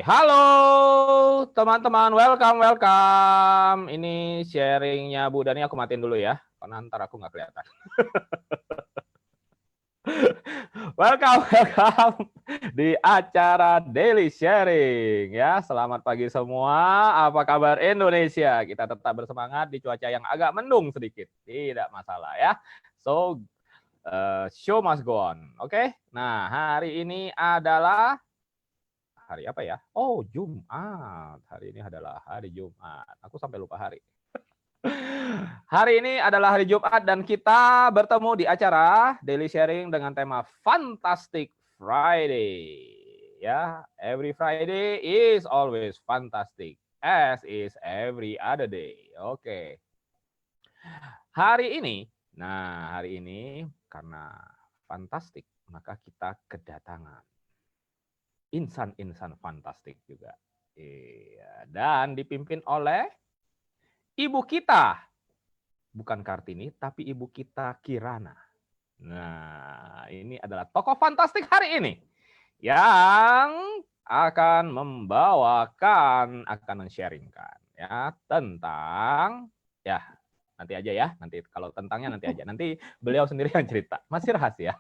Halo teman-teman, welcome. Ini sharingnya Bu Dani, aku matiin dulu ya, karena ntar aku nggak kelihatan. Welcome di acara Daily Sharing ya. Selamat pagi semua. Apa kabar Indonesia? Kita tetap bersemangat di cuaca yang agak mendung sedikit, tidak masalah ya. So show must go on. Oke. Nah, hari ini adalah hari apa ya? Oh, Jumat. Hari ini adalah hari Jumat. Aku sampai lupa hari. Hari ini adalah hari Jumat dan kita bertemu di acara Daily Sharing dengan tema Fantastic Friday. Ya, every Friday is always fantastic, as is every other day. Oke. Hari ini karena fantastik, maka kita kedatangan insan-insan fantastik juga. Iya, dan dipimpin oleh ibu kita. Bukan Kartini, tapi ibu kita Kirana. Nah, ini adalah tokoh fantastik hari ini yang akan men-sharingkan ya tentang ya nanti aja ya, nanti kalau tentangnya nanti aja. Nanti beliau sendiri yang cerita. Masih rahasia.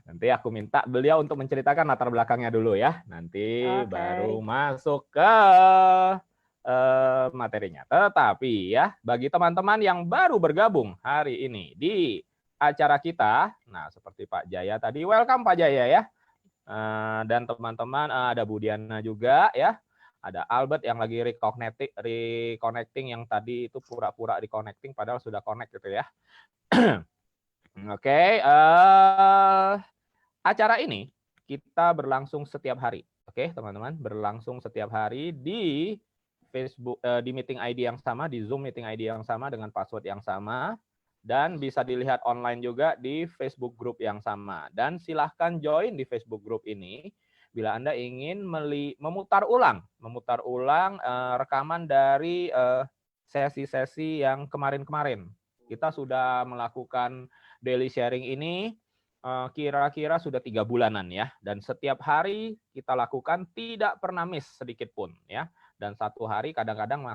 Nanti aku minta beliau untuk menceritakan latar belakangnya dulu ya. Nanti baru masuk ke materinya. Tetapi ya, bagi teman-teman yang baru bergabung hari ini di acara kita, nah seperti Pak Jaya tadi, welcome Pak Jaya ya. Dan teman-teman ada Bu Diana juga ya. Ada Albert yang lagi reconnecting yang tadi itu pura-pura reconnecting padahal sudah connect gitu ya. Oke, acara ini kita berlangsung setiap hari. Oke, teman-teman, berlangsung setiap hari di Facebook, di meeting ID yang sama, di Zoom meeting ID yang sama dengan password yang sama, dan bisa dilihat online juga di Facebook group yang sama. Dan silahkan join di Facebook group ini bila Anda ingin memutar ulang rekaman dari sesi-sesi yang kemarin-kemarin. Kita sudah melakukan daily sharing ini kira-kira sudah 3 bulanan ya, dan setiap hari kita lakukan tidak pernah miss sedikit pun ya. Dan satu hari kadang-kadang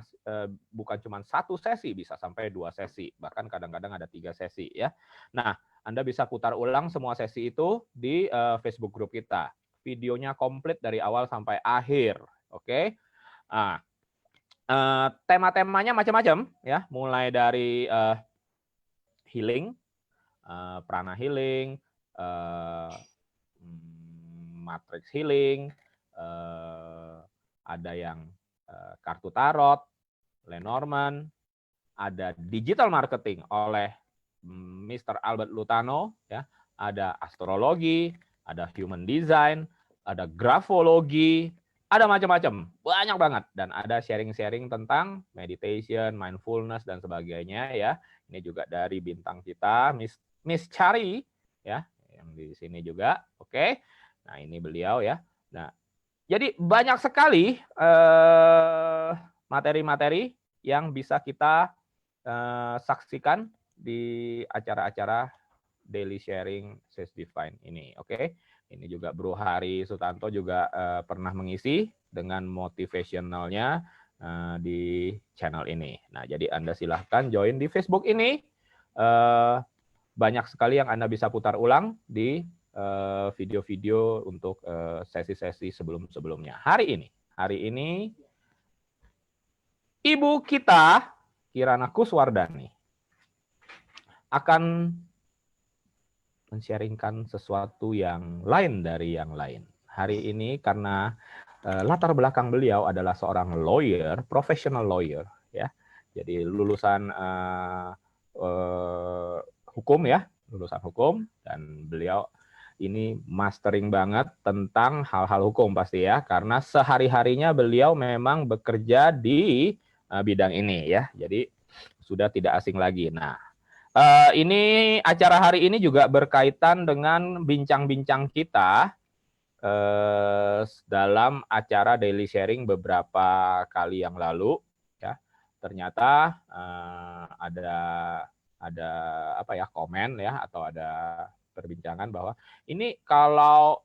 bukan cuma satu sesi, bisa sampai 2 sesi, bahkan kadang-kadang ada 3 sesi ya. Nah, Anda bisa putar ulang semua sesi itu di Facebook group kita. Videonya komplit dari awal sampai akhir, oke? Nah, tema-temanya macam-macam ya, mulai dari healing, prana healing, matrix healing, ada yang kartu tarot, Lenormand, ada digital marketing oleh Mr. Albert Lutano, ya, ada astrologi, ada human design, ada grafologi, ada macam-macam, banyak banget, dan ada sharing-sharing tentang meditation, mindfulness dan sebagainya ya. Ini juga dari bintang kita, Miss Chari, ya, yang di sini juga, oke. Nah ini beliau ya. Nah, jadi banyak sekali materi-materi yang bisa kita saksikan di acara-acara daily sharing Says Divine ini, oke. Ini juga Bro Hari Sutanto juga pernah mengisi dengan motivationalnya di channel ini. Nah, jadi Anda silahkan join di Facebook ini. Banyak sekali yang Anda bisa putar ulang di video-video untuk sesi-sesi sebelum-sebelumnya. Hari ini Ibu kita Kirana Kuswardani akan men-sharingkan sesuatu yang lain dari yang lain. Hari ini karena latar belakang beliau adalah seorang lawyer, professional lawyer, ya. Jadi lulusan hukum ya, lulusan hukum, dan beliau ini mastering banget tentang hal-hal hukum pasti ya, karena sehari-harinya beliau memang bekerja di bidang ini ya. Jadi sudah tidak asing lagi. Nah, ini acara hari ini juga berkaitan dengan bincang-bincang kita dalam acara daily sharing beberapa kali yang lalu ya. Ternyata ada apa ya, komen ya, atau ada perbincangan bahwa ini kalau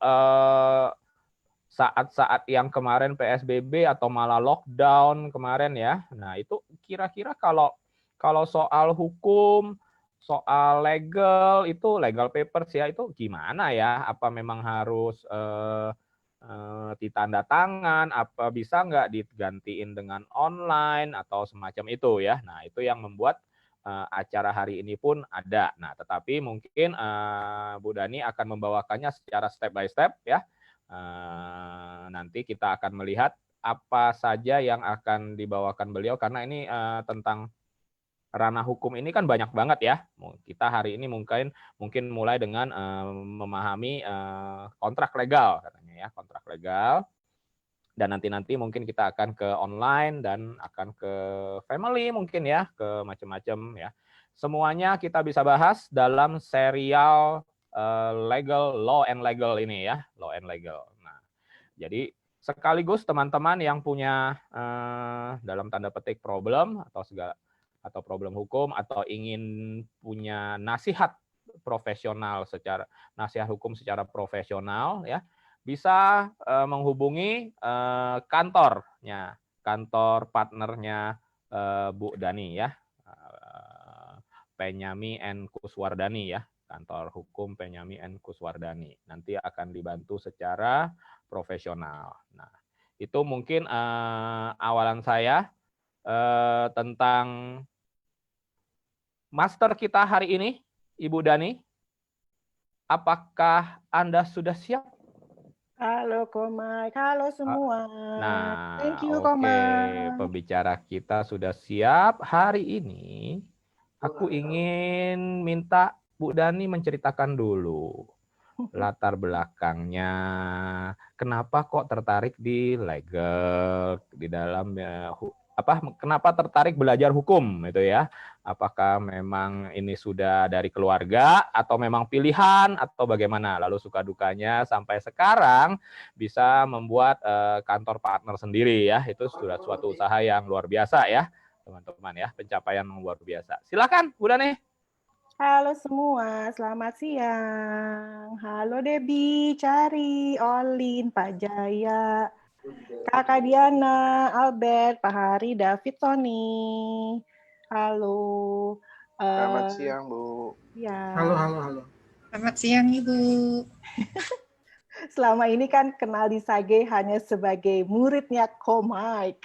saat-saat yang kemarin PSBB atau malah lockdown kemarin ya. Nah, itu kira-kira kalau soal hukum, soal legal itu legal papers ya itu gimana ya? Apa memang harus ditanda tangan? Apa bisa nggak digantiin dengan online atau semacam itu ya? Nah, itu yang membuat acara hari ini pun ada. Nah, tetapi mungkin Bu Dani akan membawakannya secara step by step ya. Nanti kita akan melihat apa saja yang akan dibawakan beliau karena ini tentang ranah hukum ini kan banyak banget ya. Kita hari ini mungkin mulai dengan memahami kontrak legal katanya ya, kontrak legal. Dan nanti mungkin kita akan ke online dan akan ke family mungkin ya, ke macam-macam ya. Semuanya kita bisa bahas dalam serial legal, law and legal ini ya, law and legal. Nah, jadi sekaligus teman-teman yang punya dalam tanda petik problem atau problem hukum atau ingin punya nasihat hukum secara profesional ya, bisa menghubungi kantor partnernya Bu Dani ya, Penyami and Kuswardani ya, kantor hukum Penyami and Kuswardani. Nanti akan dibantu secara profesional. Nah, itu mungkin awalan saya tentang master kita hari ini, Ibu Dani. Apakah Anda sudah siap? Halo Komai, halo semua. Nah, Thank you oke. Komai. Pembicara kita sudah siap. Hari ini aku ingin minta Bu Dani menceritakan dulu latar belakangnya. Kenapa kok tertarik di legal di dalam kenapa tertarik belajar hukum itu ya? Apakah memang ini sudah dari keluarga atau memang pilihan atau bagaimana? Lalu suka dukanya sampai sekarang bisa membuat kantor partner sendiri ya. Itu sudah suatu usaha yang luar biasa ya, teman-teman ya, pencapaian yang luar biasa. Silakan, Bu Dani. Halo semua, selamat siang. Halo Debbie, Cari, Olin, Pak Jaya, Kakak Diana, Albert, Pak Hari, David, Tony. Halo. Selamat siang, Bu. Ya. Halo. Selamat siang, Ibu. Selama ini kan kenal di Sage hanya sebagai muridnya Komai.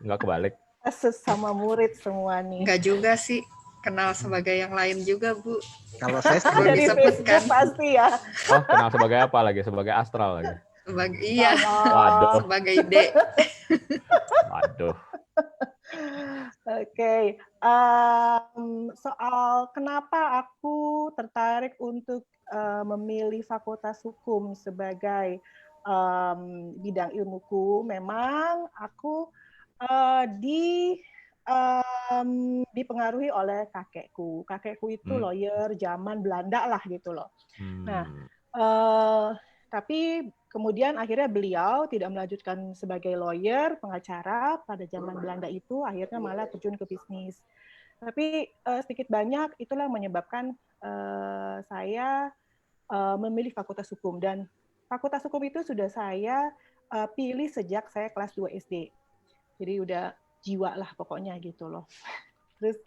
Enggak kebalik. Sesama murid semua nih. Enggak juga sih. Kenal sebagai yang lain juga, Bu. Kalau saya dari Facebook pasti ya. Oh, kenal sebagai apa lagi? Sebagai astral lagi? Iya. Waduh. Sebagai ide. Waduh. Oke. Soal kenapa aku tertarik untuk memilih Fakultas Hukum sebagai bidang ilmuku, memang aku dipengaruhi oleh kakekku. Kakekku itu lawyer zaman Belanda lah gitu loh. Nah, tapi kemudian akhirnya beliau tidak melanjutkan sebagai lawyer, pengacara pada zaman Belanda itu, akhirnya malah terjun ke bisnis. Tapi sedikit banyak itulah menyebabkan saya memilih Fakultas Hukum, dan Fakultas Hukum itu sudah saya pilih sejak saya kelas 2 SD. Jadi udah jiwa lah pokoknya gitu loh. Terus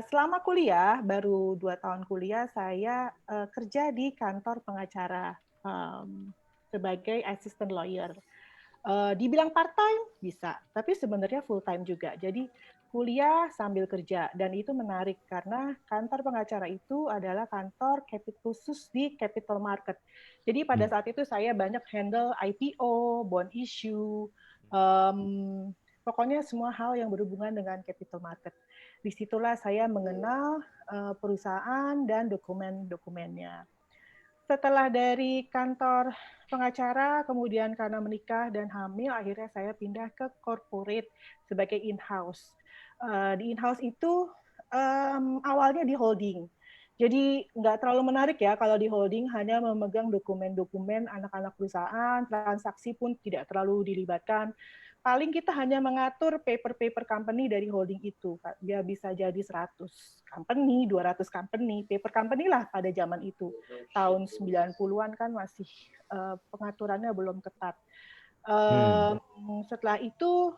selama kuliah, baru 2 tahun kuliah, saya kerja di kantor pengacara sebagai assistant lawyer. Dibilang part-time bisa, tapi sebenarnya full-time juga. Jadi kuliah sambil kerja, dan itu menarik karena kantor pengacara itu adalah kantor khusus di capital market. Jadi pada saat itu saya banyak handle IPO, bond issue, pokoknya semua hal yang berhubungan dengan capital market. Disitulah saya mengenal perusahaan dan dokumen-dokumennya. Setelah dari kantor pengacara, kemudian karena menikah dan hamil, akhirnya saya pindah ke corporate sebagai in-house. Di in-house itu awalnya di holding. Jadi nggak terlalu menarik ya kalau di holding hanya memegang dokumen-dokumen anak-anak perusahaan, transaksi pun tidak terlalu dilibatkan. Paling kita hanya mengatur paper-paper company dari holding itu. Dia bisa jadi 100 company, 200 company, paper company lah pada zaman itu. Tahun 90-an kan masih pengaturannya belum ketat. Setelah itu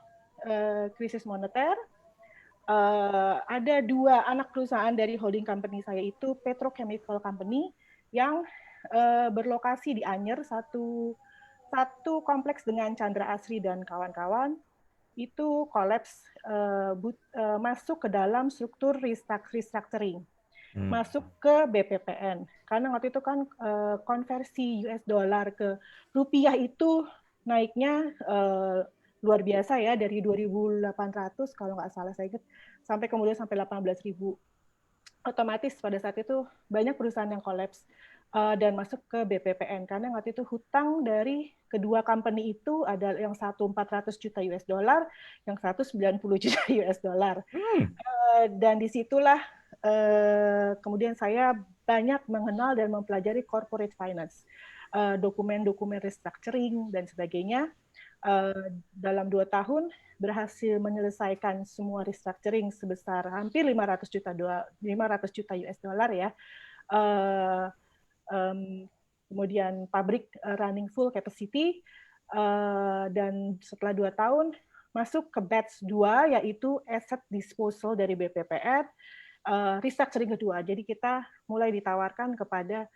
krisis moneter, ada 2 anak perusahaan dari holding company saya itu petrochemical company yang berlokasi di Anyer, satu kompleks dengan Chandra Asri dan kawan-kawan itu kolaps, masuk ke dalam struktur restructuring, masuk ke BPPN. Karena waktu itu kan konversi US dollar ke rupiah itu naiknya luar biasa ya, dari 2.800 kalau nggak salah saya ingat, sampai kemudian sampai 18.000. Otomatis pada saat itu banyak perusahaan yang kolaps dan masuk ke BPPN, karena waktu itu hutang dari kedua company itu ada yang satu 400 juta US dollar, yang satu 90 juta US dollar. Dan disitulah kemudian saya banyak mengenal dan mempelajari corporate finance, dokumen-dokumen restructuring dan sebagainya. Dalam 2 tahun berhasil menyelesaikan semua restructuring sebesar hampir 500 juta US dollar ya. Kemudian pabrik running full capacity, dan setelah 2 tahun masuk ke batch 2 yaitu asset disposal dari BPPN, restructuring kedua. Jadi kita mulai ditawarkan kepada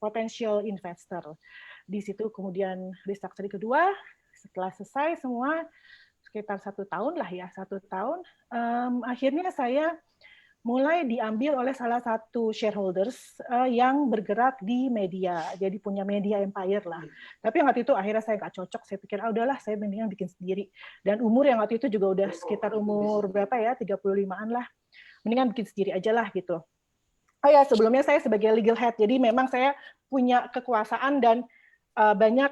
potential investor. Di situ kemudian restructuring kedua, setelah selesai semua sekitar 1 tahun lah ya, 1 tahun, akhirnya saya mulai diambil oleh salah satu shareholders yang bergerak di media, jadi punya media empire lah. Tapi waktu itu akhirnya saya nggak cocok, saya pikir udahlah saya mendingan bikin sendiri. Dan umur yang waktu itu juga udah sekitar umur berapa ya, 35-an lah, mendingan bikin sendiri aja lah gitu. Oh ya, sebelumnya saya sebagai legal head, jadi memang saya punya kekuasaan dan banyak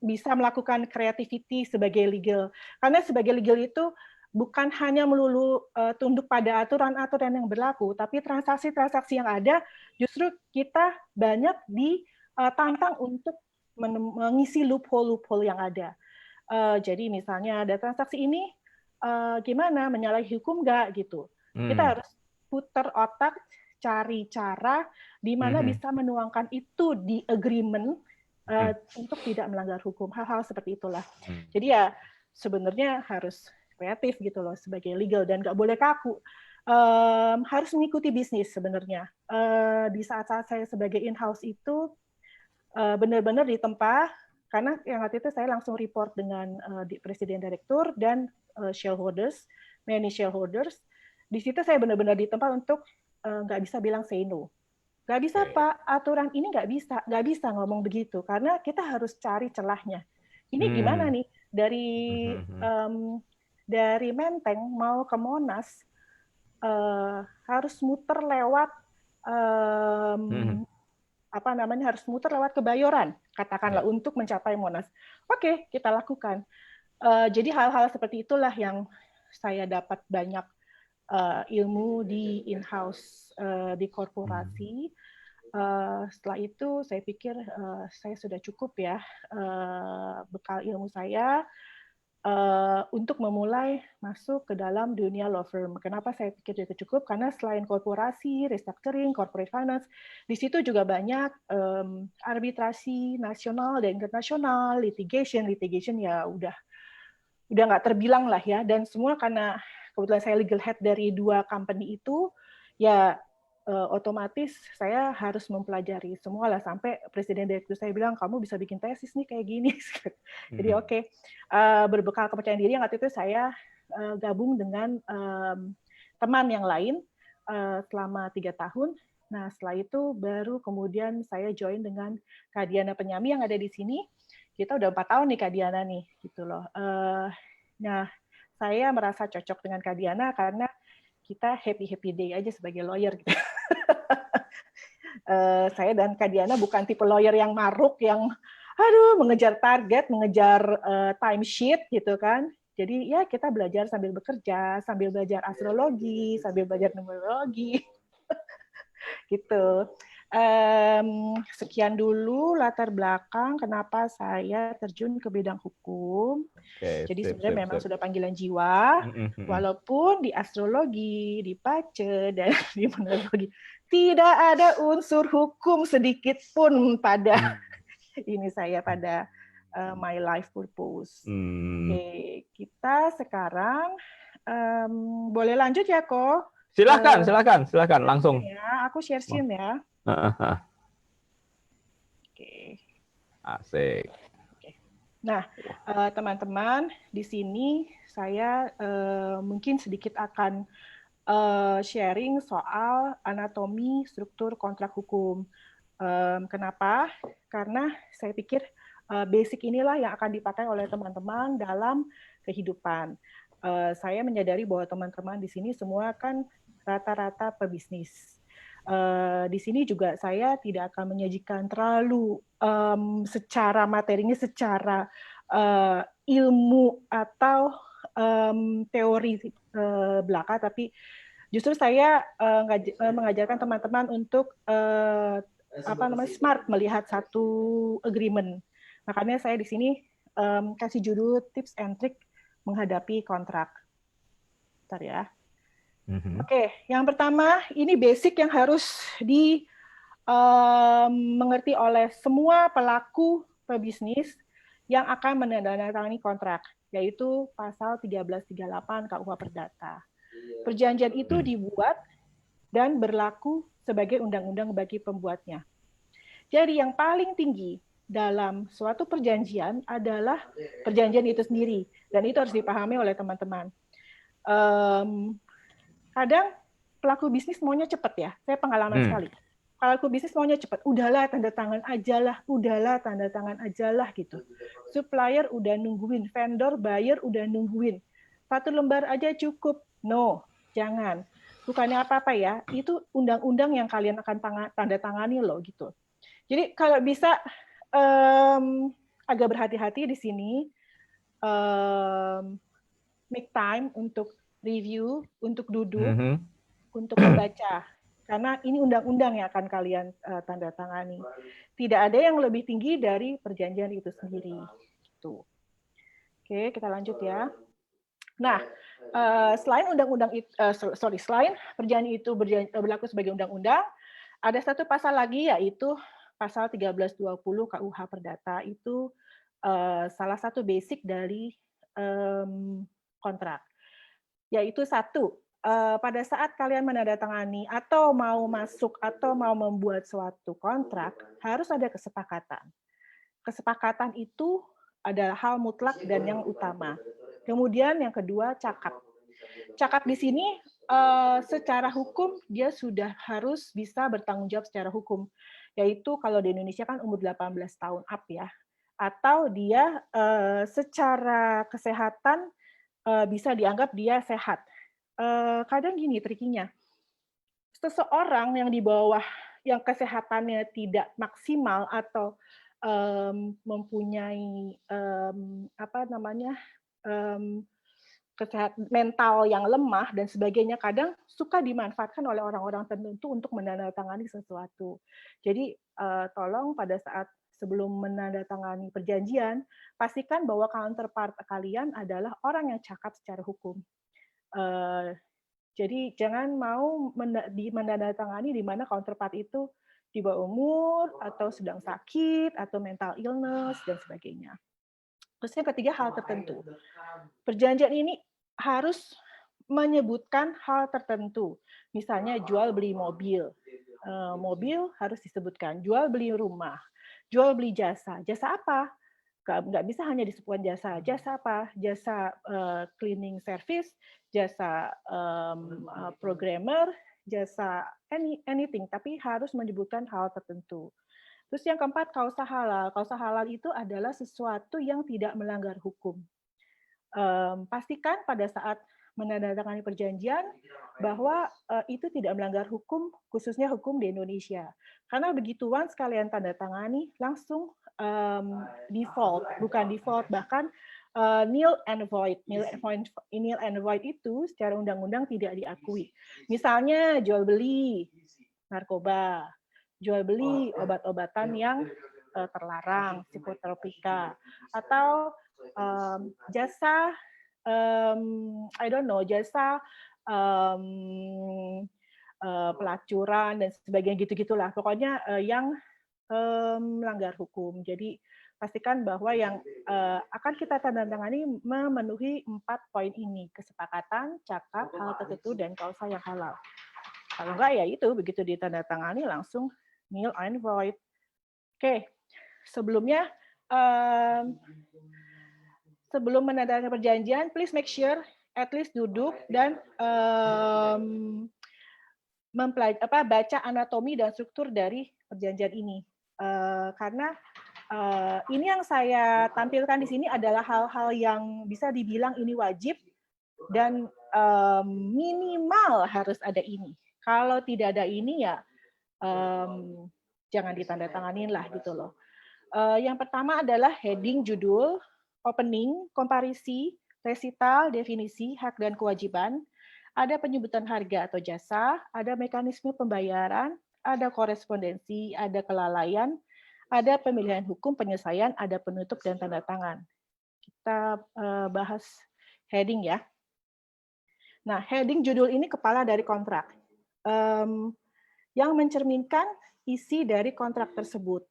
bisa melakukan creativity sebagai legal. Karena sebagai legal itu bukan hanya melulu tunduk pada aturan-aturan yang berlaku, tapi transaksi-transaksi yang ada justru kita banyak ditantang untuk mengisi loophole-loophole yang ada. Jadi misalnya ada transaksi ini, gimana, menyalahi hukum nggak gitu. Kita harus putar otak, cari cara di mana bisa menuangkan itu di agreement untuk tidak melanggar hukum, hal-hal seperti itulah. Jadi ya sebenarnya harus kreatif gitu loh sebagai legal dan nggak boleh kaku. Harus mengikuti bisnis sebenarnya. Di saat-saat saya sebagai in-house itu benar-benar ditempa, karena yang waktu itu saya langsung report dengan presiden direktur dan shareholders, many shareholders. Di situ saya benar-benar ditempa untuk nggak bisa bilang say no. Nggak bisa Pak, aturan ini nggak bisa ngomong begitu, karena kita harus cari celahnya. Ini gimana nih, dari Menteng mau ke Monas, harus muter lewat, harus muter lewat Kebayoran, katakanlah, untuk mencapai Monas. Oke, kita lakukan. Jadi hal-hal seperti itulah yang saya dapat banyak ilmu di in-house, di korporasi. Setelah itu saya pikir saya sudah cukup ya bekal ilmu saya untuk memulai masuk ke dalam dunia law firm. Kenapa saya pikir itu cukup? Karena selain korporasi, restructuring, corporate finance, di situ juga banyak arbitrasi nasional dan internasional, litigation ya udah nggak terbilang lah ya. Dan semua karena kebetulan saya legal head dari 2 company itu, ya otomatis saya harus mempelajari semua lah, sampai presiden direktur saya bilang kamu bisa bikin tesis nih kayak gini. Jadi oke. Berbekal kepercayaan diri yang waktu itu saya gabung dengan teman yang lain selama 3 tahun. Nah setelah itu baru kemudian saya join dengan Kak Diana Penyami yang ada di sini. Kita udah 4 tahun nih Kak Diana nih, gitu loh. Nah saya merasa cocok dengan Kak Diana karena kita happy day aja sebagai lawyer gitu. Saya dan Kak Diana bukan tipe lawyer yang maruk, yang mengejar target, mengejar time sheet gitu kan. Jadi ya kita belajar sambil bekerja, sambil belajar astrologi, sambil belajar numerologi. Gitu. Sekian dulu latar belakang kenapa saya terjun ke bidang hukum. Oke, Jadi sip, sebenarnya sip, memang sip. sudah panggilan jiwa, walaupun di astrologi, di pace, dan di monologi tidak ada unsur hukum sedikit pun pada ini saya pada my life purpose. Oke, kita sekarang boleh lanjut ya, Ko? Silakan, langsung. Ya, aku share screen ya. Oke. Asik. Nah, teman-teman, di sini saya mungkin sedikit akan sharing soal anatomi struktur kontrak hukum. Kenapa? Karena saya pikir basic inilah yang akan dipakai oleh teman-teman dalam kehidupan. Saya menyadari bahwa teman-teman di sini semua kan rata-rata pebisnis. Di sini juga saya tidak akan menyajikan terlalu secara materinya, secara ilmu atau teori belaka, tapi justru saya mengajarkan teman-teman untuk smart melihat satu agreement. Makanya saya di sini kasih judul tips and trick menghadapi kontrak. Bentar ya. Oke, yang pertama ini basic yang harus dimengerti oleh semua pelaku pebisnis yang akan menandatangani kontrak, yaitu pasal 1338 KUH Perdata. Perjanjian itu dibuat dan berlaku sebagai undang-undang bagi pembuatnya. Jadi yang paling tinggi dalam suatu perjanjian adalah perjanjian itu sendiri, dan itu harus dipahami oleh teman-teman. Kadang pelaku bisnis maunya cepat ya, saya pengalaman sekali. Pelaku bisnis maunya cepat, udahlah tanda tangan aja lah gitu. Supplier udah nungguin, vendor, buyer udah nungguin. 1 lembar aja cukup. No, jangan. Bukannya apa-apa ya, itu undang-undang yang kalian akan tanda tangani loh gitu. Jadi kalau bisa agak berhati-hati di sini, make time untuk review, untuk duduk, untuk membaca. Karena ini undang-undang yang akan kalian tanda tangani. Tidak ada yang lebih tinggi dari perjanjian itu sendiri. Gitu. Oke, kita lanjut ya. Nah, selain selain perjanjian itu berlaku sebagai undang-undang, ada satu pasal lagi yaitu pasal 1320 KUH Perdata. Itu salah satu basic dari kontrak. Yaitu satu, pada saat kalian menandatangani atau mau masuk atau mau membuat suatu kontrak, harus ada kesepakatan. Kesepakatan itu adalah hal mutlak dan yang utama. Kemudian yang kedua, cakap. Cakap di sini secara hukum dia sudah harus bisa bertanggung jawab secara hukum. Yaitu kalau di Indonesia kan umur 18 tahun up ya. Atau dia secara kesehatan bisa dianggap dia sehat. Kadang gini trikinya, seseorang yang di bawah yang kesehatannya tidak maksimal atau mempunyai kesehatan mental yang lemah dan sebagainya, kadang suka dimanfaatkan oleh orang-orang tertentu untuk menandatangani sesuatu. Jadi tolong pada saat sebelum menandatangani perjanjian, pastikan bahwa counterpart kalian adalah orang yang cakap secara hukum. Jadi jangan mau menandatangani di mana counterpart itu di bawah umur, atau sedang sakit, atau mental illness, dan sebagainya. Terus yang ketiga, hal tertentu. Perjanjian ini harus menyebutkan hal tertentu. Misalnya jual beli mobil. Mobil harus disebutkan. Jual beli rumah. Jual beli jasa. Jasa apa? Nggak bisa hanya disebutkan jasa. Jasa apa? Jasa cleaning service, jasa programmer, jasa anything. Tapi harus menyebutkan hal tertentu. Terus yang keempat, kausa halal. Kausa halal itu adalah sesuatu yang tidak melanggar hukum. Pastikan pada saat menandatangani perjanjian bahwa itu tidak melanggar hukum, khususnya hukum di Indonesia. Karena begitu once kalian tanda tangani, langsung default, bukan default, bahkan nil and void. Nil and void itu secara undang-undang tidak diakui. Misalnya jual beli. narkoba, jual beli obat-obatan yang terlarang, psikotropika, atau jasa I don't know, jasa pelacuran dan sebagainya gitu-gitulah. Pokoknya yang melanggar hukum. Jadi pastikan bahwa yang akan kita tandatangani memenuhi 4 poin ini: kesepakatan, cakap, hal tertentu, dan kausa yang halal. Kalau enggak ya itu begitu ditandatangani langsung nil and void. Oke, sebelumnya sebelum menandatangani perjanjian, please make sure at least duduk dan baca anatomi dan struktur dari perjanjian ini. Karena ini yang saya tampilkan di sini adalah hal-hal yang bisa dibilang ini wajib dan minimal harus ada ini. Kalau tidak ada ini ya jangan ditandatanganin lah gitu loh. Yang pertama adalah heading judul, opening, komparisi, resital, definisi, hak dan kewajiban, ada penyebutan harga atau jasa, ada mekanisme pembayaran, ada korespondensi, ada kelalaian, ada pemilihan hukum, penyelesaian, ada penutup dan tanda tangan. Kita bahas heading ya. Nah, heading judul ini kepala dari kontrak, yang mencerminkan isi dari kontrak tersebut.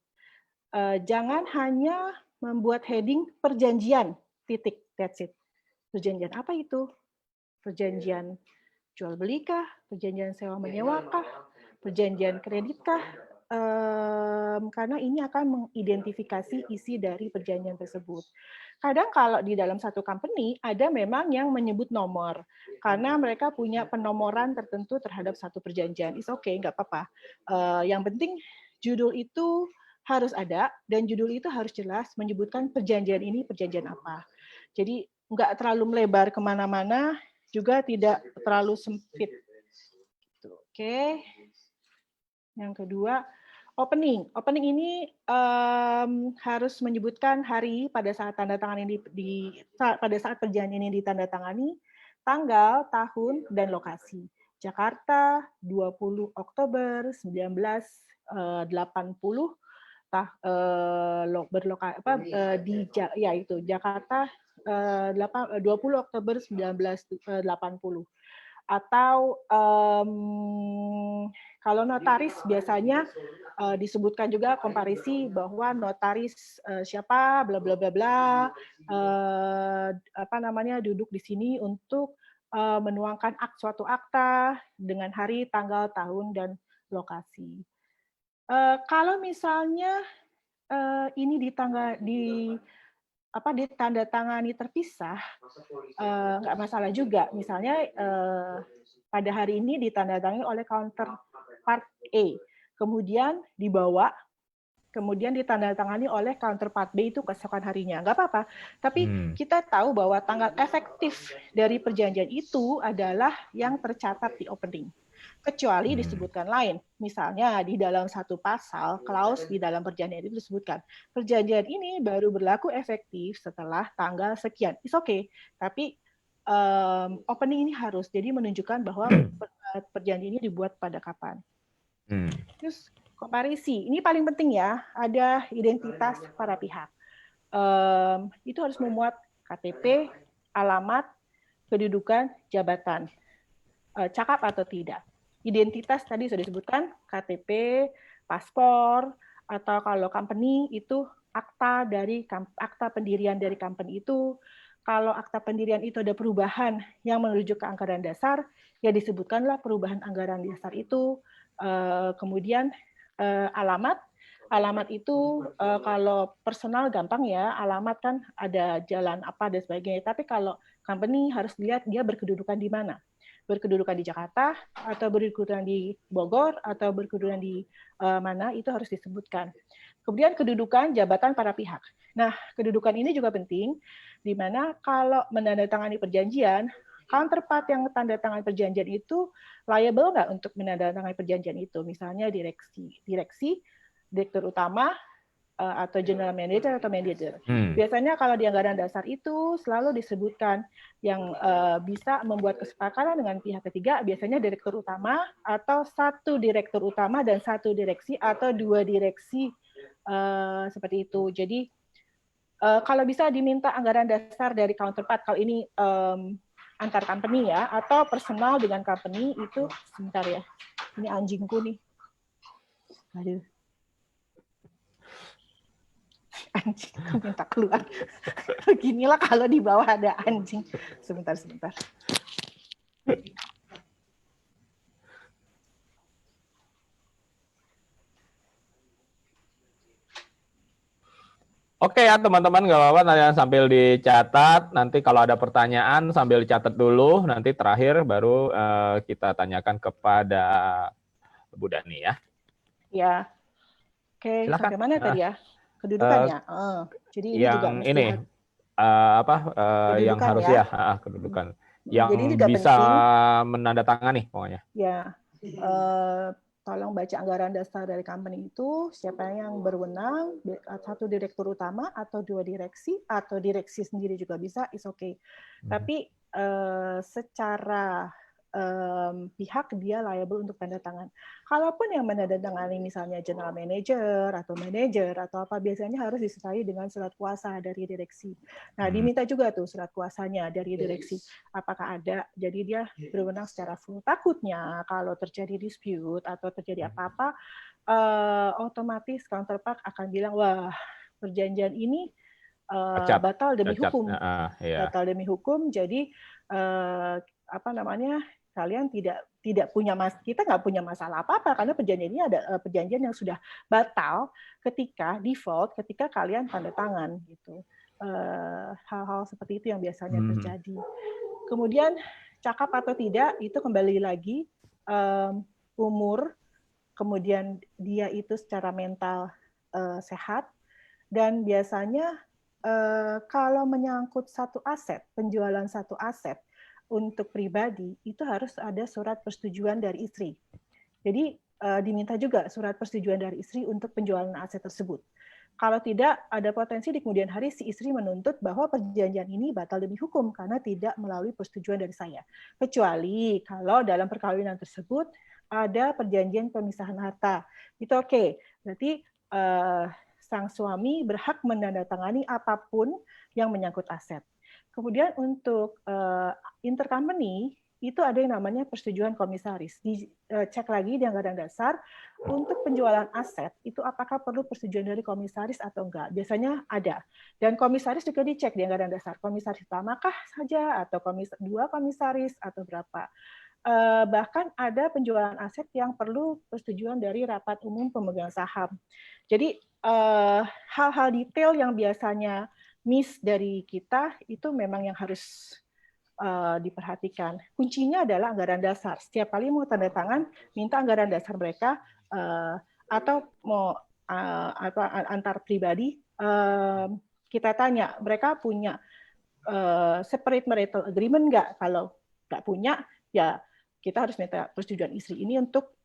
Jangan hanya membuat heading perjanjian, titik, that's it. Perjanjian apa itu? Perjanjian jual belikah? Perjanjian sewa menyewakah? Perjanjian kreditkah? Karena ini akan mengidentifikasi isi dari perjanjian tersebut. Kadang kalau di dalam satu company ada memang yang menyebut nomor karena mereka punya penomoran tertentu terhadap satu perjanjian. It's okay, nggak apa-apa. Yang penting judul itu harus ada dan judul itu harus jelas menyebutkan perjanjian ini perjanjian apa. Jadi nggak terlalu melebar kemana-mana, juga tidak terlalu sempit. Oke. Yang kedua, opening. Opening ini harus menyebutkan hari pada saat tanda tangan ini pada saat perjanjian ini ditandatangani, tanggal, tahun, dan lokasi. Jakarta, 20 Oktober 1980. Jakarta 20 Oktober 1980. Atau kalau notaris biasanya disebutkan juga komparisi bahwa notaris siapa bla bla bla bla duduk di sini untuk menuangkan suatu akta dengan hari, tanggal, tahun, dan lokasi. Kalau misalnya ini ditandatangani terpisah, nggak masalah juga. Misalnya pada hari ini ditandatangani oleh counterpart A, kemudian dibawa, kemudian ditandatangani oleh counterpart B itu keesokan harinya, nggak apa-apa. Tapi kita tahu bahwa tanggal efektif dari perjanjian itu adalah yang tercatat di opening. Kecuali disebutkan lain. Misalnya di dalam satu pasal, klaus di dalam perjanjian itu disebutkan, perjanjian ini baru berlaku efektif setelah tanggal sekian. It's okay. Tapi opening ini harus, jadi menunjukkan bahwa perjanjian ini dibuat pada kapan. Terus komparisi, ini paling penting ya, ada identitas para pihak. Itu harus memuat KTP, alamat, kedudukan, jabatan, cakap atau tidak. Identitas tadi sudah disebutkan, KTP, paspor, atau kalau company itu akta pendirian dari company itu. Kalau akta pendirian itu ada perubahan yang merujuk ke anggaran dasar, ya disebutkanlah perubahan anggaran dasar itu. Kemudian alamat itu kalau personal gampang ya, alamat kan ada jalan apa dan sebagainya. Tapi kalau company harus dilihat dia berkedudukan di mana. Berkedudukan di Jakarta, atau berkedudukan di Bogor, atau berkedudukan di mana, itu harus disebutkan. Kemudian kedudukan jabatan para pihak. Nah, kedudukan ini juga penting, di mana kalau menandatangani perjanjian, counterpart yang menandatangani perjanjian itu liable nggak untuk menandatangani perjanjian itu. Misalnya direksi, direktur utama, atau general manager atau manager. Biasanya kalau di anggaran dasar itu selalu disebutkan yang bisa membuat kesepakatan dengan pihak ketiga, biasanya direktur utama atau satu direktur utama dan satu direksi atau dua direksi seperti itu. Jadi kalau bisa diminta anggaran dasar dari counterpart, kalau ini antar company ya, atau personal dengan company itu, sebentar ya, ini anjingku nih. Aduh. Anjing minta keluar. Beginilah kalau di bawah ada anjing. Sebentar. Oke ya teman-teman, nggak apa-apa, nanti sambil dicatat. Nanti kalau ada pertanyaan sambil dicatat dulu. Nanti terakhir baru kita tanyakan kepada Bu Dani ya. Ya. Oke, silakan. Sampai mana tadi ya? Kedudukannya. Jadi ini yang juga mesti ini yang harus ya kedudukan. Yang jadi ini juga bisa penting. menandatangani pokoknya. Ya. Tolong baca anggaran dasar dari company itu, siapa yang berwenang, satu direktur utama atau dua direksi, atau direksi sendiri juga bisa, is okay. Tapi secara pihak dia liable untuk tanda tangan. Kalaupun yang menandatangani misalnya general manager atau manager atau apa, biasanya harus disertai dengan surat kuasa dari direksi. Nah, diminta juga tuh surat kuasanya dari direksi. Apakah ada? Jadi dia berwenang secara full. Takutnya kalau terjadi dispute atau terjadi apa-apa, otomatis counterpart akan bilang, wah perjanjian ini batal demi hukum. Batal demi hukum. Jadi kalian tidak punya kita nggak punya masalah apa-apa karena perjanjian ini ada perjanjian yang sudah batal ketika default ketika kalian tanda tangan gitu. Hal-hal seperti itu yang biasanya terjadi. Kemudian cakap atau tidak itu kembali lagi umur, kemudian dia itu secara mental sehat, dan biasanya kalau menyangkut satu aset, penjualan satu aset untuk pribadi, itu harus ada surat persetujuan dari istri. Jadi diminta juga surat persetujuan dari istri untuk penjualan aset tersebut. Kalau tidak, ada potensi di kemudian hari si istri menuntut bahwa perjanjian ini batal demi hukum karena tidak melalui persetujuan dari saya. Kecuali kalau dalam perkawinan tersebut ada perjanjian pemisahan harta. Itu oke. Berarti sang suami berhak menandatangani apapun yang menyangkut aset. Kemudian untuk intercompany itu ada yang namanya persetujuan komisaris. Dicek lagi di anggaran dasar untuk penjualan aset itu apakah perlu persetujuan dari komisaris atau enggak. Biasanya ada. Dan komisaris juga dicek di anggaran dasar. Komisaris utamakah saja atau dua komisaris atau berapa. Bahkan ada penjualan aset yang perlu persetujuan dari rapat umum pemegang saham. Jadi hal-hal detail yang biasanya miss dari kita itu memang yang harus diperhatikan. Kuncinya adalah anggaran dasar. Setiap kali mau tanda tangan, minta anggaran dasar mereka atau mau antar pribadi, kita tanya mereka punya separate marital agreement nggak? Kalau nggak punya, ya kita harus minta persetujuan istri ini untuk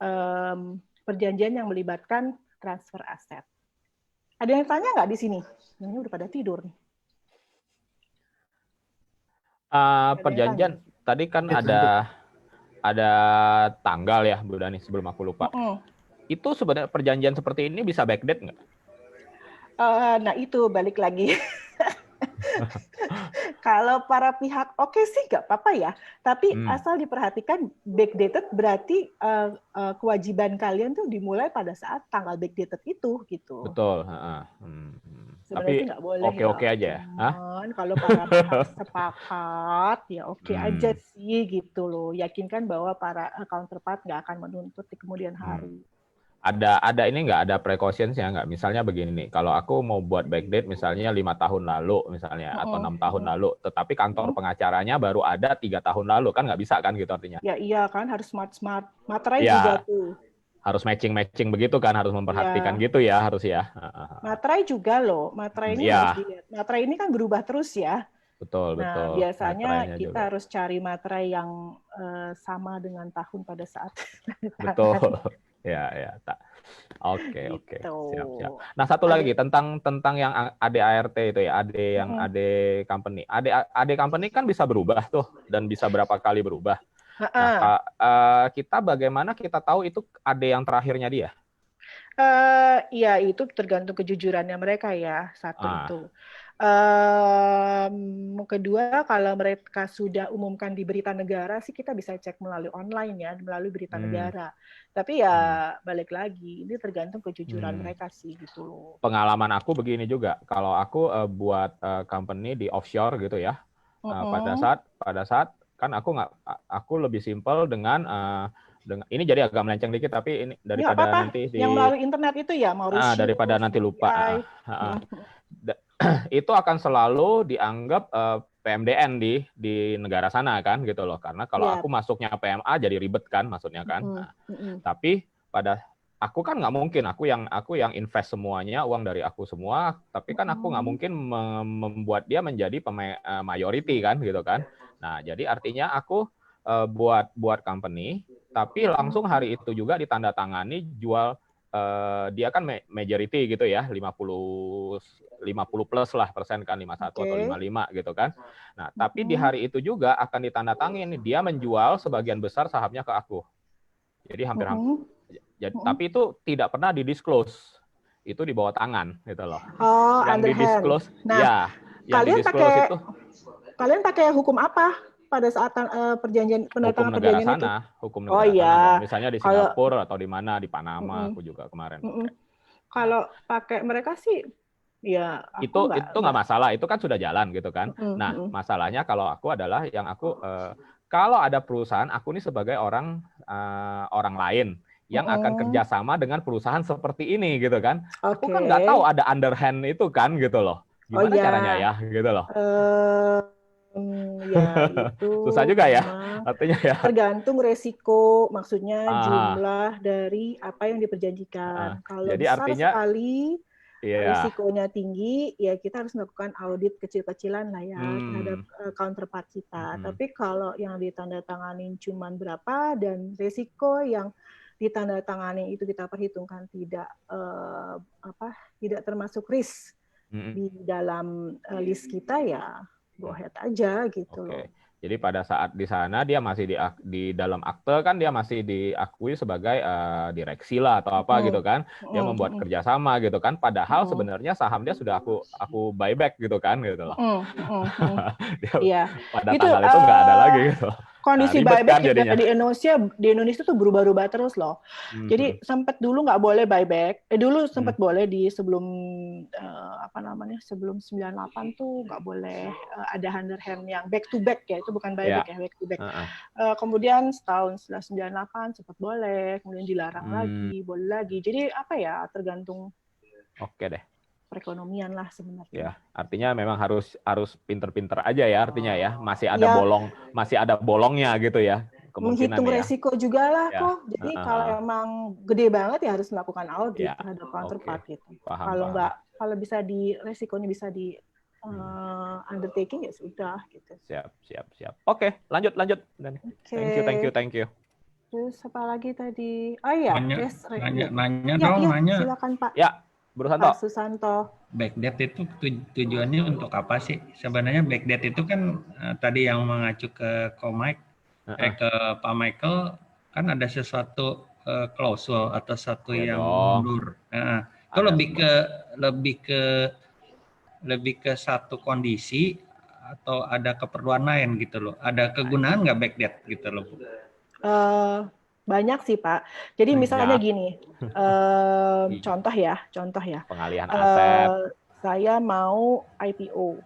perjanjian yang melibatkan transfer aset. Ada yang tanya nggak di sini? Ini udah pada tidur nih. Perjanjian tadi kan ada tanggal ya Bu Dani, sebelum aku lupa. Itu sebenarnya perjanjian seperti ini bisa backdate nggak? Nah itu balik lagi. Kalau para pihak oke sih nggak apa-apa ya, tapi asal diperhatikan backdated berarti kewajiban kalian tuh dimulai pada saat tanggal backdated itu gitu. Betul. Sebenarnya nggak boleh. Oke aja. Kalau para pihak sepakat ya oke aja sih gitu loh. Yakinkan bahwa para counterpart nggak akan menuntut di kemudian hari. Ada ini nggak, ada precautions ya nggak? Misalnya begini nih, kalau aku mau buat backdate misalnya 5 tahun lalu misalnya atau 6 tahun lalu, tetapi kantor pengacaranya baru ada 3 tahun lalu, kan nggak bisa kan gitu artinya? Ya iya kan, harus smart. Materai juga tuh. Harus matching begitu kan, harus memperhatikan gitu ya, harus ya. Materai juga loh, materai ini harus dilihat. Materai ini kan berubah terus ya. Betul. Biasanya kita harus cari materai yang sama dengan tahun pada saat. Betul. Ya. Oke, Gitu. siap. Nah, satu lagi tentang yang AD/ART itu ya, yang AD company. AD company kan bisa berubah tuh dan bisa berapa kali berubah. Nah, kita bagaimana kita tahu itu AD yang terakhirnya dia? Ya, itu tergantung kejujurannya mereka ya, satu itu. Kedua, kalau mereka sudah umumkan di berita negara sih kita bisa cek melalui online ya, melalui berita negara. Tapi ya balik lagi, ini tergantung kejujuran mereka sih gitu loh. Pengalaman aku begini juga, kalau aku buat company di offshore gitu ya, pada saat kan aku lebih simpel dengan ini jadi agak melenceng dikit tapi ini daripada nanti yang melalui internet itu ya Mauritius, daripada nanti lupa itu akan selalu dianggap PMDN di negara sana kan gitu loh, karena kalau aku masuknya PMA jadi ribet kan maksudnya kan. Tapi aku kan nggak mungkin aku yang invest semuanya, uang dari aku semua, tapi kan aku nggak mungkin membuat dia menjadi mayority kan gitu kan. Nah, jadi artinya aku buat company, tapi langsung hari itu juga ditandatangani jual, dia kan majority gitu ya, 50 plus lah persen kan, 51 atau 55 gitu kan. Nah, tapi di hari itu juga akan ditandatangani dia menjual sebagian besar sahamnya ke aku. Jadi hampir-hampir. Tapi itu tidak pernah didisclose. Itu di bawah tangan gitu loh. Yang didisclose, kalian pakai hukum apa pada saat perjanjian penandatangan perjanjian itu? Hukum negara sana dong. Misalnya di Singapura atau di mana, di Panama, aku juga kemarin. Kalau pakai mereka sih, ya itu nggak masalah. Itu kan sudah jalan gitu kan. Nah, masalahnya kalau aku adalah kalau ada perusahaan, aku ini sebagai orang lain yang akan kerjasama dengan perusahaan seperti ini gitu kan. Aku kan nggak tahu ada underhand itu kan gitu loh. Gimana caranya ya gitu loh. Ya itu susah juga ya artinya ya. Tergantung resiko, maksudnya jumlah dari apa yang diperjanjikan. Kalau jadi besar artinya, sekali, risikonya tinggi, ya kita harus melakukan audit kecil-kecilan lah ya terhadap counterpart kita. Tapi kalau yang ditandatangani cuma berapa dan risiko yang ditandatangani itu kita perhitungkan tidak termasuk risk di dalam list kita, ya go ahead aja gitu loh. Jadi pada saat di sana dia masih di dalam akte kan dia masih diakui sebagai direksi lah atau apa gitu kan. Dia membuat kerjasama gitu kan. Padahal sebenarnya saham dia sudah aku buyback gitu kan gitu loh. Pada tanggal itu nggak ada lagi gitu. Kondisi buyback juga di Indonesia tuh berubah-ubah terus loh. Jadi sempat dulu nggak boleh buyback. Dulu sempat boleh di sebelum sebelum 98 tuh nggak boleh ada underhand yang back to back ya, itu bukan buyback ya, back to back. Kemudian setelah 98 sempat boleh, kemudian dilarang lagi, boleh lagi. Jadi tergantung. Oke deh. Perekonomian lah sebenarnya. Ya, artinya memang harus pinter-pinter aja ya artinya ya. Masih ada bolongnya gitu ya. Menghitung resiko juga lah kok. Jadi kalau emang gede banget ya harus melakukan audit terhadap counterpart gitu. Kalau bisa resikonya bisa di undertaking ya sudah gitu. Siap. Oke, lanjut. Thank you. Terus apa lagi tadi? Oh iya, nanya. Silakan Pak. Ya. Pak Susanto. Backdate itu tujuannya untuk apa sih? Sebenarnya backdate itu kan tadi yang mengacu ke ke Pak Michael kan ada sesuatu klausul atau satu yang mundur. Itu lebih ke satu kondisi atau ada keperluan lain gitu loh. Ada kegunaan nggak backdate gitu loh, Bu? Banyak sih Pak. Jadi misalnya gini, contoh ya. Pengalihan aset. Saya mau IPO,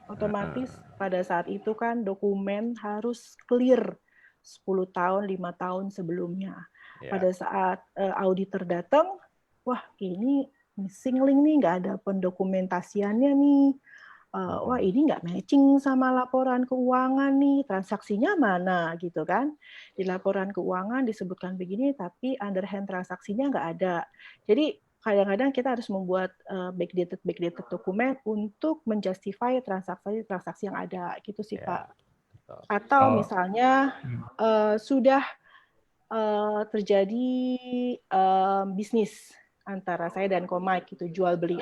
otomatis pada saat itu kan dokumen harus clear 10 tahun, 5 tahun sebelumnya. Pada saat auditor datang, wah ini missing link nih, nggak ada pendokumentasiannya nih. Wah ini nggak matching sama laporan keuangan nih, transaksinya mana gitu kan. Di laporan keuangan disebutkan begini, tapi underhand transaksinya nggak ada. Jadi kadang-kadang kita harus membuat backdated dokumen untuk menjustify transaksi yang ada gitu sih Pak. Atau misalnya sudah terjadi bisnis antara saya dan Komike gitu, jual beli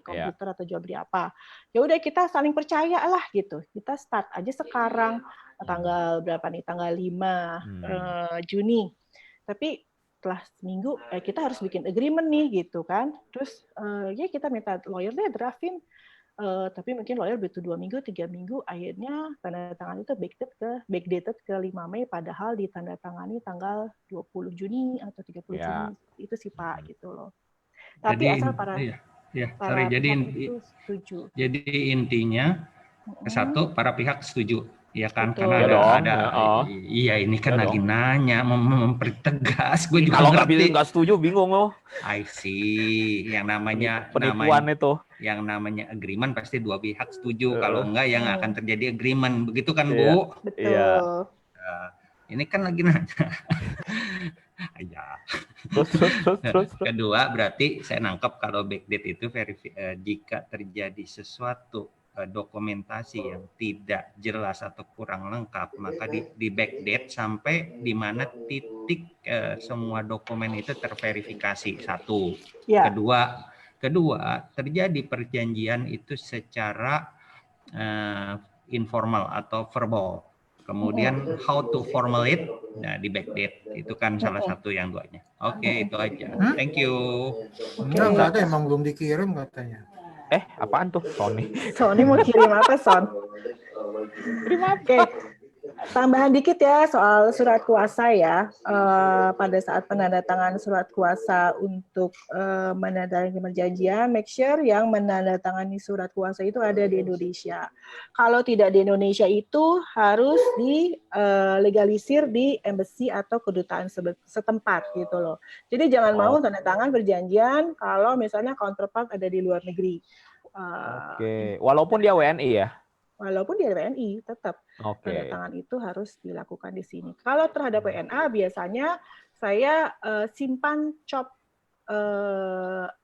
komputer atau jual beli apa. Ya udah kita saling percaya lah gitu. Kita start aja sekarang tanggal berapa nih? Tanggal 5 Juni. Tapi setelah seminggu kita harus bikin agreement nih gitu kan. Terus ya kita minta lawyer deh draftin. Tapi mungkin lawyer butuh 2 minggu, 3 minggu, akhirnya tanda tangan itu backdated ke 5 Mei, padahal ditandatangani tanggal 20 Juni atau 30 Juni, itu sih Pak, gitu loh. Tapi Jadi, asal para jadi pihak itu setuju. Jadi intinya, satu, para pihak setuju. Ya kan, Betul. karena iya ini kan lagi nanya, mempertegas, gue juga kalau nggak setuju bingung loh. I see, yang namanya penipuan itu. Yang namanya agreement pasti dua pihak setuju, kalau enggak yang akan terjadi agreement, begitu kan Bu? Betul. Iya. Ini kan lagi nanya. Ya. Terus. Kedua, berarti saya nangkep kalau backdate itu jika terjadi sesuatu dokumentasi yang tidak jelas atau kurang lengkap, maka di backdate sampai di mana titik semua dokumen itu terverifikasi. Satu. Ya. Kedua, terjadi perjanjian itu secara informal atau verbal. Kemudian how to formulate, nah di backdate itu kan salah satu yang duanya. Oke, itu aja. Thank you. Enggak ada, emang belum dikirim katanya. Apaan tuh Sony? Sony mau kirim apa, Son? Oke. Tambahan dikit ya soal surat kuasa ya. Pada saat penandatangan surat kuasa untuk menandatangani perjanjian, make sure yang menandatangani surat kuasa itu ada di Indonesia. Kalau tidak di Indonesia itu harus dilegalisir di embassy atau kedutaan setempat gitu loh. Jadi jangan mau tanda tangan perjanjian kalau misalnya counterpart ada di luar negeri. Oke, walaupun dia WNI ya? Walaupun dia WNI, tetap tanda tangan itu harus dilakukan di sini. Kalau terhadap WNA, biasanya saya simpan COP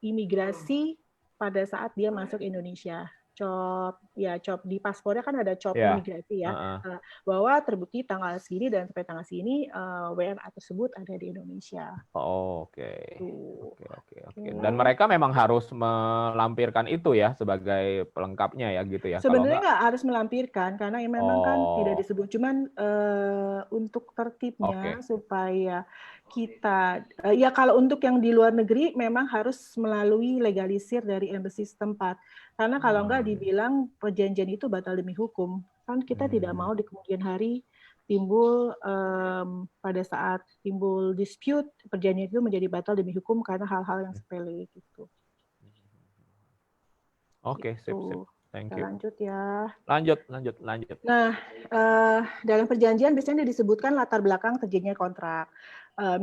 imigrasi pada saat dia masuk Indonesia. COP di paspornya kan ada COP imigrasi ya, bahwa terbukti tanggal segini dan sampai tanggal segini WNA tersebut ada di Indonesia. Oke. Dan mereka memang harus melampirkan itu ya sebagai pelengkapnya ya gitu ya. Sebenarnya nggak harus melampirkan karena memang kan tidak disebut, cuman untuk tertibnya supaya kita ya kalau untuk yang di luar negeri memang harus melalui legalisir dari embassy setempat. Karena kalau nggak dibilang perjanjian itu batal demi hukum, kan kita tidak mau di kemudian hari timbul pada saat timbul dispute perjanjian itu menjadi batal demi hukum karena hal-hal yang sepele gitu. Oke, sip. Thank you. Lanjut ya. Lanjut. Nah, dalam perjanjian biasanya disebutkan latar belakang terjadinya kontrak.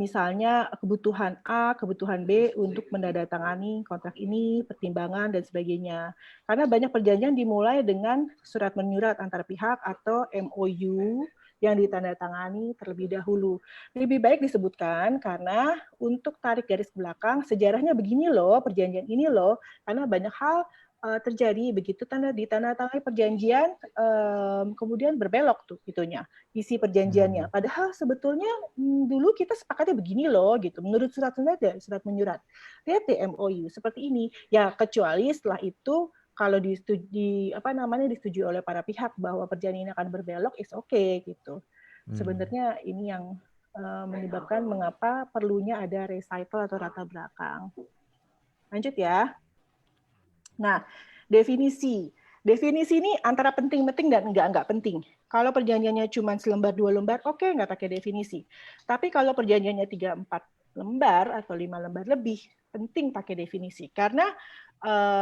Misalnya kebutuhan A, kebutuhan B untuk menandatangani kontrak ini, pertimbangan dan sebagainya. Karena banyak perjanjian dimulai dengan surat menyurat antara pihak atau MOU yang ditandatangani terlebih dahulu. Lebih baik disebutkan karena untuk tarik garis ke belakang sejarahnya begini loh, perjanjian ini loh, karena banyak hal terjadi begitu ditandatangani perjanjian, kemudian berbelok tuh itunya isi perjanjiannya. Padahal sebetulnya dulu kita sepakatnya begini loh gitu. Menurut surat menyurat. Lihat di MOU seperti ini. Ya kecuali setelah itu kalau disetujui oleh para pihak bahwa perjanjian ini akan berbelok, is okay gitu. Sebenarnya ini yang menyebabkan mengapa perlunya ada recital atau latar belakang. Lanjut ya. Nah, definisi ini antara penting-penting dan enggak penting. Kalau perjanjiannya cuma selembar 2 lembar, oke, nggak pakai definisi. Tapi kalau perjanjiannya 3-4 lembar atau 5 lembar lebih, penting pakai definisi. Karena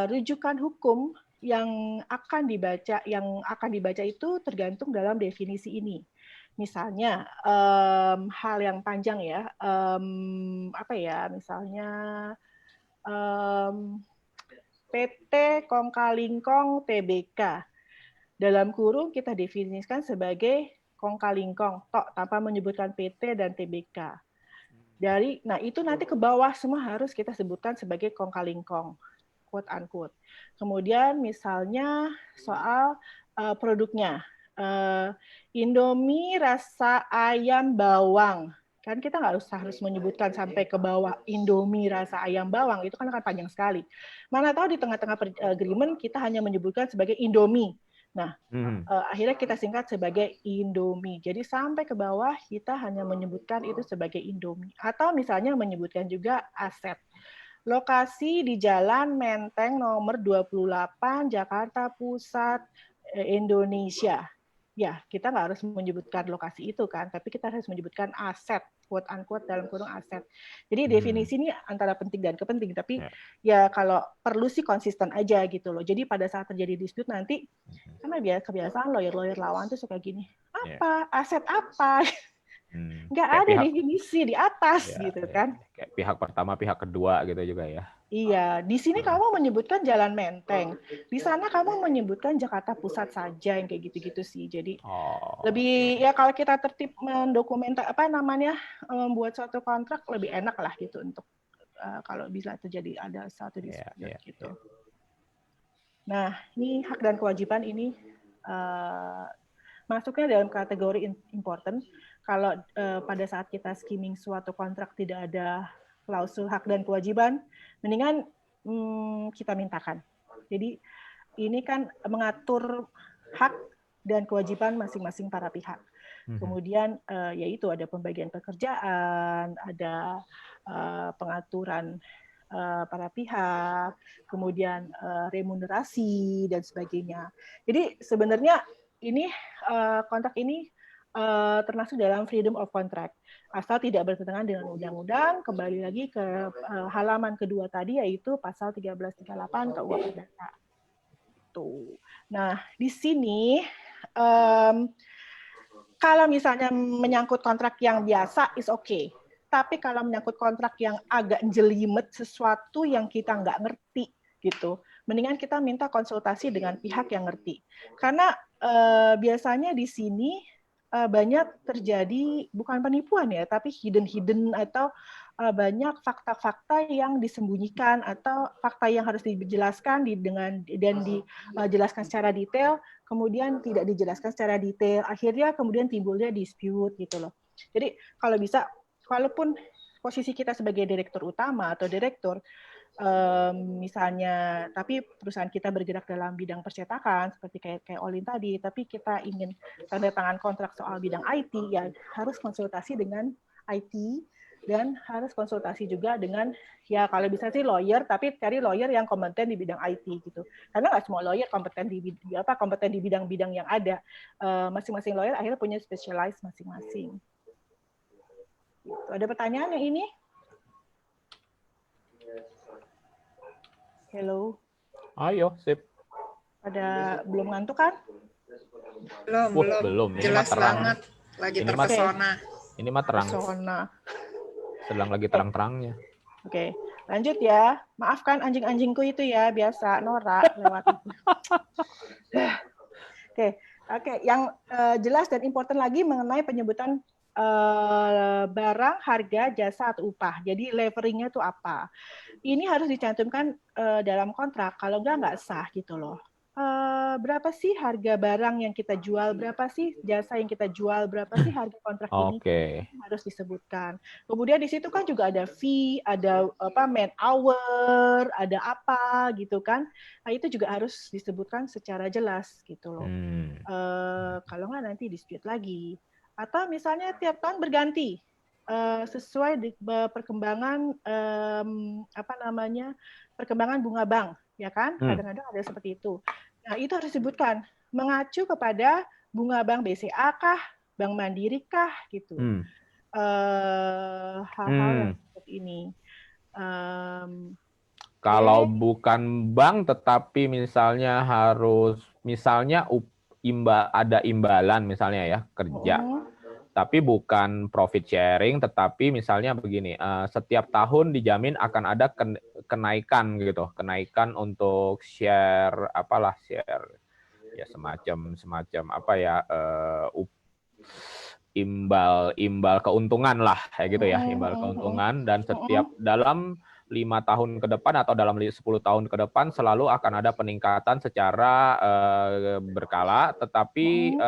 rujukan hukum yang akan dibaca itu tergantung dalam definisi ini. Misalnya hal yang panjang ya, misalnya PT Kongkalingkong Tbk. Dalam kurung kita definisikan sebagai Kongkalingkong tok tanpa menyebutkan PT dan Tbk. Nah itu nanti ke bawah semua harus kita sebutkan sebagai Kongkalingkong, quote unquote. Kemudian misalnya soal produknya, Indomie rasa ayam bawang. Kan kita nggak usah harus menyebutkan sampai ke bawah Indomie rasa ayam bawang, itu kan akan panjang sekali. Mana tahu di tengah-tengah agreement kita hanya menyebutkan sebagai Indomie. Nah, akhirnya kita singkat sebagai Indomie. Jadi sampai ke bawah kita hanya menyebutkan itu sebagai Indomie. Atau misalnya menyebutkan juga aset. Lokasi di Jalan Menteng nomor 28, Jakarta Pusat, Indonesia. Ya, kita nggak harus menyebutkan lokasi itu kan, tapi kita harus menyebutkan aset, quote unquote dalam kurung aset. Jadi definisi ini antara penting dan kepenting, tapi ya kalau perlu sih konsisten aja gitu loh. Jadi pada saat terjadi dispute nanti, karena kebiasaan lawyer lawan tuh suka gini, apa aset apa? Nggak ada definisi di atas gitu kan. Kayak pihak pertama, pihak kedua gitu juga ya. Iya, di sini kamu menyebutkan Jalan Menteng. Di sana kamu menyebutkan Jakarta Pusat saja yang kayak gitu-gitu sih. Jadi lebih ya kalau kita tertib membuat suatu kontrak lebih enak lah gitu untuk kalau bisa terjadi ada satu dispute gitu. Nah, ini hak dan kewajiban ini masuknya dalam kategori important. Kalau pada saat kita skimming suatu kontrak tidak ada klausul hak dan kewajiban, mendingan kita mintakan. Jadi ini kan mengatur hak dan kewajiban masing-masing para pihak. Kemudian yaitu ada pembagian pekerjaan, ada pengaturan para pihak, kemudian remunerasi dan sebagainya. Jadi sebenarnya ini kontrak ini termasuk dalam freedom of contract, asal tidak bertentangan dengan undang-undang. Kembali lagi ke halaman kedua tadi, yaitu pasal 1338 KUH Perdata. Tuh. Nah, di sini kalau misalnya menyangkut kontrak yang biasa is okay. Tapi kalau menyangkut kontrak yang agak jelimet, sesuatu yang kita nggak ngerti gitu, mendingan kita minta konsultasi dengan pihak yang ngerti. Karena biasanya di sini banyak terjadi bukan penipuan ya, tapi hidden atau banyak fakta-fakta yang disembunyikan atau fakta yang harus dijelaskan dan dijelaskan secara detail, kemudian tidak dijelaskan secara detail, akhirnya kemudian timbulnya dispute gitu loh. Jadi kalau bisa, walaupun posisi kita sebagai direktur utama atau direktur, misalnya, tapi perusahaan kita bergerak dalam bidang percetakan seperti kayak Olin tadi, tapi kita ingin tanda tangan kontrak soal bidang IT, ya harus konsultasi dengan IT dan harus konsultasi juga dengan, ya kalau bisa sih lawyer, tapi cari lawyer yang kompeten di bidang IT gitu. Karena nggak semua lawyer kompeten di bidang-bidang yang ada. Masing-masing lawyer akhirnya punya specialize masing-masing. Gitu. Ada pertanyaan yang ini? Hello. Ayo, sip. Belum ngantuk kan? Belum. Ini Jelas mah terang. banget. Lagi Ini terpesona. Ini mah terang. Pesona. Sedang lagi terang-terangnya. Oke, lanjut ya. Maafkan anjing-anjingku itu ya, biasa Nora lewat. Oke. Yang jelas dan important lagi mengenai penyebutan barang, harga, jasa, atau upah. Jadi leveringnya itu apa? Ini harus dicantumkan dalam kontrak. Kalau nggak sah gitu loh. Berapa sih harga barang yang kita jual? Berapa sih jasa yang kita jual? Berapa sih harga kontrak ini? Harus disebutkan. Kemudian di situ kan juga ada fee, ada man hour, ada apa gitu kan? Nah itu juga harus disebutkan secara jelas gitu loh. Kalau nggak nanti dispute lagi. Atau misalnya tiap tahun berganti sesuai perkembangan perkembangan bunga bank, ya kan? Kadang-kadang ada seperti itu. Nah itu harus disebutkan mengacu kepada bunga bank BCA kah, Bank Mandiri kah, gitu. Hal-hal yang seperti ini. Kalau bukan bank, tetapi misalnya ada imbalan misalnya ya kerja, tapi bukan profit sharing, tetapi misalnya begini, setiap tahun dijamin akan ada kenaikan gitu, kenaikan untuk share ya semacam imbal keuntungan lah kayak gitu ya, imbal keuntungan, dan setiap dalam 5 tahun ke depan atau dalam 10 tahun ke depan selalu akan ada peningkatan secara berkala, tetapi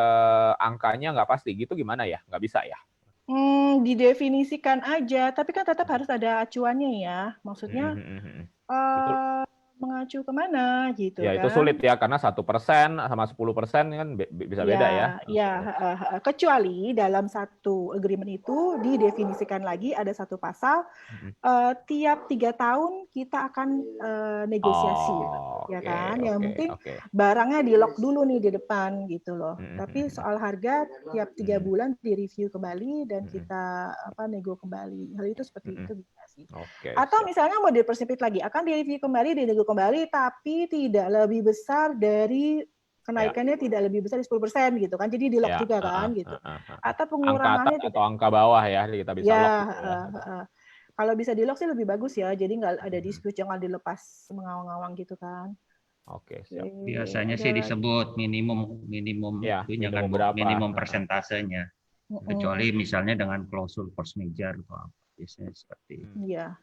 angkanya nggak pasti gitu, gimana ya? Nggak bisa ya? memang didefinisikan aja, tapi kan tetap harus ada acuannya ya. Maksudnya mengacu kemana gitu Ya, kan. itu sulit ya, karena 1% sama 10% kan bisa beda ya. Ya, kecuali dalam satu agreement itu didefinisikan lagi ada satu pasal, tiap 3 tahun kita akan negosiasi, ya kan. Yang penting barangnya di lock dulu nih di depan gitu loh. Tapi soal harga tiap 3 bulan direview kembali dan kita nego kembali. Hal itu seperti itu bisa sih. Atau misalnya mau dipersempit lagi, akan direview kembali, dinego kembali, tapi tidak lebih besar dari kenaikannya tidak lebih besar dari 10% gitu kan. Jadi di lock juga kan gitu. Atau pengurangannya angka atau angka bawah ya kita bisa lock gitu ya. Kalau bisa di lock sih lebih bagus ya. Jadi nggak ada dispute, jangan dilepas mengawang-awang gitu kan. Oke, siap. Biasanya sih disebut minimum ya, itunya kan, minimum persentasenya. Kecuali misalnya dengan klausul force majeure atau apa, biasanya seperti itu. Iya.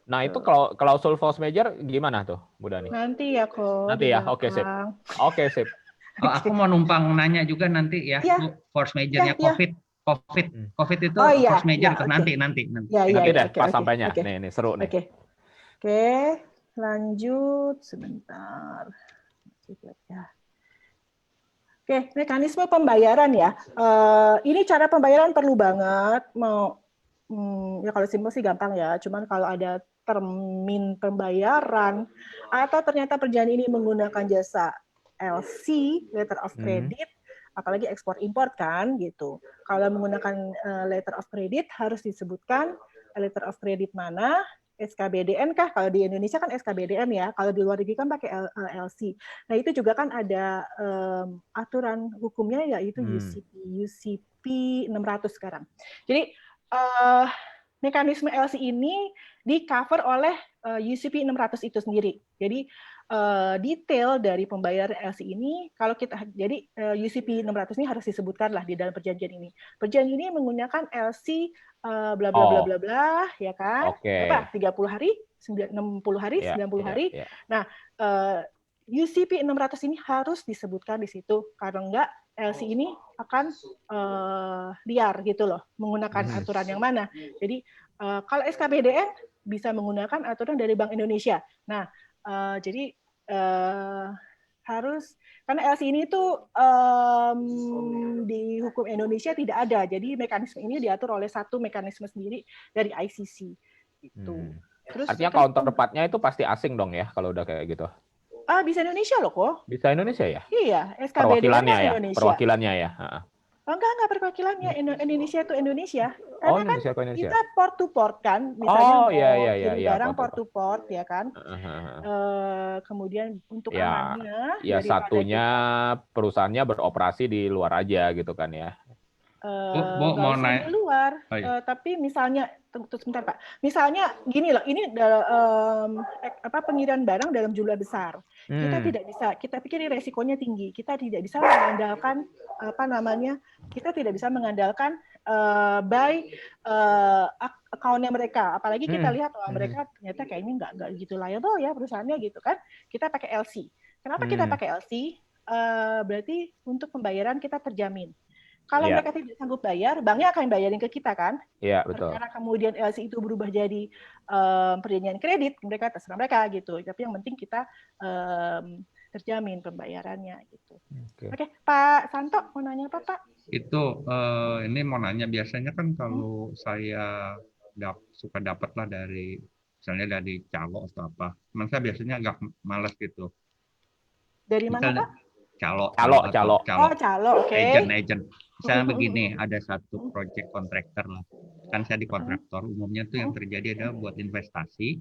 Nah, itu kalau klausul force majeure gimana tuh, Bu Dani? Nanti ya kok. Nanti ya, oke sip. Oke sip. Oh, aku mau numpang nanya juga nanti ya, Bu, force majeure-nya COVID itu force majeure nanti. Nanti deh pas sampainya. Nih seru nih. Oke, lanjut sebentar. Oke, mekanisme pembayaran ya. Ini cara pembayaran perlu banget. Ya kalau simpel sih gampang ya. Cuman kalau ada termin pembayaran atau ternyata perjanjian ini menggunakan jasa LC, letter of credit, apalagi ekspor import kan gitu. Kalau menggunakan letter of credit harus disebutkan letter of credit mana, SKBDN kah? Kalau di Indonesia kan SKBDN ya, kalau di luar negeri kan pakai LC. Nah itu juga kan ada aturan hukumnya yaitu UCP 600 sekarang. Jadi mekanisme LC ini di cover oleh UCP 600 itu sendiri. Jadi detail dari pembayaran LC ini kalau kita jadi UCP 600 ini harus disebutkan lah di dalam perjanjian ini. Perjanjian ini menggunakan LC bla bla bla bla bla ya kan? Apa 30 hari, 60 hari, 90 hari. Nah, UCP 600 ini harus disebutkan di situ karena enggak LC ini akan liar gitu loh, menggunakan aturan yang mana. Jadi kalau SKBDN bisa menggunakan aturan dari Bank Indonesia. Nah, jadi harus karena LC ini tuh di hukum Indonesia tidak ada. Jadi mekanisme ini diatur oleh satu mekanisme sendiri dari ICC. Gitu. Terus artinya counterpartnya itu pasti asing dong ya kalau udah kayak gitu. Bisa Indonesia loh kok. Bisa Indonesia ya? Iya, SKBDN Indonesia. Perwakilannya ya. Enggak perwakilannya. Indonesia itu Indonesia. Karena Indonesia kan Indonesia. kita port to port kan, misalnya barang port to port ya kan. Kemudian untuk amannya. Ya satunya perusahaannya beroperasi di luar aja gitu kan ya. Mau naik di luar, tapi misalnya sebentar Pak, misalnya gini loh, ini pengiriman barang dalam jumlah besar, kita tidak bisa, kita pikir resikonya tinggi, kita tidak bisa mengandalkan kita tidak bisa mengandalkan by account-nya mereka, apalagi kita lihat mereka ternyata kayaknya nggak gitu liable ya perusahaannya gitu kan, kita pakai LC. Kenapa kita pakai LC? Berarti untuk pembayaran kita terjamin. Kalau mereka tidak sanggup bayar, banknya akan bayarin ke kita kan? Iya, betul. Karena kemudian LC itu berubah jadi perjanjian kredit, mereka terserah mereka gitu. Tapi yang penting kita terjamin pembayarannya gitu. Oke, Pak Santo mau nanya apa Pak? Itu ini mau nanya, biasanya kan kalau saya suka dapat lah dari misalnya dari calo atau apa, saya biasanya agak malas gitu. Dari mana Pak? Calo. Oke. Agent. Misalnya begini, ada satu project kontraktor lah. Kan saya di kontraktor, umumnya tuh yang terjadi adalah buat investasi,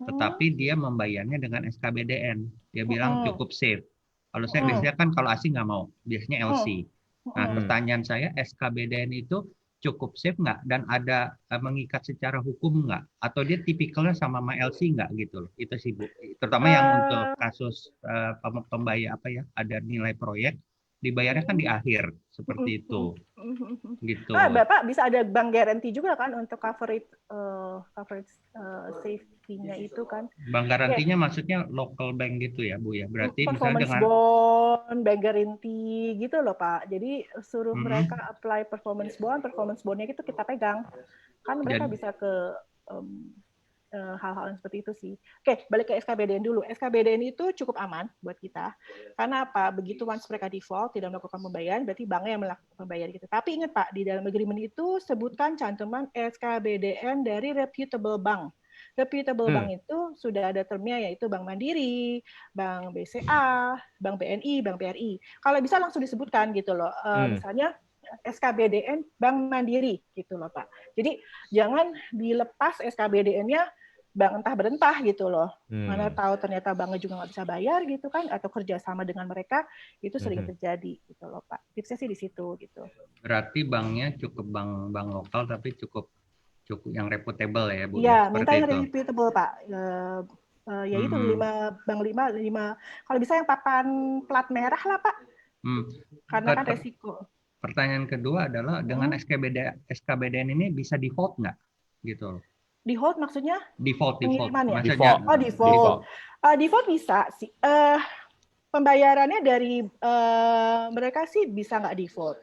tetapi dia membayarnya dengan SKBDN. Dia bilang cukup safe. Kalau saya biasanya kan kalau asing nggak mau, biasanya LC. Nah, pertanyaan saya, SKBDN itu cukup safe nggak? Dan ada mengikat secara hukum nggak? Atau dia tipikalnya sama LC nggak gitu loh? Itu sih Bu. Terutama yang untuk kasus pembayar ada nilai proyek, dibayarnya kan di akhir seperti itu. Gitu. Bapak bisa ada bank guarantee juga kan untuk coverage safety-nya itu kan. Bank garantinya maksudnya local bank gitu ya Bu ya. Berarti misalnya Performance dengan bond, bank guarantee gitu loh Pak. Jadi suruh mereka apply performance bondnya itu kita pegang. Kan mereka bisa ke hal-hal yang seperti itu sih. Oke, balik ke SKBDN dulu. SKBDN itu cukup aman buat kita. Karena apa? Begitu once mereka default, tidak melakukan pembayaran, berarti banknya yang melakukan pembayaran gitu. Tapi ingat Pak, di dalam agreement itu sebutkan cantuman SKBDN dari reputable bank. Reputable bank itu sudah ada termnya, yaitu Bank Mandiri, Bank BCA, Bank BNI, Bank BRI. Kalau bisa langsung disebutkan gitu loh. Misalnya SKBDN Bank Mandiri gitu loh Pak. Jadi jangan dilepas SKBDN-nya bank entah berentah gitu loh. Mana tahu ternyata banknya juga nggak bisa bayar gitu kan, atau kerjasama dengan mereka, itu sering terjadi gitu loh Pak. Tipsnya sih di situ gitu. Berarti banknya cukup bank lokal tapi cukup yang reputable ya Bu. Iya, ya, minta yang reputable Pak. Ya itu 5 kalau bisa yang papan plat merah lah Pak. Karena kan resiko. Pertanyaan kedua adalah dengan SKBDN ini bisa default nggak gitu loh. Default maksudnya? Default. Default. Oh, default. Default bisa sih. Pembayarannya dari mereka sih bisa nggak default.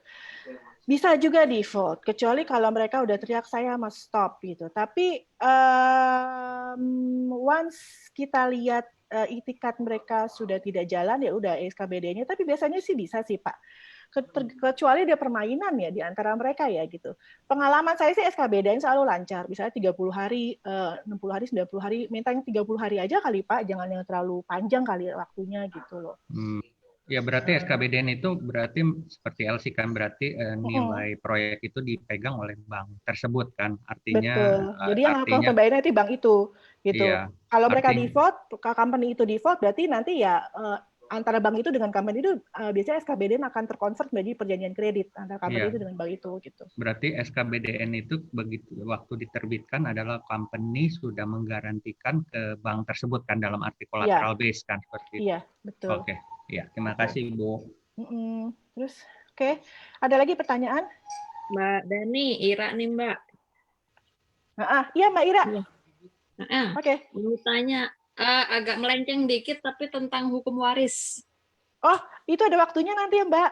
Bisa juga default, kecuali kalau mereka udah teriak saya mau stop gitu. Tapi once kita lihat itikat mereka sudah tidak jalan, ya udah SKBD-nya. Tapi biasanya sih bisa sih Pak. Kecuali ada permainan ya di antara mereka ya gitu. Pengalaman saya sih SKBD selalu lancar. Misalnya 30 hari, 60 hari, 90 hari, minta yang 30 hari aja kali Pak, jangan yang terlalu panjang kali waktunya gitu loh. Ya berarti SKBDN itu berarti seperti LC kan, berarti nilai proyek itu dipegang oleh bank tersebut kan, artinya. Betul. Jadi yang melakukan pembayaran itu bank itu, gitu. Iya, kalau mereka default, company itu default, berarti nanti ya antara bank itu dengan company itu biasanya SKBDN akan terkonvert menjadi perjanjian kredit antara company itu dengan bank itu, gitu. Berarti SKBDN itu begitu waktu diterbitkan adalah company sudah menggarantikan ke bank tersebut kan, dalam arti collateral base kan seperti itu. Iya, betul. Oke. Ya, terima kasih Bu. Terus, oke. Ada lagi pertanyaan? Mbak Dani, Ira nih Mbak. Iya Mbak Ira. Oke. Mau tanya, agak melenceng dikit tapi tentang hukum waris. Oh, itu ada waktunya nanti ya Mbak.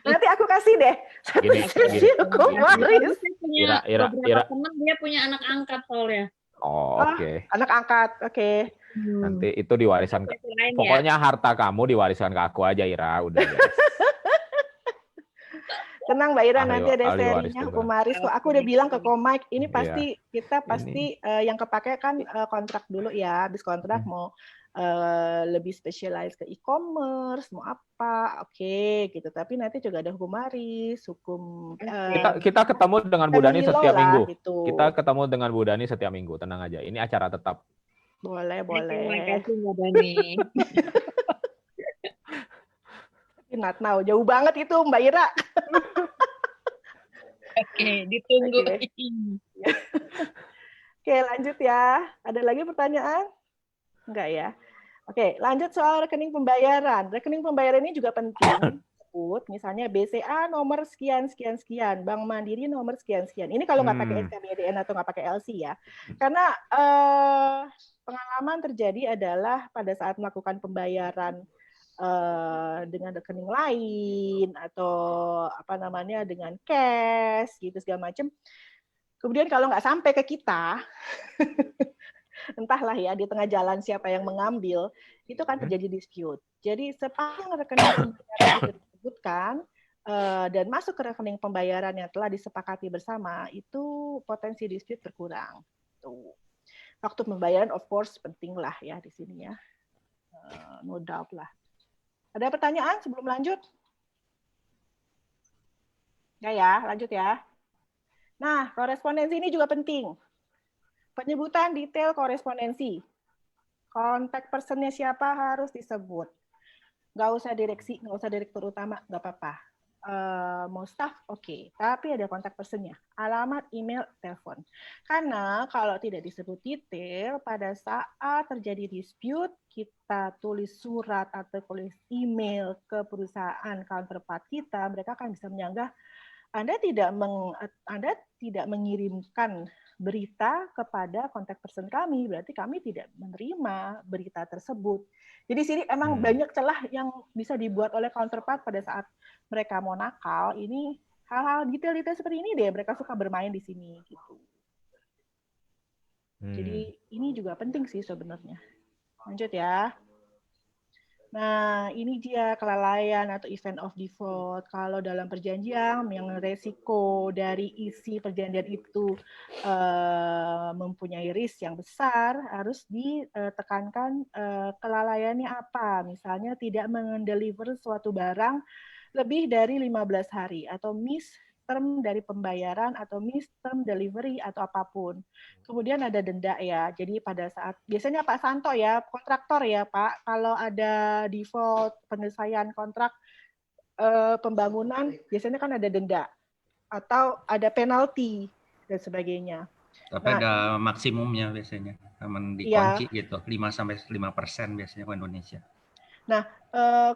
Nanti aku kasih deh. Gini. Hukum waris. Ira. Teman dia punya anak angkat soalnya. Oh, oke. Anak angkat, oke. Nanti itu diwariskan. Pokoknya harta kamu diwariskan ke aku aja, Ira. Udah. Tenang Mbak Ira, nanti ada serinya hukum waris. Aku udah bilang ke Komik, ini pasti kita yang kepake kan kontrak dulu ya. Habis kontrak mau lebih spesialis ke e-commerce, mau apa, oke, gitu. Tapi nanti juga ada hukum waris, hukum. Kita ketemu dengan Bu Dani setiap minggu. Gitu. Kita ketemu dengan Bu Dani setiap minggu, tenang aja. Ini acara tetap. Boleh. Terima kasih Mbak Dani. Not now, jauh banget itu Mbak Ira. Oke, ditunggu. Oke, lanjut ya. Ada lagi pertanyaan? Enggak ya? Oke, lanjut soal rekening pembayaran. Rekening pembayaran ini juga penting. Misalnya BCA nomor sekian, Bank Mandiri nomor sekian. Ini kalau nggak pakai SKBDN atau nggak pakai LC ya. Karena pengalaman terjadi adalah pada saat melakukan pembayaran dengan rekening lain atau dengan cash gitu segala macam. Kemudian kalau nggak sampai ke kita, entahlah ya di tengah jalan siapa yang mengambil, itu kan terjadi dispute. Jadi sepanjang rekening pembayaran itu disebutkan dan masuk ke rekening pembayaran yang telah disepakati bersama, itu potensi dispute berkurang. Tuh. Waktu pembayaran of course penting lah ya di sini ya, no doubt lah. Ada pertanyaan sebelum lanjut? Ya, lanjut ya. Nah, korespondensi ini juga penting. Penyebutan detail korespondensi. Kontak personnya siapa harus disebut. Nggak usah direktur utama, nggak apa-apa. mau staff, oke. Tapi ada kontak personnya, alamat, email, telepon. Karena kalau tidak disebut detail, pada saat terjadi dispute, kita tulis surat atau tulis email ke perusahaan counterpart kita, mereka akan bisa menyanggah Anda tidak mengirimkan berita kepada kontak person kami, berarti kami tidak menerima berita tersebut. Jadi sini emang banyak celah yang bisa dibuat oleh counterpart pada saat mereka mau nakal. Ini hal-hal detail-detail seperti ini deh, mereka suka bermain di sini gitu. Jadi ini juga penting sih sebenarnya. Lanjut ya. Nah, ini dia kelalaian atau event of default. Kalau dalam perjanjian yang resiko dari isi perjanjian itu mempunyai risk yang besar, harus ditekankan kelalaiannya apa. Misalnya tidak mendeliver suatu barang lebih dari 15 hari atau miss term dari pembayaran atau miss term delivery atau apapun. Kemudian ada denda ya. Jadi pada saat biasanya Pak Santo ya, kontraktor ya Pak, kalau ada default penyelesaian kontrak pembangunan, biasanya kan ada denda atau ada penalti dan sebagainya. Tapi ada maksimumnya biasanya, aman dikunci gitu, 5-5% biasanya ke Indonesia. Nah,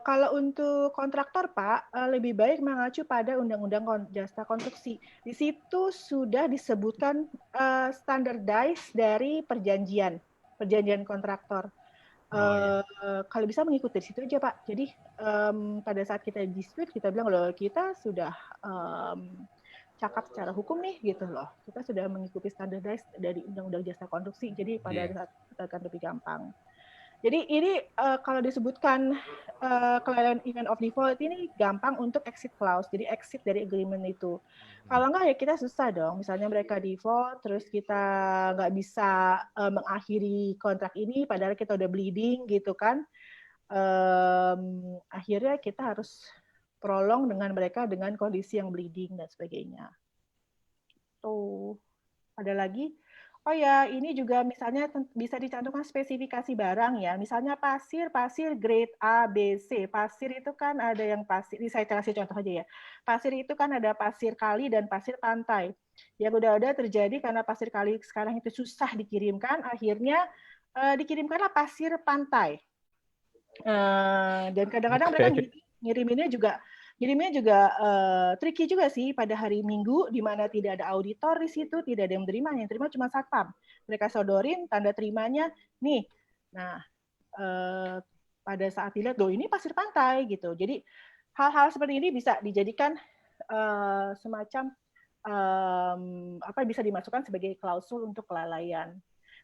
kalau untuk kontraktor, Pak, lebih baik mengacu pada Undang-Undang Jasa Konstruksi. Di situ sudah disebutkan standardized dari perjanjian kontraktor. Kalau bisa mengikuti di situ aja, Pak. Jadi pada saat kita dispute, kita bilang loh, kita sudah cakap secara hukum nih, gitu loh. Kita sudah mengikuti standardized dari Undang-Undang Jasa Konstruksi. Jadi pada saat kita akan lebih gampang. Jadi ini kalau disebutkan kelalaian event of default ini gampang untuk exit clause, jadi exit dari agreement itu. Kalau enggak ya kita susah dong, misalnya mereka default, terus kita nggak bisa mengakhiri kontrak ini, padahal kita udah bleeding gitu kan. Akhirnya kita harus prolong dengan mereka dengan kondisi yang bleeding dan sebagainya. Tuh, ada lagi? Oh ya, ini juga misalnya bisa dicantumkan spesifikasi barang ya. Misalnya pasir grade A, B, C. Pasir itu kan ada yang pasir, ini saya kasih contoh aja ya. Pasir itu kan ada pasir kali dan pasir pantai. Yang udah terjadi karena pasir kali sekarang itu susah dikirimkan, akhirnya dikirimkanlah pasir pantai. Dan kadang-kadang mereka ngiriminnya juga tricky juga sih pada hari Minggu, di mana tidak ada auditor di situ, tidak ada yang terima cuma satpam. Mereka sodorin tanda terimanya, nih. Nah, pada saat dilihat, loh ini pasir pantai gitu. Jadi hal-hal seperti ini bisa dijadikan semacam bisa dimasukkan sebagai klausul untuk kelalaian.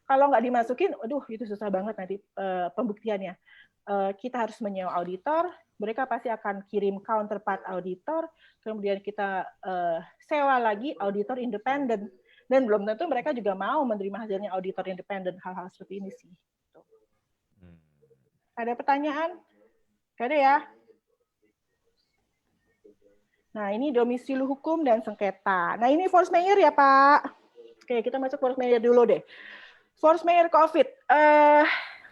Kalau nggak dimasukin, aduh itu susah banget nanti pembuktiannya. Kita harus menyewa auditor, mereka pasti akan kirim counterpart auditor, kemudian kita sewa lagi auditor independen, dan belum tentu mereka juga mau menerima hasilnya auditor independen, hal-hal seperti ini sih. Ada pertanyaan? Gak ada ya? Nah, ini domisili hukum dan sengketa. Nah, ini force majeure ya, Pak. Oke, kita masuk force majeure dulu deh. Force majeure COVID.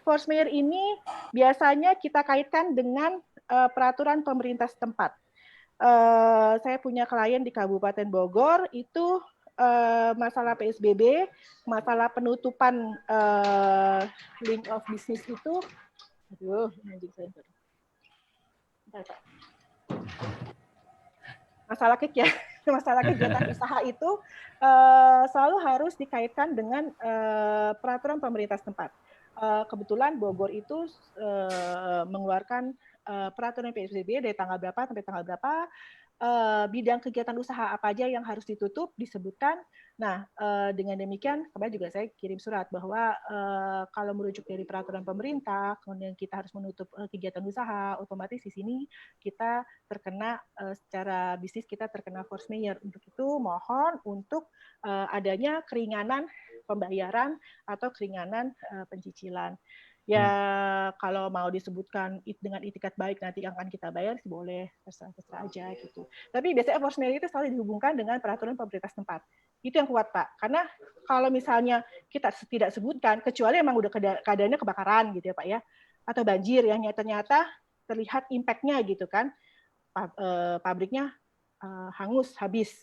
Force majeure ini biasanya kita kaitkan dengan peraturan pemerintah setempat. Saya punya klien di Kabupaten Bogor, itu masalah PSBB, masalah penutupan link of business itu, aduh, anjing saya. Masalah kegiatan usaha itu selalu harus dikaitkan dengan peraturan pemerintah setempat. Kebetulan Bogor itu mengeluarkan peraturan PSBB dari tanggal berapa sampai tanggal berapa, bidang kegiatan usaha apa aja yang harus ditutup disebutkan. Nah, dengan demikian kemarin juga saya kirim surat bahwa kalau merujuk dari peraturan pemerintah, kemudian kita harus menutup kegiatan usaha, otomatis di sini kita terkena secara bisnis kita terkena force majeure. Untuk itu mohon untuk adanya keringanan pembayaran atau keringanan pencicilan. Ya kalau mau disebutkan dengan itikat baik nanti akan kita bayar sih boleh, terserah aja gitu. Tapi biasanya force majeure itu selalu dihubungkan dengan peraturan pemerintah setempat. Itu yang kuat, Pak. Karena kalau misalnya kita tidak sebutkan, kecuali emang udah keadaannya kebakaran gitu ya Pak ya, atau banjir yang ternyata terlihat impact-nya gitu kan, pabriknya hangus, habis.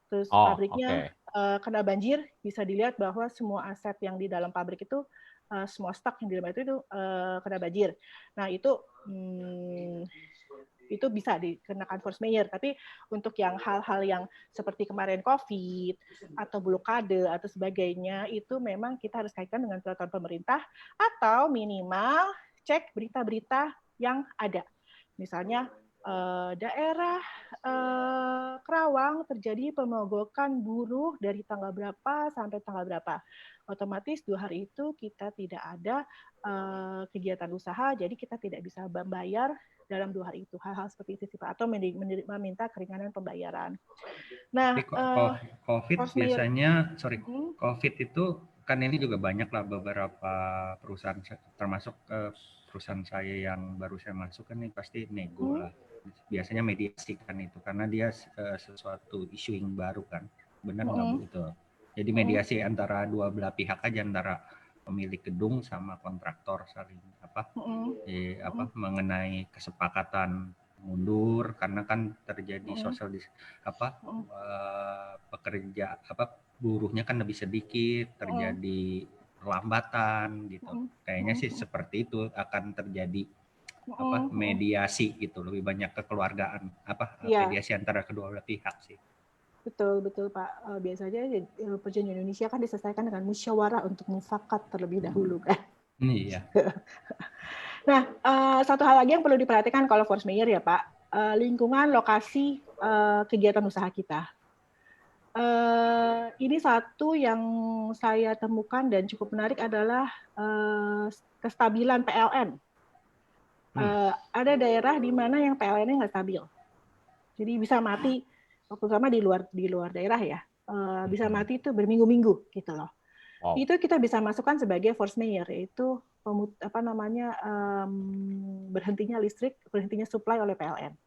Terus pabriknya kena banjir, bisa dilihat bahwa semua aset yang di dalam pabrik itu, semua stok yang di dalam itu kena banjir. Nah, itu bisa dikenakan force majeure. Tapi untuk yang hal-hal yang seperti kemarin COVID atau blokade atau sebagainya, itu memang kita harus kaitkan dengan peraturan pemerintah atau minimal cek berita-berita yang ada. Misalnya daerah Kerawang terjadi pemogokan buruh dari tanggal berapa sampai tanggal berapa. Otomatis 2 hari itu kita tidak ada kegiatan usaha, jadi kita tidak bisa membayar dalam 2 hari itu. Hal-hal seperti itu sih Pak, atau meminta keringanan pembayaran. Nah, COVID biasanya, COVID itu kan ini juga banyak lah beberapa perusahaan, termasuk perusahaan saya yang baru saya masuk kan ini pasti nego lah. Biasanya mediasi kan itu, karena dia sesuatu isu yang baru kan. Benar nggak Bu itu? Jadi mediasi antara dua belah pihak aja, antara pemilik gedung sama kontraktor saling mengenai kesepakatan mundur karena kan terjadi sosial pekerja buruhnya kan lebih sedikit, terjadi perlambatan gitu. Kayaknya sih seperti itu akan terjadi mediasi gitu, lebih banyak kekeluargaan mediasi antara kedua belah pihak sih. Betul Pak. Biasanya perjanjian Indonesia kan diselesaikan dengan musyawarah untuk mufakat terlebih dahulu kan. Iya. Nah, satu hal lagi yang perlu diperhatikan kalau force majeure ya Pak, lingkungan lokasi kegiatan usaha kita. Ini satu yang saya temukan dan cukup menarik adalah kestabilan PLN. Ada daerah di mana yang PLN-nya nggak stabil, jadi bisa mati, terutama di luar daerah ya, bisa mati itu berminggu-minggu gitu loh. Itu kita bisa masukkan sebagai force majeure, yaitu berhentinya listrik, berhentinya supply oleh PLN.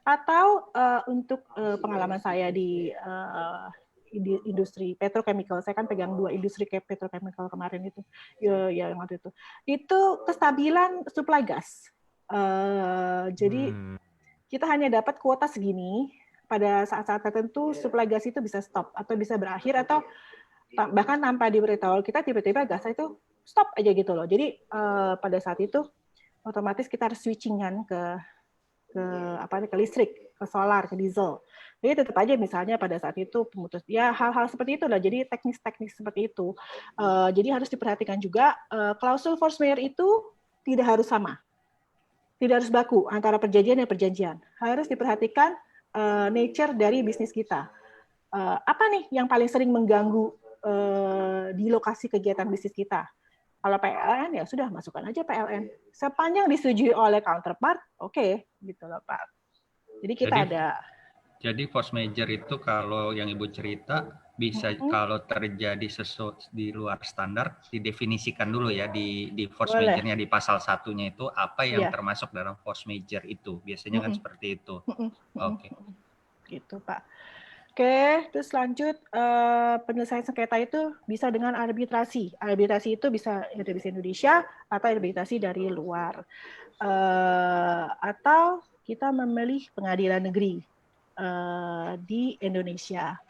Atau untuk pengalaman saya di industri petrochemical, saya kan pegang 2 industri petrochemical kemarin itu, yang waktu itu kestabilan supply gas. Jadi kita hanya dapat kuota segini, pada saat-saat tertentu supply gas itu bisa stop atau bisa berakhir, atau bahkan tanpa diberitahu kita tiba-tiba gas itu stop aja gitu loh. Jadi pada saat itu otomatis kita harus switching-an ke listrik, ke solar, ke diesel. Jadi tetap aja misalnya pada saat itu pemutus, ya hal-hal seperti itu lah. Jadi teknis-teknis seperti itu. Jadi harus diperhatikan juga klausul force majeure itu tidak harus sama, tidak harus baku antara perjanjian dan perjanjian. Harus diperhatikan nature dari bisnis kita. Apa nih yang paling sering mengganggu di lokasi kegiatan bisnis kita? Kalau PLN ya sudah masukkan aja PLN. Sepanjang disetujui oleh counterpart, oke, gitu loh Pak. Jadi kita Jadi force majeure itu kalau yang Ibu cerita bisa kalau terjadi sesuatu di luar standar didefinisikan dulu ya di force majeure-nya di pasal 1-nya itu apa yang termasuk dalam force majeure itu. Biasanya kan seperti itu. Oke. Gitu Pak. Oke, terus lanjut, penyelesaian sengketa itu bisa dengan arbitrasi. Arbitrasi itu bisa dari Indonesia atau arbitrasi dari luar. Atau kita memilih pengadilan negeri di Indonesia.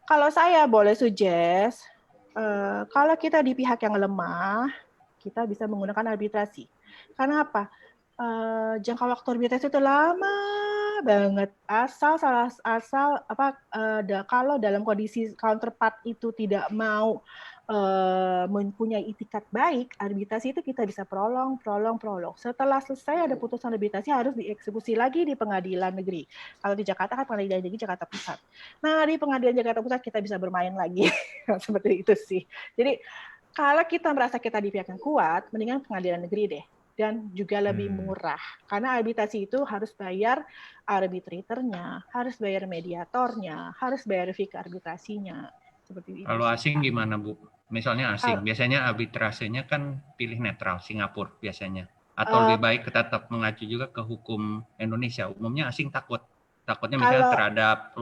Kalau saya boleh suggest, kalau kita di pihak yang lemah, kita bisa menggunakan arbitrasi. Karena apa? Jangka waktu arbitrasi itu lama banget, kalau dalam kondisi counterpart itu tidak mau mempunyai itikat baik, arbitrasi itu kita bisa prolong. Setelah selesai ada putusan arbitrasi harus dieksekusi lagi di pengadilan negeri. Kalau di Jakarta kan pengadilan negeri Jakarta Pusat. Nah, di pengadilan Jakarta Pusat kita bisa bermain lagi. Seperti itu sih. Jadi kalau kita merasa kita di pihak yang kuat, mendingan pengadilan negeri deh. Dan juga lebih murah. Karena arbitrasi itu harus bayar arbitratornya, harus bayar mediatornya, harus bayar fee ke arbitrasinya. Seperti itu. Kalau asing gimana Bu? Misalnya asing, biasanya arbitrasinya kan pilih netral, Singapura biasanya. Atau lebih baik tetap mengacu juga ke hukum Indonesia. Umumnya asing takutnya misalnya terhadap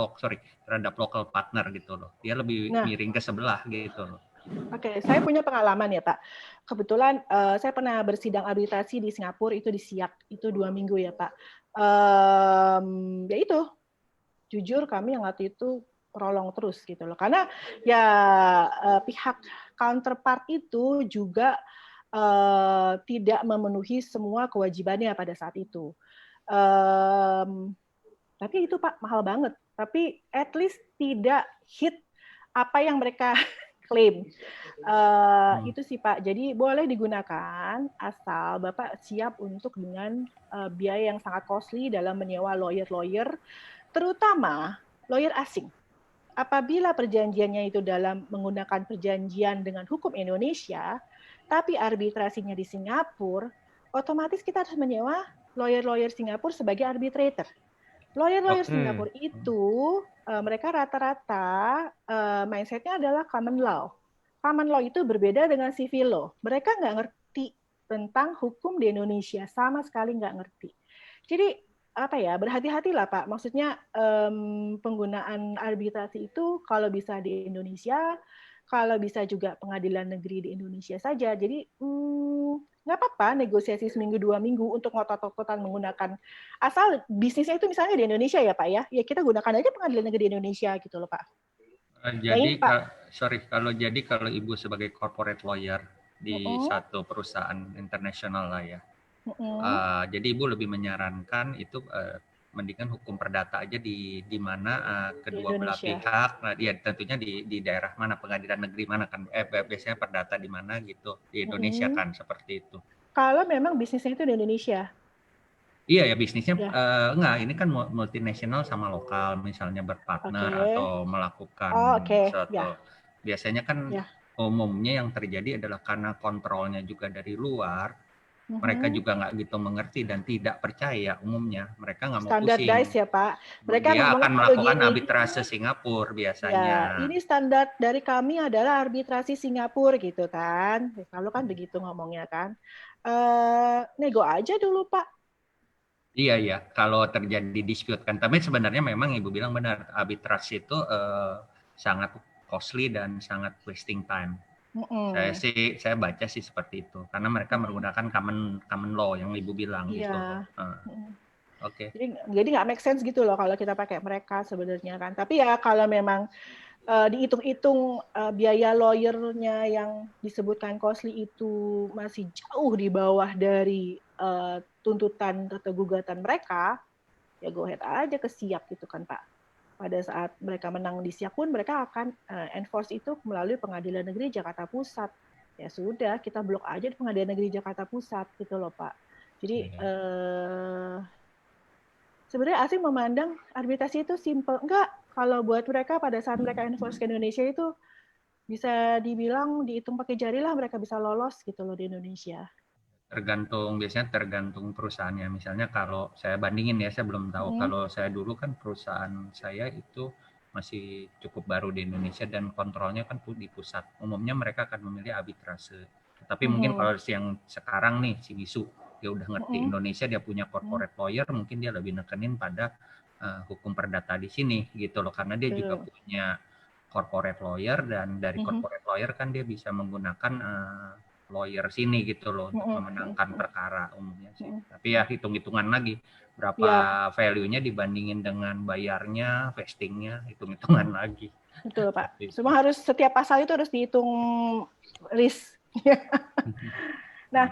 local partner gitu loh. Dia lebih miring ke sebelah gitu loh. Oke, saya punya pengalaman ya Pak. Kebetulan saya pernah bersidang arbitrasi di Singapura, itu di Siak, itu 2 minggu ya Pak. Ya itu, jujur kami yang waktu itu prolong terus gitu loh. Karena ya pihak counterpart itu juga tidak memenuhi semua kewajibannya pada saat itu. Tapi itu Pak mahal banget. Tapi at least tidak hit apa yang mereka klaim. Itu sih Pak. Jadi boleh digunakan asal Bapak siap untuk dengan biaya yang sangat costly dalam menyewa lawyer-lawyer, terutama lawyer asing. Apabila perjanjiannya itu dalam menggunakan perjanjian dengan hukum Indonesia, tapi arbitrasinya di Singapura, otomatis kita harus menyewa lawyer-lawyer Singapura sebagai arbitrator. Lawyer-lawyer Singapura itu mereka rata-rata mindset-nya adalah common law. Common law itu berbeda dengan civil law. Mereka nggak ngerti tentang hukum di Indonesia, sama sekali nggak ngerti. Jadi apa ya, berhati-hatilah Pak. Maksudnya penggunaan arbitrasi itu kalau bisa di Indonesia, kalau bisa juga pengadilan negeri di Indonesia saja. Jadi nggak apa-apa negosiasi seminggu 2 minggu untuk ngotot-ngototan menggunakan, asal bisnisnya itu misalnya di Indonesia ya Pak ya, ya kita gunakan aja pengadilan negeri di Indonesia gitu loh Pak. Jadi kalau Ibu sebagai corporate lawyer di satu perusahaan internasional lah ya, jadi Ibu lebih menyarankan itu mendingan hukum perdata aja di mana kedua belah pihak, ya tentunya di daerah mana, pengadilan negeri mana kan, biasanya perdata di mana gitu, di Indonesia kan seperti itu. Kalau memang bisnisnya itu di Indonesia. Iya ya bisnisnya enggak, ini kan multinasional sama lokal misalnya berpartner atau melakukan suatu. Biasanya kan umumnya yang terjadi adalah karena kontrolnya juga dari luar, mereka juga nggak gitu mengerti dan tidak percaya umumnya, mereka nggak mau pusing. Standardize ya Pak. Mereka dia akan melakukan arbitrase Singapura biasanya. Ya, ini standar dari kami adalah arbitrasi Singapura gitu kan. Kalau kan begitu ngomongnya kan. Nego aja dulu Pak. Iya, kalau terjadi dispute kan. Tapi sebenarnya memang Ibu bilang benar, arbitrasi itu sangat costly dan sangat wasting time. Saya baca sih seperti itu, karena mereka menggunakan common law yang Ibu bilang gitu. Oke. Jadi nggak make sense gitu loh kalau kita pakai mereka sebenarnya kan. Tapi ya kalau memang dihitung-hitung biaya lawyernya yang disebutkan costly itu masih jauh di bawah dari tuntutan atau gugatan mereka, ya go ahead aja ke SIAK gitu kan Pak. Pada saat mereka menang di SIAK pun mereka akan enforce itu melalui Pengadilan Negeri Jakarta Pusat. Ya sudah, kita blok aja di Pengadilan Negeri Jakarta Pusat gitu loh Pak. Jadi sebenarnya asing memandang arbitrasi itu simple. Enggak, kalau buat mereka pada saat mereka enforce ke Indonesia itu bisa dibilang dihitung pakai jari lah mereka bisa lolos gitu loh di Indonesia. Biasanya tergantung perusahaannya. Misalnya kalau saya bandingin ya, saya belum tahu. Kalau saya dulu kan perusahaan saya itu masih cukup baru di Indonesia dan kontrolnya kan di pusat. Umumnya mereka akan memilih arbitrase. Tapi mungkin kalau yang sekarang nih, si Bisu, dia udah ngerti Indonesia, dia punya corporate lawyer, mungkin dia lebih nekenin pada hukum perdata di sini gitu loh. Karena dia juga punya corporate lawyer dan dari corporate lawyer kan dia bisa menggunakan lawyer sini gitu loh untuk memenangkan perkara umumnya sih. Tapi ya hitung-hitungan lagi berapa value-nya dibandingin dengan bayarnya, vestingnya, hitung-hitungan lagi. Betul Pak. Semua harus, setiap pasal itu harus dihitung risk. Nah,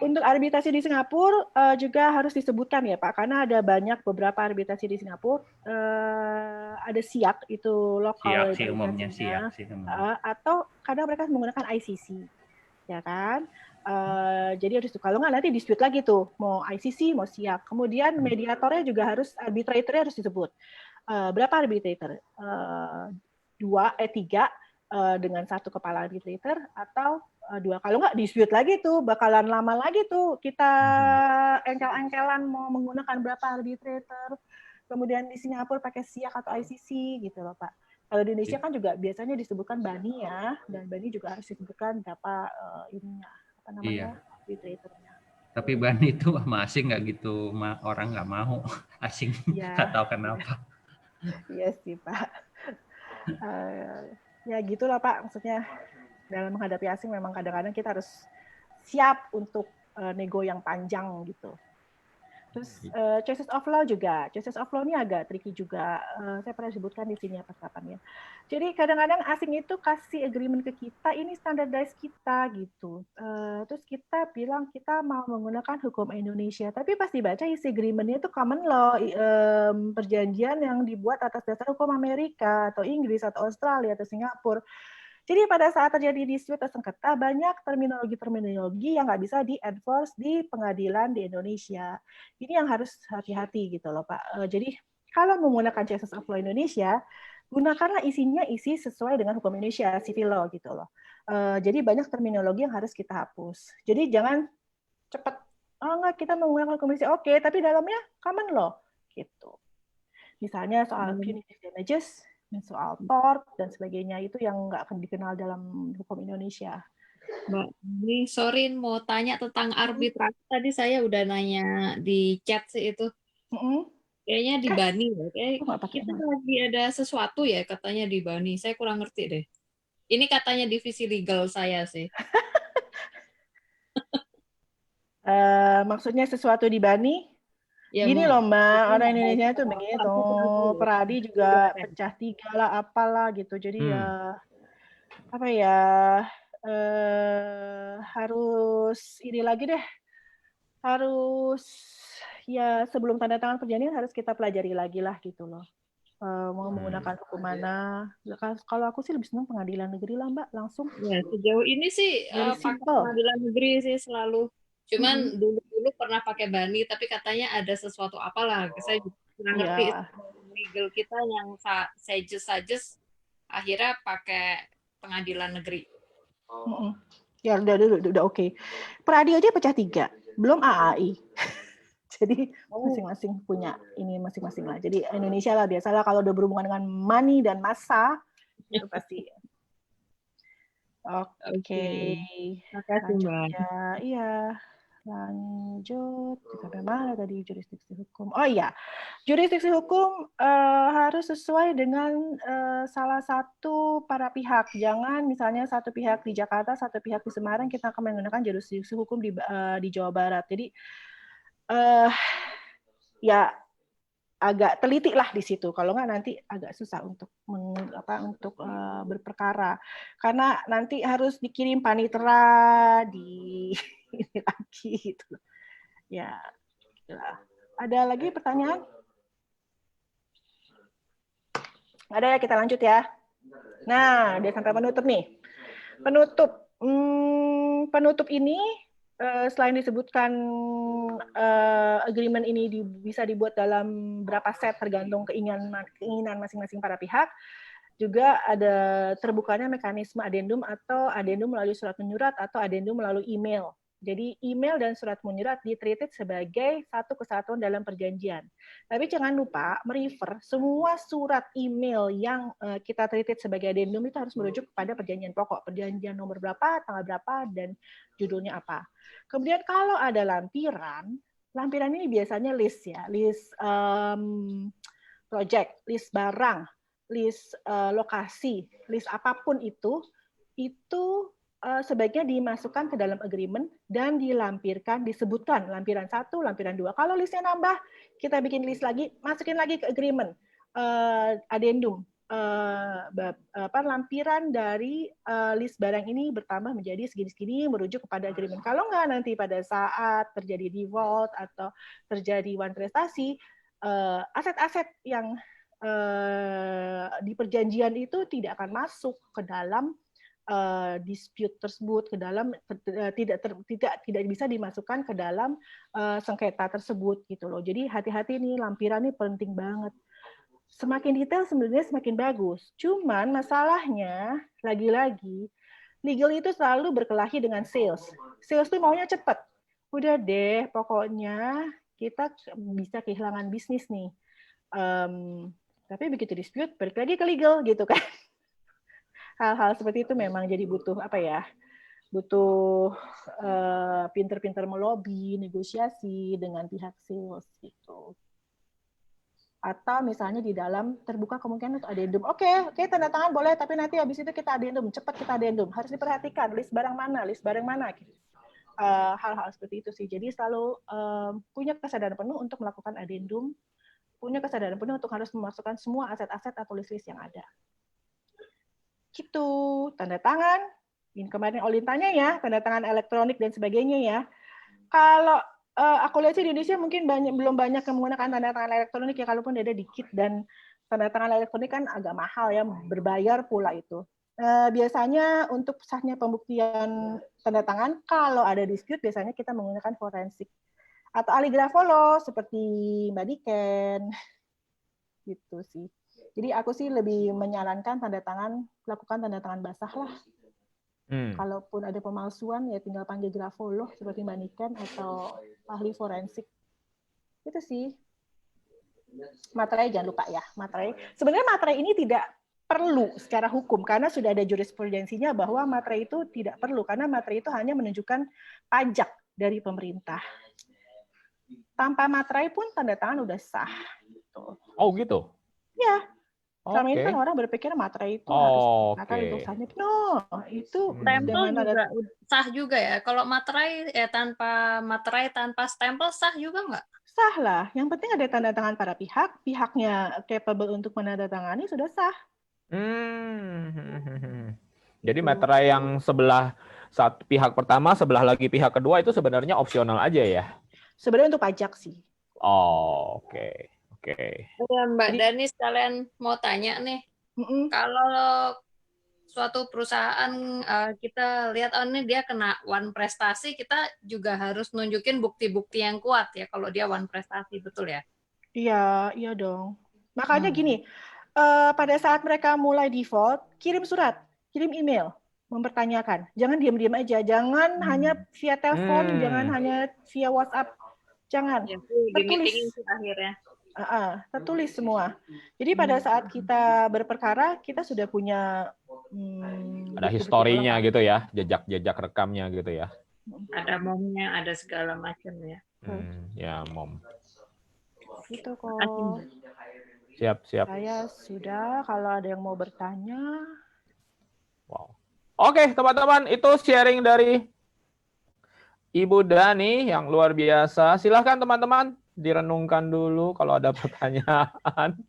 untuk arbitrasi di Singapura juga harus disebutkan ya Pak, karena ada beberapa arbitrasi di Singapura. Ada SIAK itu lokal sih umumnya SIAK sih. Atau kadang mereka menggunakan ICC. Ya kan, jadi harus kalau nggak nanti dispute lagi tuh mau ICC mau SIAK. Kemudian mediatornya juga arbitratornya harus disebut. Berapa arbitrator? 3 dengan 1 kepala arbitrator atau 2. Kalau nggak dispute lagi tuh bakalan lama lagi tuh kita engkel-engkelan mau menggunakan berapa arbitrator. Kemudian di Singapura pakai SIAK atau ICC gitu loh Pak. Kalau di Indonesia kan juga biasanya disebutkan BANI ya, dan BANI juga harus disebutkan berapa arbitratornya. Tapi BANI itu sama asing nggak gitu, orang nggak mau asing, nggak tahu kenapa. Iya sih Pak. Ya gitulah Pak, maksudnya dalam menghadapi asing memang kadang-kadang kita harus siap untuk nego yang panjang gitu. Terus choices of law juga. Choices of law ini agak tricky juga. Saya pernah sebutkan di sini apa kapan ya. Jadi kadang-kadang asing itu kasih agreement ke kita, ini standardize kita gitu. Terus kita bilang kita mau menggunakan hukum Indonesia, tapi pas dibaca isi agreement-nya itu common law, perjanjian yang dibuat atas dasar hukum Amerika atau Inggris atau Australia atau Singapura. Jadi pada saat terjadi dispute atau sengketa, banyak terminologi-terminologi yang nggak bisa di-enforce di pengadilan di Indonesia. Ini yang harus hati-hati gitu loh Pak. Jadi kalau menggunakan choices of law Indonesia, gunakanlah isinya isi sesuai dengan hukum Indonesia, civil law gitu loh. Jadi banyak terminologi yang harus kita hapus. Jadi jangan cepat, oh enggak kita menggunakan hukum Indonesia, oke, tapi dalamnya common law gitu. Misalnya soal punitive damages, soal tort dan sebagainya, itu yang nggak akan dikenal dalam hukum Indonesia. Mbak, ini sorry mau tanya tentang arbitrase. Tadi saya udah nanya di chat sih itu. Kayaknya di Bani ya. Kayak kita lagi ada sesuatu ya katanya di Bani. Saya kurang ngerti deh. Ini katanya divisi legal saya sih. Maksudnya sesuatu di Bani? Ya, gini loh Mbak, orang Indonesia itu begitu, peradi juga pecah 3 lah, apalah gitu. Jadi ya apa ya, harus ini lagi deh, harus ya sebelum tanda tangan perjanjian harus kita pelajari lagi lah gitu loh. Mau menggunakan hukum mana? Kalau aku sih lebih senang pengadilan negeri lah Mbak, langsung. Ya, sejauh ini sih pakai pengadilan negeri sih selalu. Cuman dulu pernah pakai Bani, tapi katanya ada sesuatu apalah. Saya kurang ngerti legal kita yang sajes akhirnya pakai pengadilan negeri. Ya udah oke. Peradi aja pecah 3, belum AAI. Jadi masing-masing punya ini masing-masing lah. Jadi Indonesia lah biasalah kalau udah berhubungan dengan money dan massa itu pasti. Oke. Makasih Mbak. Iya. Lanjut, sampai mana tadi jurisdiksi hukum? Oh iya, jurisdiksi hukum harus sesuai dengan salah satu para pihak. Jangan misalnya satu pihak di Jakarta, satu pihak di Semarang, kita akan menggunakan jurisdiksi hukum di Jawa Barat. Jadi ya agak teliti lah di situ. Kalau nggak nanti agak susah untuk berperkara. Karena nanti harus dikirim panitera di ini lagi gitu. Ya, gitulah. Ada lagi pertanyaan? Ada ya, kita lanjut ya. Nah, dia sampai penutup nih. Penutup ini selain disebutkan agreement ini bisa dibuat dalam berapa set tergantung keinginan masing-masing para pihak, juga ada terbukanya mekanisme adendum atau adendum melalui surat menyurat atau adendum melalui email. Jadi email dan surat menyurat ditreated sebagai satu kesatuan dalam perjanjian. Tapi jangan lupa merefer semua surat email yang kita treated sebagai adendum itu harus merujuk kepada perjanjian pokok, perjanjian nomor berapa, tanggal berapa, dan judulnya apa. Kemudian kalau ada lampiran ini biasanya list ya, list project, list barang, list lokasi, list apapun itu sebaiknya dimasukkan ke dalam agreement dan dilampirkan, disebutkan lampiran 1, lampiran 2. Kalau listnya nambah, kita bikin list lagi, masukin lagi ke agreement, addendum, lampiran dari list barang ini bertambah menjadi segini-segini merujuk kepada agreement. Kalau nggak nanti pada saat terjadi default atau terjadi one prestasi, aset-aset yang di perjanjian itu tidak akan masuk ke dalam dispute tersebut, ke dalam tidak bisa dimasukkan ke dalam sengketa tersebut gitu loh. Jadi hati-hati nih, lampiran ini penting banget. Semakin detail sebenarnya semakin bagus. Cuman masalahnya lagi-lagi legal itu selalu berkelahi dengan sales. Sales tuh maunya cepat. Udah deh, pokoknya kita bisa kehilangan bisnis nih. Tapi begitu dispute balik lagi ke legal gitu kan. Hal-hal seperti itu memang jadi butuh pinter-pinter melobi, negosiasi dengan pihak sales gitu. Atau misalnya di dalam terbuka kemungkinan untuk addendum. Oke, tanda tangan boleh, tapi nanti habis itu kita addendum, cepat kita addendum. Harus diperhatikan list barang mana gitu. hal-hal seperti itu sih. Jadi selalu punya kesadaran penuh untuk melakukan addendum, punya kesadaran penuh untuk harus memasukkan semua aset-aset atau list-list yang ada. Gitu, tanda tangan. Ini kemarin Olin tanya ya, tanda tangan elektronik dan sebagainya ya. Kalau aku lihat sih di Indonesia mungkin belum banyak yang menggunakan tanda tangan elektronik ya, kalaupun ada dikit, dan tanda tangan elektronik kan agak mahal ya, berbayar pula itu. Biasanya untuk sahnya pembuktian tanda tangan, kalau ada dispute biasanya kita menggunakan forensik atau ahli grafolo seperti Mbak Diken, gitu sih. Jadi aku sih lebih menyarankan lakukan tanda tangan basah lah. Kalaupun ada pemalsuan ya tinggal panggil grafolog seperti Mbak Niken atau ahli forensik. Itu sih. Materai jangan lupa ya, materai. Sebenarnya materai ini tidak perlu secara hukum karena sudah ada jurisprudensinya bahwa materai itu tidak perlu karena materai itu hanya menunjukkan pajak dari pemerintah. Tanpa materai pun tanda tangan udah sah. Gitu. Oh gitu? Ya. Selama ini kan orang berpikir materai itu harus untuk sahnya. No, itu stempel juga sah juga ya. Kalau materai ya tanpa materai, tanpa stempel sah juga nggak? Sah lah. Yang penting ada tanda tangan para pihak, pihaknya capable untuk menandatangani sudah sah. Jadi materai yang sebelah satu pihak pertama, sebelah lagi pihak kedua itu sebenarnya opsional aja ya? Sebenarnya untuk pajak sih. Oh, oke. Ya, Mbak Dani sekalian mau tanya nih, kalau suatu perusahaan kita lihat ini dia kena one prestasi, kita juga harus nunjukin bukti-bukti yang kuat ya kalau dia one prestasi, betul ya? Iya dong. Makanya gini, pada saat mereka mulai default, kirim surat, kirim email, mempertanyakan. Jangan diam-diam aja, jangan hanya via telepon, jangan hanya via WhatsApp, jangan. Ya, tertulis. Akhirnya. Tertulis semua. Jadi pada saat kita berperkara, kita sudah punya ada historinya gitu ya, jejak rekamnya gitu ya. Ada momnya, ada segala macam ya. Ya, mom. Gitu kok. Siap. Saya sudah, kalau ada yang mau bertanya. Wow. Oke, teman-teman, itu sharing dari Ibu Dani yang luar biasa. Silahkan teman-teman direnungkan dulu kalau ada pertanyaan.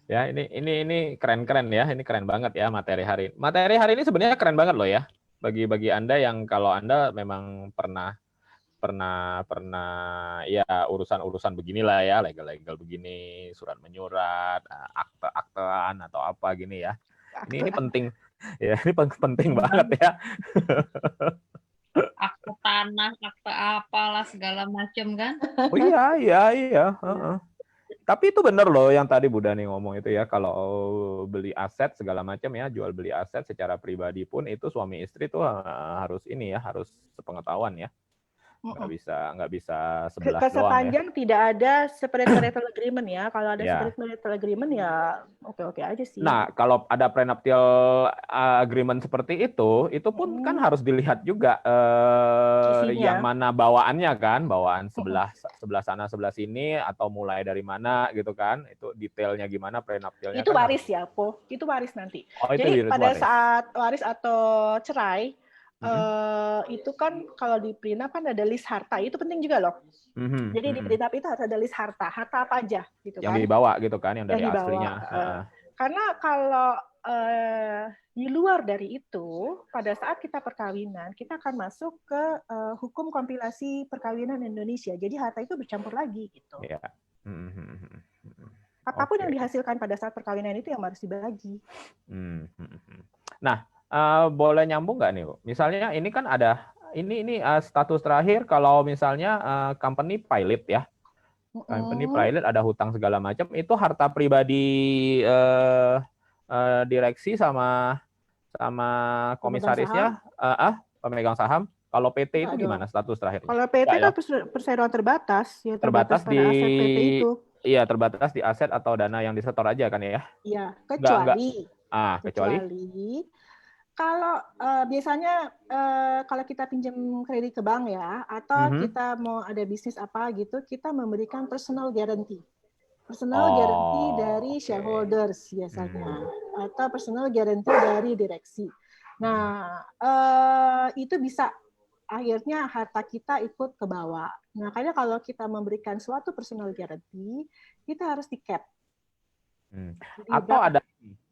Ya, ini keren-keren ya. Ini keren banget ya materi hari ini. Materi hari ini sebenarnya keren banget loh ya. Bagi Anda yang kalau Anda memang pernah ya urusan beginilah ya, legal begini, surat menyurat, akte-aktean atau apa gini ya. Ini penting. Ya, ini penting banget ya. Akte tanah, akte apalah segala macam kan? Oh iya. Tapi itu benar loh yang tadi Bu Dani ngomong itu ya, kalau beli aset segala macam ya, jual beli aset secara pribadi pun itu suami istri tuh harus harus sepengetahuan ya. Nggak bisa sebelah doang ya. Sepanjang tidak ada separate marital agreement ya. Kalau ada separate marital agreement ya oke aja sih. Nah, kalau ada prenuptial agreement seperti itu pun kan harus dilihat juga yang mana bawaannya kan, bawaan sebelah sana sebelah sini atau mulai dari mana gitu kan. Itu detailnya gimana prenuptialnya. Itu kan waris ya, Po. Itu waris nanti. Oh, jadi pada saat waris atau cerai itu kan kalau di prenup kan ada list harta, itu penting juga loh. Jadi di prenup itu harus ada list harta apa aja gitu yang kan. Yang dibawa gitu kan, yang dari aslinya. Karena kalau di luar dari itu, pada saat kita perkawinan, kita akan masuk ke hukum kompilasi perkawinan Indonesia. Jadi harta itu bercampur lagi gitu. Yeah. Apapun yang dihasilkan pada saat perkawinan itu yang harus dibagi. Nah, boleh nyambung nggak nih, Bu? Misalnya ini kan ada ini status terakhir kalau misalnya company pilot ya. Company pilot ada hutang segala macam, itu harta pribadi direksi sama komisarisnya pemegang saham. Kalau PT itu gimana status terakhir? Kalau PT kan perseroan terbatas, ya terbatas di aset PT itu. Iya, terbatas di aset atau dana yang disetor aja kan ya? Iya, kecuali kalau biasanya kalau kita pinjam kredit ke bank ya, atau kita mau ada bisnis apa gitu, kita memberikan personal guarantee. Personal guarantee dari shareholders biasanya, atau personal guarantee dari direksi. Nah, itu bisa akhirnya harta kita ikut ke bawah. Makanya kalau kita memberikan suatu personal guarantee, kita harus di-cap. Atau ada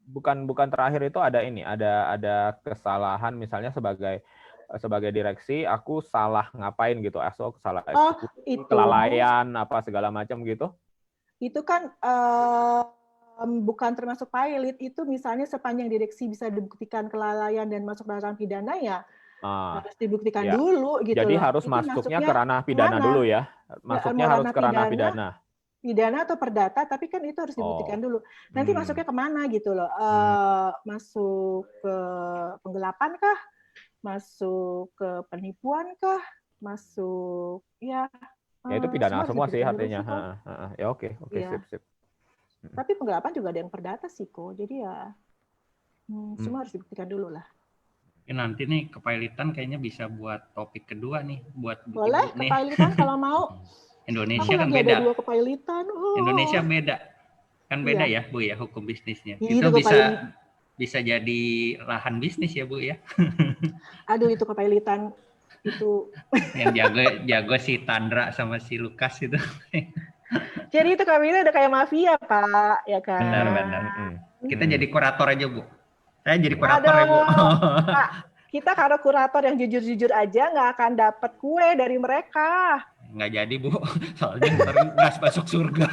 bukan terakhir itu ada ini, ada kesalahan misalnya sebagai direksi aku salah ngapain gitu, aku salah eksekusi, kelalaian apa segala macam gitu. Itu kan bukan termasuk pilot, itu misalnya sepanjang direksi bisa dibuktikan kelalaian dan masuk dalam pidana ya harus dibuktikan dulu gitu. Jadi loh. harus itu masuknya ke ranah pidana dulu ya. Masuknya harus ke ranah pidana. Pidana atau perdata, tapi kan itu harus dibuktikan dulu. Nanti masuknya kemana gitu loh? Masuk ke penggelapan kah? Masuk ke penipuan kah? Masuk ya itu pidana semua sih artinya. Ya oke, sip. Tapi penggelapan juga ada yang perdata sih kok. Jadi ya semua harus dibuktikan dulu lah. Nanti nih kepailitan kayaknya bisa buat topik kedua nih buat boleh nih. Kepailitan kalau mau. Indonesia kan Ada beda. 2 kepailitan. Indonesia beda. Kan beda ya, Bu ya, hukum bisnisnya. Ya, itu bisa jadi lahan bisnis ya, Bu ya. Aduh, itu kepailitan itu. Yang jago si Tandra sama si Lukas itu. Jadi itu kami udah kayak mafia, Pak, ya kan? Benar. Kita jadi kurator aja, Bu. Saya jadi kurator ya, Bu. Pak, kita kalau kurator yang jujur-jujur aja nggak akan dapat kue dari mereka. Nggak jadi, Bu. Soalnya nggak masuk surga.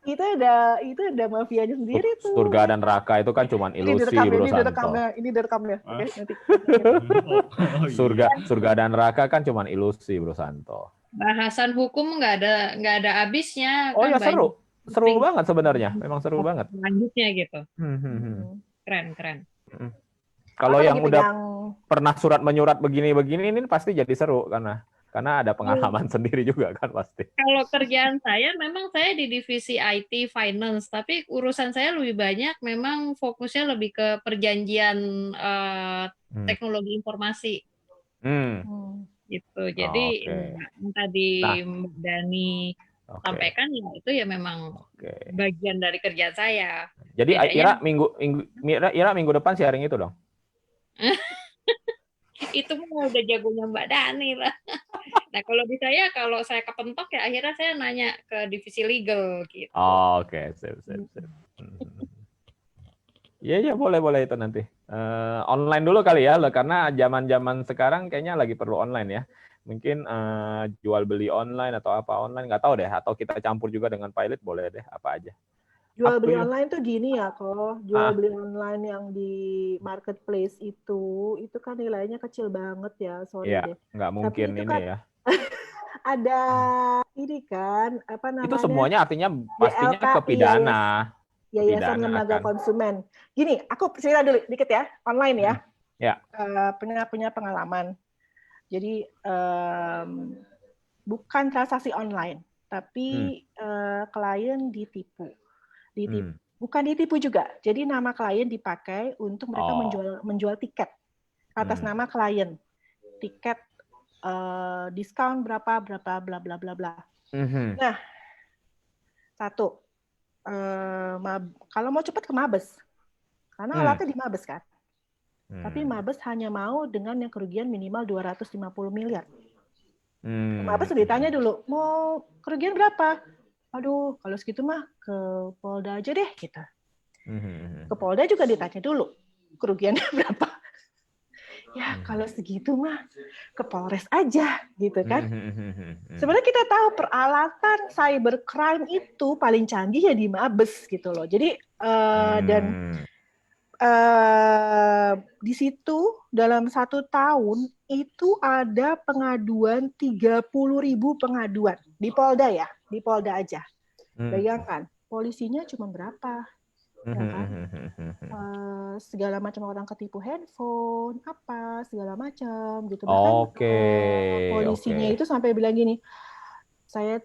Itu ada mafianya sendiri tuh. Surga dan neraka itu kan cuma ilusi, Bro Santo. Ini direkamnya. Oke, nanti. Surga dan neraka kan cuma ilusi, Bro Santo. Bahasan hukum nggak ada habisnya. Oh kan ya seru banget sebenarnya. Memang seru banget. Lanjutnya gitu. Keren. Kalau yang udah pernah surat menyurat begini ini pasti jadi seru karena ada pengalaman sendiri juga kan pasti. Kalau kerjaan saya memang saya di divisi IT finance, tapi urusan saya lebih banyak memang fokusnya lebih ke teknologi informasi. Gitu. Jadi yang tadi Mbak Dani sampaikan ya itu ya memang bagian dari kerjaan saya. Jadi Ira minggu depan sharing itu dong. Itu mah udah jagonya Mbak Dani lah. Nah kalau saya kepentok ya akhirnya saya nanya ke divisi legal gitu. Oke. Sip. Iya boleh itu nanti. Online dulu kali ya, karena zaman sekarang kayaknya lagi perlu online ya. Mungkin jual beli online atau apa online, nggak tahu deh. Atau kita campur juga dengan pilot, boleh deh, apa aja. Jual beli online tuh gini ya kok. Jual beli online yang di marketplace itu kan nilainya kecil banget ya. Sorry deh. Nggak mungkin ini kan, ya. Ada ini kan, apa namanya? Itu semuanya artinya pastinya ke pidana. Yayasan Lembaga Konsumen. Gini, aku cerita dulu dikit ya, online ya. Ya. Punya pengalaman. Jadi bukan transaksi online, tapi klien ditipu. Bukan ditipu juga. Jadi nama klien dipakai untuk mereka menjual tiket atas nama klien. Tiket diskon berapa bla bla bla. Nah, satu. Kalau mau cepat ke Mabes, karena alatnya di Mabes kan. Tapi Mabes hanya mau dengan yang kerugian minimal 250 miliar. Mabes ditanya dulu, mau kerugian berapa? Aduh, kalau segitu mah ke Polda aja deh kita. Ke Polda juga ditanya dulu, kerugiannya berapa? Ya kalau segitu mah ke Polres aja gitu kan. Sebenarnya kita tahu peralatan cybercrime itu paling canggih ya di Mabes gitu loh. Jadi dan di situ dalam 1 tahun itu ada pengaduan 30.000 pengaduan di Polda ya, di Polda aja. Bayangkan polisinya cuma berapa? Ya kan? Segala macam orang ketipu handphone, apa segala macam gitu. Bahkan polisinya itu sampai bilang gini, saya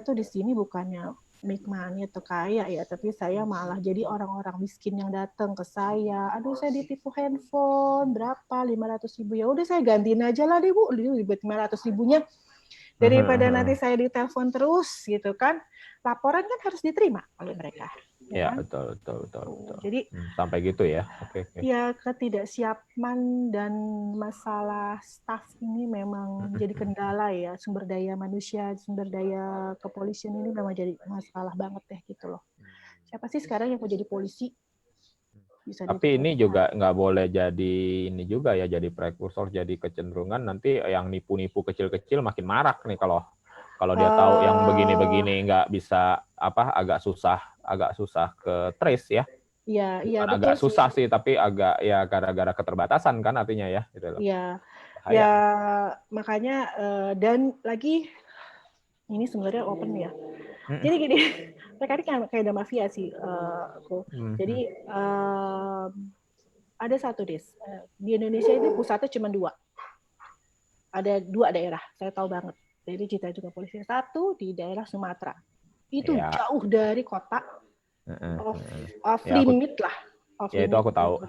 tuh di sini bukannya make money atau kaya ya, tapi saya malah jadi orang-orang miskin yang datang ke saya. Aduh, saya ditipu handphone berapa? 500.000. Ya udah saya gantiin aja lah deh Bu, 500.000-nya. Daripada nanti saya ditelepon terus gitu kan. Laporan kan harus diterima oleh mereka. Ya, kan? betul. Jadi Sampai gitu ya. Oke. ya ketidaksiapan dan masalah staff ini memang jadi kendala ya, sumber daya manusia, sumber daya kepolisian ini memang jadi masalah banget deh gitu loh. Siapa sih sekarang yang mau jadi polisi? Bisa Tapi ini dijawab. juga nggak boleh jadi ini juga ya, jadi prekursor, jadi kecenderungan nanti yang nipu-nipu kecil-kecil makin marak nih kalau dia tahu yang begini-begini nggak bisa agak susah ke trace ya. Iya, Bukan betul agak sih. susah sih, tapi agak ya gara-gara keterbatasan kan artinya ya gitu loh. Iya. Bahaya. Ya makanya dan lagi ini sebenarnya open ya. Jadi gini, mereka ini kayak ada mafia sih aku. Jadi ada satu di Indonesia itu pusatnya cuma 2. Ada 2 daerah, saya tahu banget. Jadi Cita juga polisi. 1 di daerah Sumatera. Itu jauh dari kota, off limit lah. Ya itu aku tahu.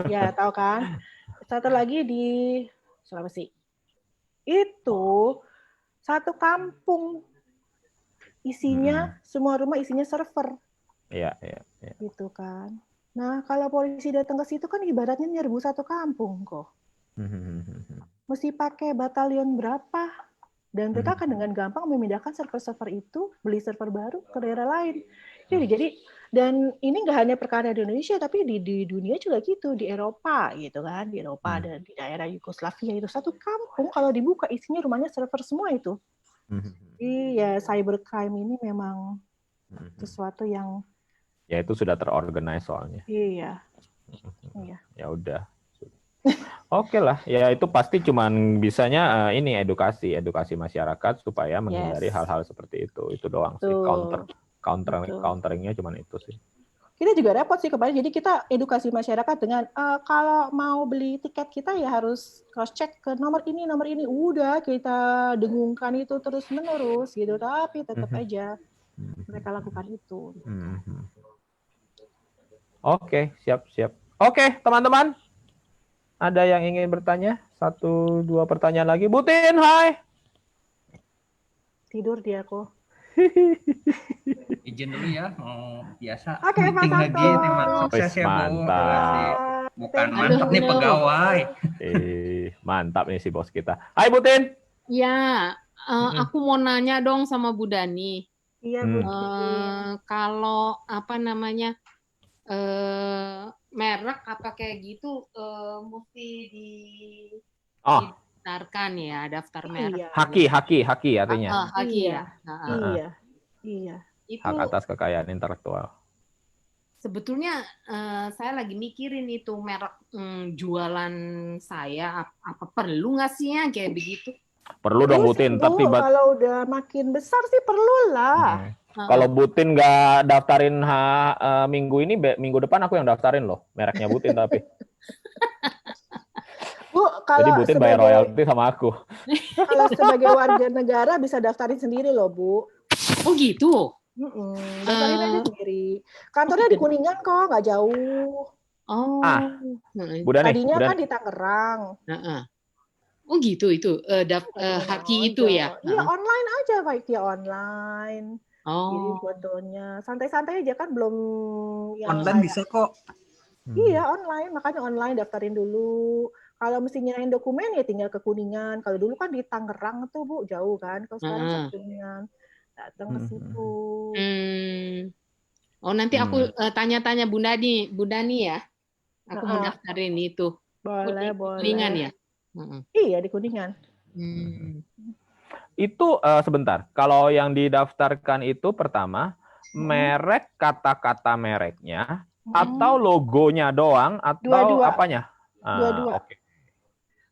Ya tahu kan. Satu lagi di Sulawesi. Itu satu kampung isinya semua rumah isinya server. Iya. Gitu kan. Nah, kalau polisi datang ke situ kan ibaratnya nyerbu satu kampung kok. Mesti pakai batalion berapa? Dan mereka akan dengan gampang memindahkan server-server itu, beli server baru ke daerah lain. Jadi dan ini nggak hanya perkara di Indonesia, tapi di dunia juga gitu, di Eropa gitu kan, di Eropa dan di daerah Yugoslavia itu satu kampung kalau dibuka isinya rumahnya server semua itu. Iya, cybercrime ini memang sesuatu yang ya itu sudah terorganize soalnya. Iya. Ya udah. Oke lah, ya itu pasti cuman bisanya ini edukasi masyarakat supaya menghindari hal-hal seperti itu. Itu doang sih, counteringnya cuman itu sih. Kita juga repot sih kemarin, jadi kita edukasi masyarakat dengan kalau mau beli tiket kita ya harus cross check ke nomor ini, udah kita dengungkan itu terus menerus gitu, tapi tetap aja mereka lakukan itu. Oke, siap. Oke, teman-teman. Ada yang ingin bertanya? 1-2 pertanyaan lagi. Butin, hai. Tidur dia kok. Izin dulu ya, mau biasa. Oke, meeting Pak lagi. Terima sukses ya, Bu. Mantap. Bukan mantap nih pegawai. Mantap nih si bos kita. Hai Butin. Ya, aku mau nanya dong sama Bu Dani. Iya, Bu. Kalau merek apa kayak gitu mesti didaftarkan ya, daftar merek. Haki artinya. Haki ya. Iya. Itu hak atas kekayaan intelektual. Sebetulnya saya lagi mikirin itu merek jualan saya apa perlu nggak sih ya kayak begitu? Perlu dong Butin, tapi kalau udah makin besar sih perlu lah. Kalau Butin nggak daftarin minggu ini, minggu depan aku yang daftarin loh, mereknya Butin tapi. Bu, kalau jadi Butin bayar royalti sama aku. Kalau sebagai warga negara bisa daftarin sendiri loh, Bu. Oh gitu? Daftarin aja sendiri. Kantornya di Kuningan kok, nggak jauh. Oh. Tadinya kan di Tangerang. Oh gitu itu Haki itu ya? Iya online aja baik ya online. Oh. Jadi fotonya santai-santai aja kan belum yang online bisa kok. Iya online, makanya online daftarin dulu. Kalau mesti nyerahin dokumen ya tinggal ke Kuningan. Kalau dulu kan di Tangerang tuh Bu jauh kan. Kalau sekarang Kuningan datang ke situ. Oh nanti aku tanya-tanya Bu Dani ya. Aku mau daftarin itu. Boleh. Kuningan ya. Iya di Kuningan. Itu sebentar. Kalau yang didaftarkan itu pertama merek, kata-kata mereknya atau logonya doang atau dua-dua. Apanya? Dua-dua. Oke.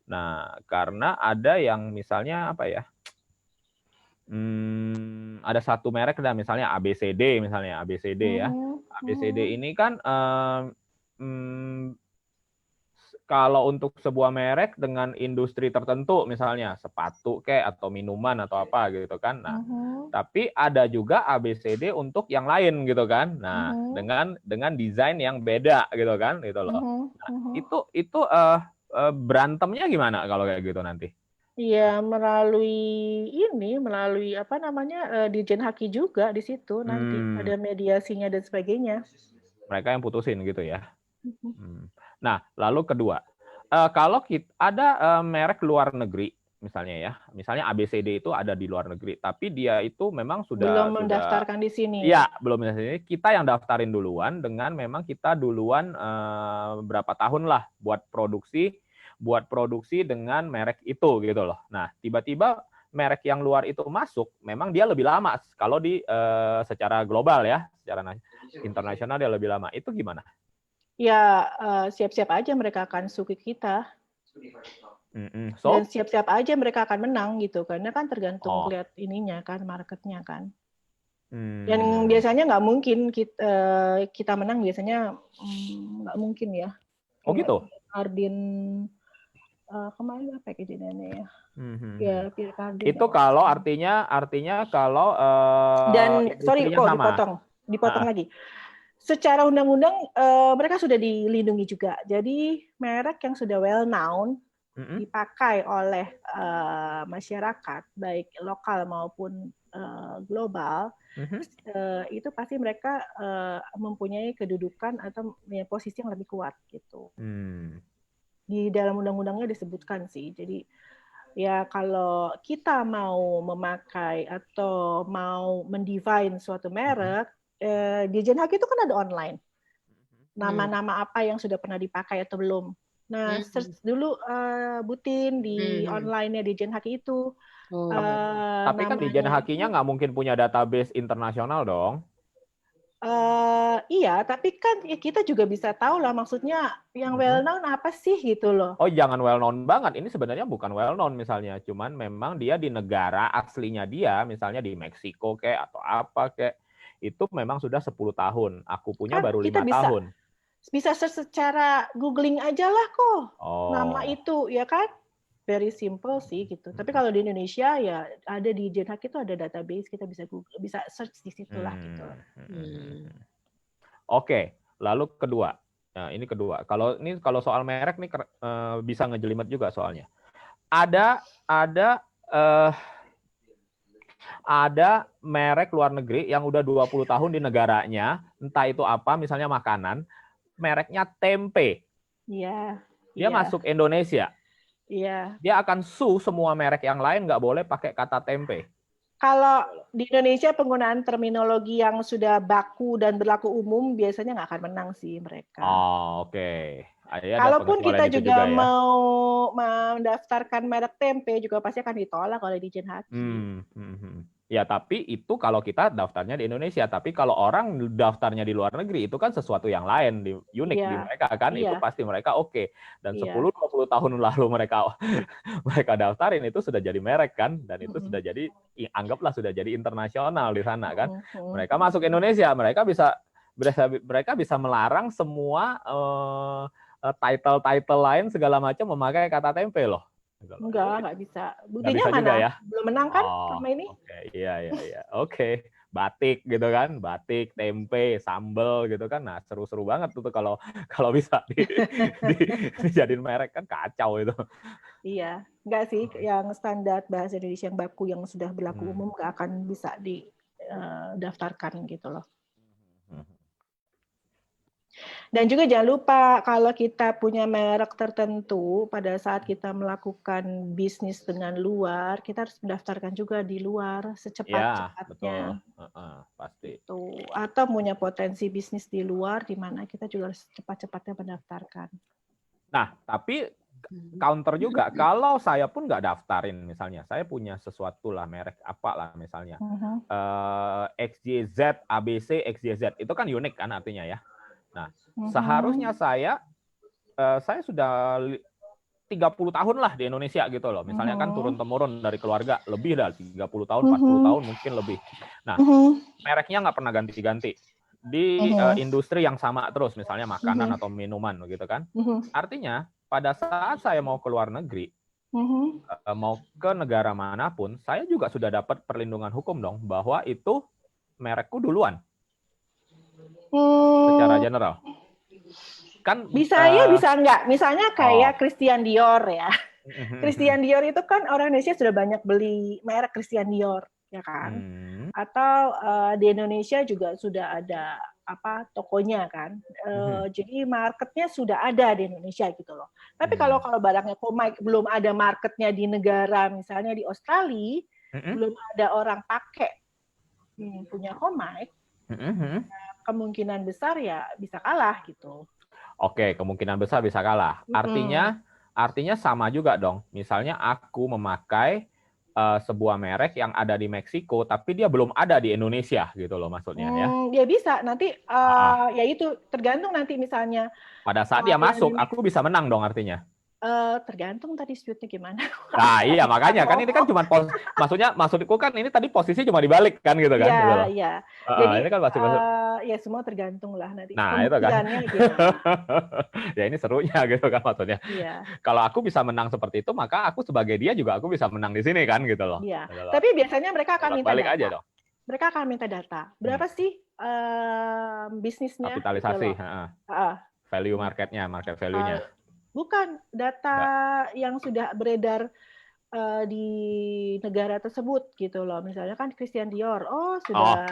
Nah, karena ada yang misalnya apa ya? Ada satu merek misalnya ABCD misalnya ABCD ya. ABCD ini kan kalau untuk sebuah merek dengan industri tertentu misalnya sepatu kayak atau minuman atau apa gitu kan. Nah, tapi ada juga ABCD untuk yang lain gitu kan. Nah, dengan desain yang beda gitu kan gitu loh. Nah, itu berantemnya gimana kalau kayak gitu nanti? Iya, melalui apa namanya, Dirjen Haki juga di situ nanti ada mediasinya dan sebagainya. Mereka yang putusin gitu ya. Mhm. Nah, lalu kedua, kalau ada merek luar negeri misalnya ya, misalnya ABCD itu ada di luar negeri, tapi dia itu memang Belum mendaftarkan di sini. Iya, belum di sini. Kita yang daftarin duluan dengan memang kita duluan berapa tahun lah buat produksi dengan merek itu gitu loh. Nah, tiba-tiba merek yang luar itu masuk, memang dia lebih lama kalau secara global ya, secara internasional dia lebih lama. Itu gimana? Ya, siap-siap aja mereka akan suki kita. So? Dan siap-siap aja mereka akan menang gitu, karena kan tergantung lihat ininya kan, marketnya kan. Dan biasanya nggak mungkin kita menang, biasanya nggak mungkin ya. Oh gitu? Cardin kemarin apa kejadiannya ya? Ya, Pierre Cardin. Itu kalau artinya kalau dan sorry kok dipotong lagi. Secara undang-undang mereka sudah dilindungi juga. Jadi merek yang sudah well known dipakai oleh masyarakat baik lokal maupun global, itu pasti mereka mempunyai kedudukan atau posisi yang lebih kuat gitu. Di dalam undang-undangnya disebutkan sih. Jadi ya kalau kita mau memakai atau mau mendefine suatu merek, Dirjen Haki itu kan ada online. Nama-nama apa yang sudah pernah dipakai atau belum. Nah, search dulu Butin di online-nya Dirjen Haki itu. Tapi kan Dirjen Hakinya nggak mungkin punya database internasional dong. Iya, tapi kan kita juga bisa tahu lah maksudnya yang well known apa sih gitu loh. Oh, jangan well known banget. Ini sebenarnya bukan well known misalnya, cuman memang dia di negara aslinya dia, misalnya di Meksiko kayak atau apa kayak, itu memang sudah 10 tahun. Aku punya baru 5 tahun. Bisa secara googling aja lah kok. Nama itu ya kan? Very simple sih gitu. Tapi kalau di Indonesia ya ada di Dirjen Haki itu ada database, kita bisa Google, bisa search di situ lah gitu. Oke, lalu kedua. Nah, ini kedua. Kalau soal merek nih bisa ngejelimet juga soalnya. Ada merek luar negeri yang udah 20 tahun di negaranya, entah itu apa, misalnya makanan, mereknya tempe. Iya. Dia masuk Indonesia. Iya. Dia akan sue semua merek yang lain nggak boleh pakai kata tempe. Kalau di Indonesia penggunaan terminologi yang sudah baku dan berlaku umum biasanya nggak akan menang sih mereka. Oke. Kalaupun kita juga mau mendaftarkan merek tempe juga pasti akan ditolak oleh Dirjen Haki. Ya, tapi itu kalau kita daftarnya di Indonesia. Tapi kalau orang daftarnya di luar negeri, itu kan sesuatu yang lain, unik di mereka kan. Itu pasti mereka oke. Dan 10-20 tahun lalu mereka daftarin, itu sudah jadi merek kan. Dan itu sudah jadi, anggaplah sudah jadi internasional di sana kan. Mereka masuk Indonesia, mereka bisa melarang semua title lain segala macam memakai kata tempe loh. Enggak bisa. Buktinya mana? Ya? Belum menang kan sama ini? Iya. Oke. Batik gitu kan, batik, tempe, sambel gitu kan. Nah, seru-seru banget tuh kalau bisa dijadiin merek kan kacau itu. Iya, enggak sih yang standar bahasa Indonesia yang baku yang sudah berlaku umum enggak akan bisa didaftarkan gitu loh. Dan juga jangan lupa kalau kita punya merek tertentu pada saat kita melakukan bisnis dengan luar, kita harus mendaftarkan juga di luar secepat-cepatnya. Ya, betul. Pasti. Atau punya potensi bisnis di luar di mana kita juga harus cepat-cepatnya mendaftarkan. Nah, tapi counter juga, kalau saya pun nggak daftarin misalnya, saya punya sesuatu lah, merek apa lah misalnya, XYZ, ABC, XYZ, itu kan unik kan artinya ya. Nah, seharusnya saya sudah 30 tahun lah di Indonesia gitu loh. Misalnya kan turun-temurun dari keluarga, lebih dari 30 tahun, 40 tahun mungkin lebih. Nah, mereknya nggak pernah ganti-ganti. Di industri yang sama terus, misalnya makanan atau minuman gitu kan. Artinya, pada saat saya mau ke luar negeri, mau ke negara manapun, saya juga sudah dapat perlindungan hukum dong, bahwa itu merekku duluan. Secara general. Kan Bisa ya, bisa enggak. Misalnya kayak Christian Dior ya. Christian Dior itu kan orang Indonesia sudah banyak beli merek Christian Dior, ya kan? Atau di Indonesia juga sudah ada tokonya kan. Jadi marketnya sudah ada di Indonesia gitu loh. Tapi kalau barangnya Comic belum ada marketnya di negara, misalnya di Australia, belum ada orang pakai punya Comic, kemungkinan besar ya bisa kalah gitu. Oke, kemungkinan besar bisa kalah. Artinya sama juga dong. Misalnya aku memakai sebuah merek yang ada di Meksiko, tapi dia belum ada di Indonesia gitu loh maksudnya ya. Ya bisa. Nanti ya itu tergantung nanti misalnya. Pada saat dia masuk, aku bisa menang dong artinya. Tergantung tadi dispute-nya gimana. Nah iya makanya kan ini kan cuma maksudku kan ini tadi posisi cuma dibalik kan gitu kan. Iya, iya. Jadi ini kan masih ya semua tergantung lah nanti. Nah itu kan. Ya ini serunya gitu kan maksudnya. Iya. Kalau aku bisa menang seperti itu, maka aku sebagai dia juga aku bisa menang di sini kan gitu loh. Iya. Tapi biasanya mereka akan minta data. Aja dong. Mereka akan minta data. Berapa sih bisnisnya? Kapitalisasi. Value market value-nya. Bukan data yang sudah beredar di negara tersebut gitu loh. Misalnya kan Christian Dior, sudah.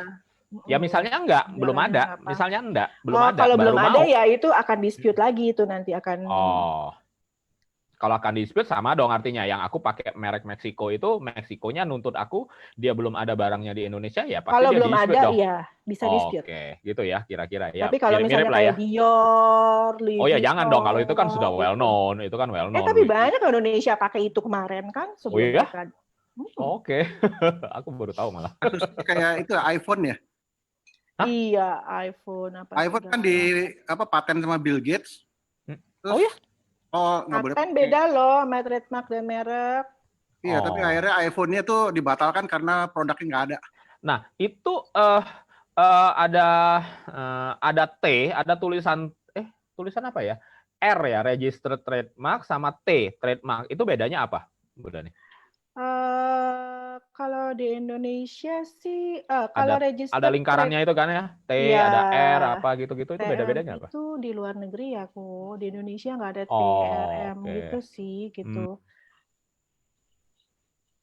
Ya misalnya belum ada. Misalnya belum ada. Kalau belum ada ya itu akan dispute lagi itu nanti akan. Kalau akan dispute sama dong artinya. Yang aku pakai merek Meksiko itu, Meksikonya nuntut aku, dia belum ada barangnya di Indonesia, ya pasti kalau dia belum dispute ada, dong. ya bisa dispute. Oke, gitu ya kira-kira. Ya, tapi kalau misalnya kayak Dior, Louis Vuitton, jangan dong. Kalau itu kan sudah well known. Itu kan well known. Tapi banyak Indonesia pakai itu kemarin kan. Iya? Oke. Aku baru tahu malah. Kayak itu iPhone ya? Hah? Iya, iPhone. iPhone kan paten sama Bill Gates. Terus, ya? Nggak boleh. Paten beda loh, trademark dan merek. Iya, tapi akhirnya iPhone-nya tuh dibatalkan karena produknya nggak ada. Nah, itu ada T, ada tulisan apa ya? R ya, registered trademark, sama T, trademark. Itu bedanya apa, Bu Dani? Kalau di Indonesia sih, kalau register ada lingkarannya itu kan ya, T, ya, ada R, apa gitu-gitu, itu beda-bedanya apa? Itu di luar negeri ya, di Indonesia nggak ada TRM gitu sih, gitu.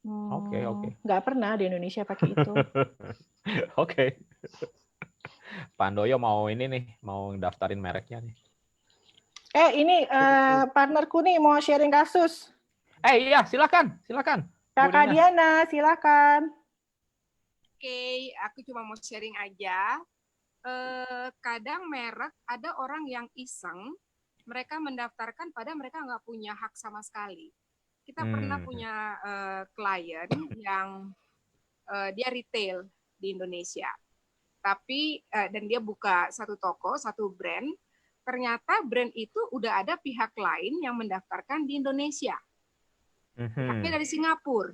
Oke. Nggak pernah di Indonesia pakai itu. Oke. Pandoyo mau daftarin mereknya nih. Ini partnerku nih mau sharing kasus. Iya, silakan. Kakak Diana, silakan. Oke, aku cuma mau sharing aja. Kadang merek ada orang yang iseng, mereka mendaftarkan pada mereka nggak punya hak sama sekali. Kita pernah punya klien yang dia retail di Indonesia, tapi dan dia buka satu toko, satu brand. Ternyata brand itu udah ada pihak lain yang mendaftarkan di Indonesia. Tapi dari Singapura.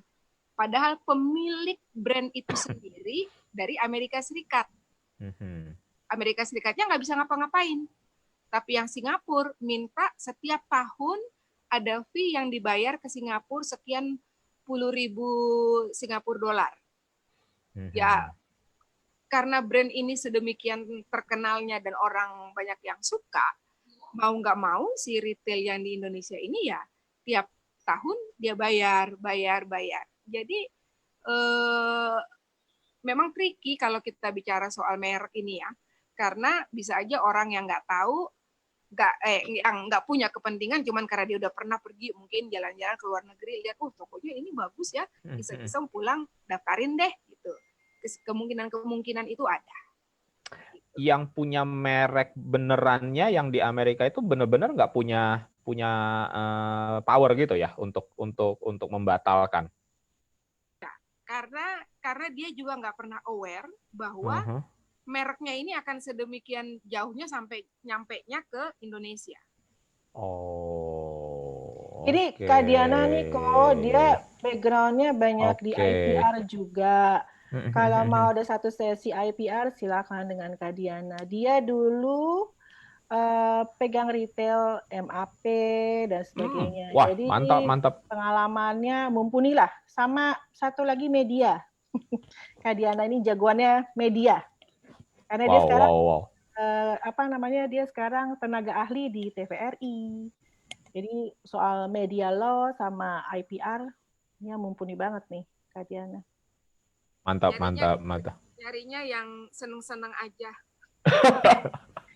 Padahal pemilik brand itu sendiri dari Amerika Serikat. Amerika Serikatnya nggak bisa ngapa-ngapain. Tapi yang Singapura minta setiap tahun ada fee yang dibayar ke Singapura sekian puluh ribu Singapura dolar. Ya, karena brand ini sedemikian terkenalnya dan orang banyak yang suka, mau nggak mau si retail yang di Indonesia ini ya tiap tahun dia bayar. Jadi memang tricky kalau kita bicara soal merek ini ya, karena bisa aja orang yang nggak tahu, yang nggak punya kepentingan, cuman karena dia udah pernah pergi mungkin jalan-jalan ke luar negeri, lihat, tokonya ini bagus ya, iseng-iseng pulang daftarin deh gitu. Kemungkinan itu ada. Yang punya merek benerannya yang di Amerika itu bener-bener nggak punya power gitu ya untuk membatalkan. Karena dia juga nggak pernah aware bahwa mereknya ini akan sedemikian jauhnya sampai nyampenya ke Indonesia. Jadi Kak Diana nih dia background-nya banyak di IPR juga. Kalau mau ada satu sesi IPR silakan dengan Kak Diana. Dia dulu pegang retail, MAP dan sebagainya. Wah, jadi mantap. Pengalamannya mumpuni lah. Sama satu lagi media. Kak Diana ini jagoannya media. Karena dia sekarang apa namanya, dia sekarang tenaga ahli di TVRI. Jadi soal media law sama IPR nya mumpuni banget nih Kak Diana. Mantap, mantap, mantap. Nyarinya yang seneng-seneng aja.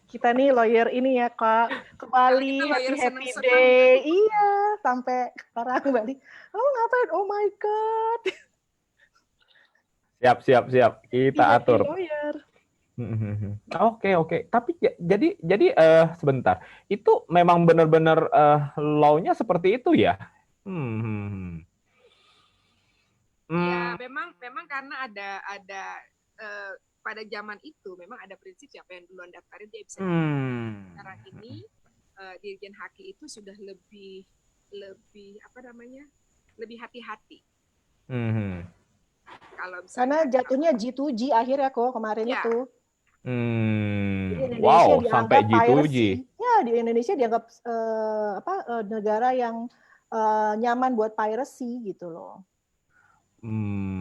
Kita nih lawyer ini ya Kak, ke Bali, happy day. Iya, sampai orang Bali. Oh ngapain? Oh my God. Siap. Kita atur. Lawyer. Oke. Tapi jadi sebentar. Itu memang benar-benar law-nya seperti itu ya? Ya, memang karena ada pada zaman itu memang ada prinsip siapa yang duluan daftarin dia bisa daftar. Sekarang ini Dirjen Haki itu sudah lebih apa namanya? Lebih hati-hati. Kalau karena jatuhnya G2G akhirnya kok kemarin itu. Wow, sampai G2G. Ya, di Indonesia dianggap negara yang nyaman buat piracy gitu loh.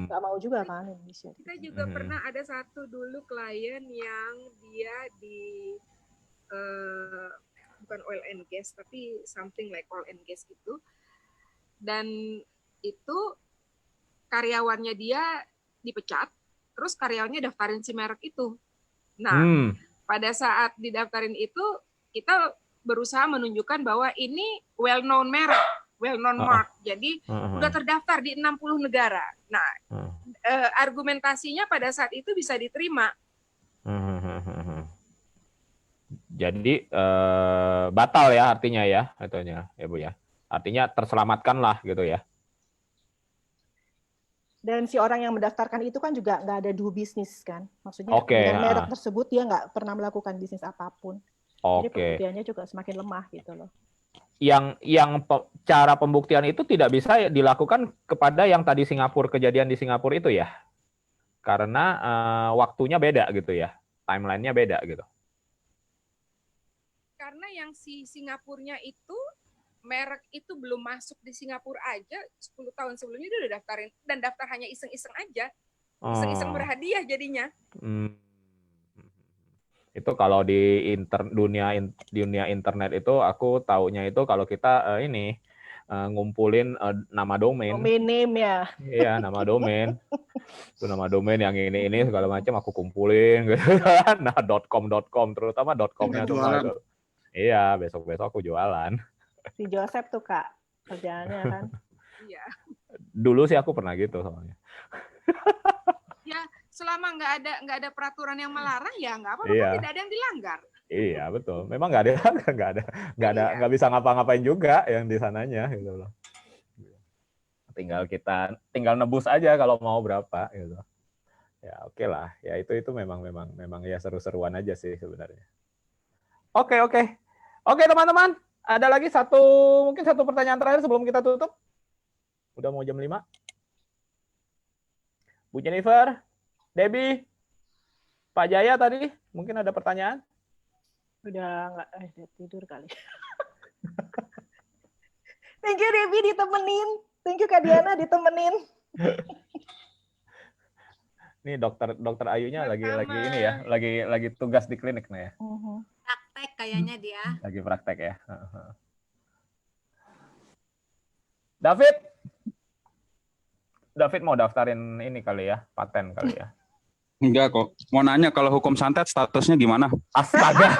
Gak mau juga kan Indonesia. Kita juga pernah ada satu dulu klien yang dia di bukan oil and gas tapi something like oil and gas gitu, dan itu karyawannya dia dipecat, terus karyawannya daftarin si merek itu. Nah, pada saat didaftarin itu kita berusaha menunjukkan bahwa ini well known merek, well known mark. Jadi udah terdaftar di 60 negara. Nah, argumentasinya pada saat itu bisa diterima. Jadi batal ya artinya ya, itunya ya Bu ya. Artinya terselamatkan lah gitu ya. Dan si orang yang mendaftarkan itu kan juga nggak ada do bisnis kan, maksudnya dengan merek tersebut dia nggak pernah melakukan bisnis apapun. Jadi pembuktiannya juga semakin lemah gitu loh. Yang cara pembuktian itu tidak bisa dilakukan kepada yang tadi kejadian di Singapura itu ya, karena waktunya beda gitu ya, timelinenya beda gitu. Karena yang si Singapurnya itu merek itu belum masuk di Singapura aja 10 tahun sebelumnya dia udah daftarin, dan daftar hanya iseng-iseng aja, iseng-iseng berhadiah jadinya. Itu kalau di dunia internet itu aku taunya itu kalau kita ngumpulin nama domain. Domain name ya. Iya, nama domain. Itu nama domain yang ini segala macam aku kumpulin gitu kan. Nah, .com terutama .com-nya tuh itu. Iya, besok-besok aku jualan. Si Joseph tuh Kak kerjaannya kan. Iya. Dulu sih aku pernah gitu soalnya. Ya, selama nggak ada peraturan yang melarang ya nggak apa-apa, tidak ada yang dilanggar. Iya betul, memang nggak bisa ngapa-ngapain juga yang di sananya gitu loh. Tinggal nebus aja kalau mau berapa gitu. Ya oke lah, ya itu memang ya seru-seruan aja sih sebenarnya. Oke teman-teman, ada lagi mungkin satu pertanyaan terakhir sebelum kita tutup. Udah mau jam 5. Bu Jennifer, Debbie, Pak Jaya tadi mungkin ada pertanyaan? Udah nggak tidur kali. Thank you Debbie ditemenin. Thank you Kak Diana ditemenin. Nih dokter Ayunya lagi ini ya, lagi tugas di klinik nih ya. Praktek kayaknya dia. Lagi praktek ya. David mau daftarin ini kali ya, paten kali ya. Enggak kok. Mau nanya kalau hukum santet statusnya gimana? Astaga.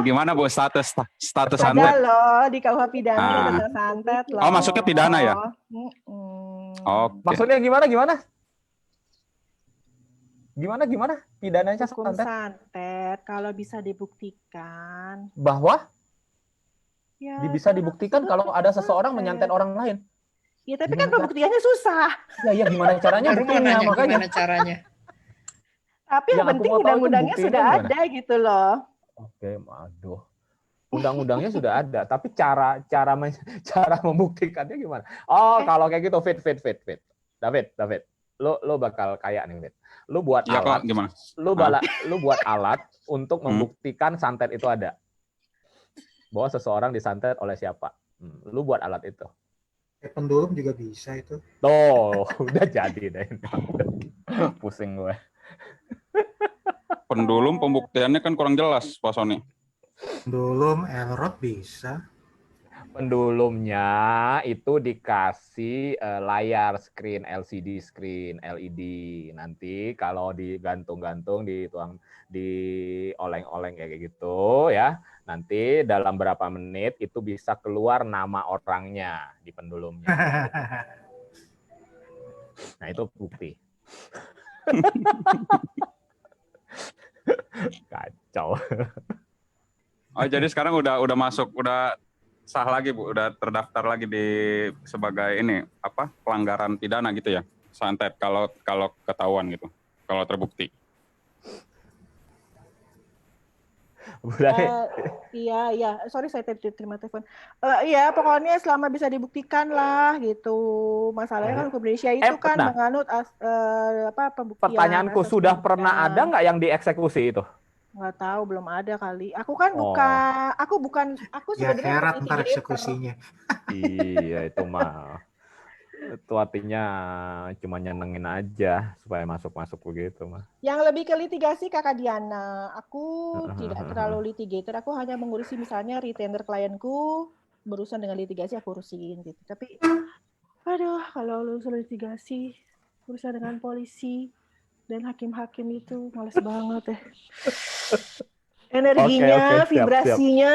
Gimana Bu status santet? Ada loh di KUH pidana tentang santet loh. Oh, masuknya pidana ya? Okay. Maksudnya gimana? Gimana? Pidananya hukum santet kalau bisa dibuktikan bahwa bisa dibuktikan kalau ada seseorang menyantet orang lain. Ya tapi kan pembuktiannya susah. Ya gimana caranya? Gimana caranya? Tapi yang penting undang-undangnya sudah ada gitu loh. Oke, aduh. Undang-undangnya sudah ada, tapi cara membuktikannya gimana? Oh, kalau kayak gitu fit. David. Lo bakal kaya nih, Fit. Lu buat alat. Gimana? Lu buat alat untuk membuktikan santet itu ada. Bahwa seseorang disantet oleh siapa. Lu buat alat itu. Pendulum juga bisa itu. Tuh, udah jadi deh. Pusing gue. Pendulum pembuktiannya kan kurang jelas, Pak Sony. Pendulum Elrod bisa. Pendulumnya itu dikasih layar screen LCD screen LED. Nanti kalau digantung-gantung dioleng-oleng kayak gitu ya. Nanti dalam berapa menit itu bisa keluar nama orangnya di pendulumnya. Nah, itu bukti. Kacau. Oh, jadi sekarang udah masuk, udah sah lagi Bu, udah terdaftar lagi sebagai ini apa pelanggaran pidana gitu ya, santet kalau ketahuan gitu, kalau terbukti. Iya, sorry saya terima telepon. Iya, pokoknya selama bisa dibuktikan lah gitu. Masalahnya kan hukum Indonesia itu kan menganut pembuktian. Pertanyaanku, sudah pernah ada nggak yang dieksekusi itu? Nggak tahu, belum ada kali. Aku kan aku Ya sebenarnya herat ntar eksekusinya. Iya, itu mah. Itu artinya cuma nyenengin aja supaya masuk-masuk begitu mah. Yang lebih ke litigasi Kakak Diana. Aku tidak terlalu litigator, aku hanya mengurusi misalnya retainer klienku, berurusan dengan litigasi aku urusin gitu. Tapi aduh, kalau urusan litigasi, urusan dengan polisi dan hakim-hakim itu males banget ya. Energinya, Oke, siap, vibrasinya,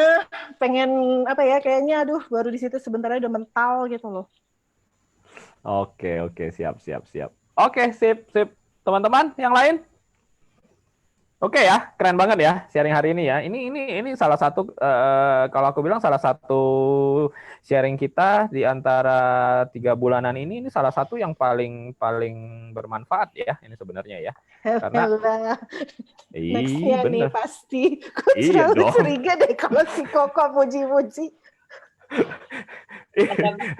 pengen apa ya, kayaknya aduh baru di situ sebentar aja udah mental gitu loh. Oke, siap. Oke, sip. Teman-teman yang lain? Oke ya, keren banget ya sharing hari ini ya. Ini salah satu kalau aku bilang salah satu sharing kita di antara 3 bulanan ini salah satu yang paling bermanfaat ya ini sebenarnya ya. Karena nextnya nih pasti. Aku iya selalu dong. curiga deh kalau si Koko puji-puji.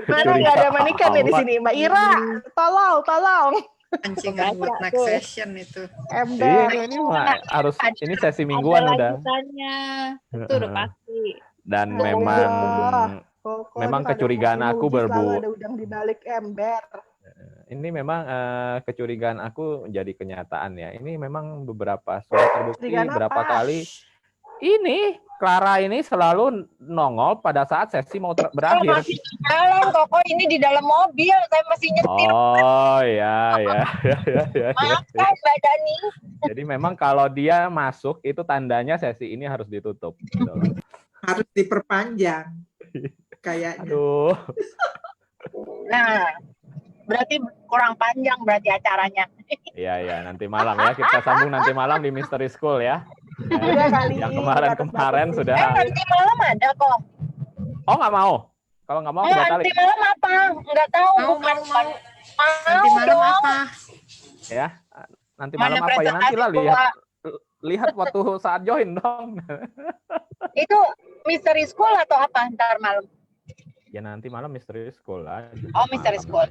Mana nggak ada manikan nih di sini, Mbak Ira? Tolong. Pancingan buat next session itu. Ember. Ini harus ini sesi mingguan udah. Itu udah pasti. Dan memang kecurigaan aku ada udang di balik ember. Ini memang kecurigaan aku menjadi kenyataan ya. Ini memang beberapa sudah terbukti berapa kali. Ini Clara ini selalu nongol pada saat sesi mau berakhir. Masih di dalam, Koko ini di dalam mobil, saya masih nyetir. Oh ya. Maafkan Mbak Dani. Jadi memang kalau dia masuk itu tandanya sesi ini harus ditutup. Harus diperpanjang. Kayaknya. Aduh. Nah, berarti kurang panjang berarti acaranya. Iya, nanti malam ya. Kita sambung nanti malam di Mystery School ya. Yang kemarin sudah. Nanti malam ada kok. Oh, nggak mau? Kalau nggak mau, nanti malam apa? Nggak tahu. Bukan. Nanti malam apa? Ya, nanti malam apa ya? Nanti lah lihat waktu saat join dong. Itu Mystery School atau apa ntar malam? Ya nanti malam Mystery School lah. Oh, Mystery School.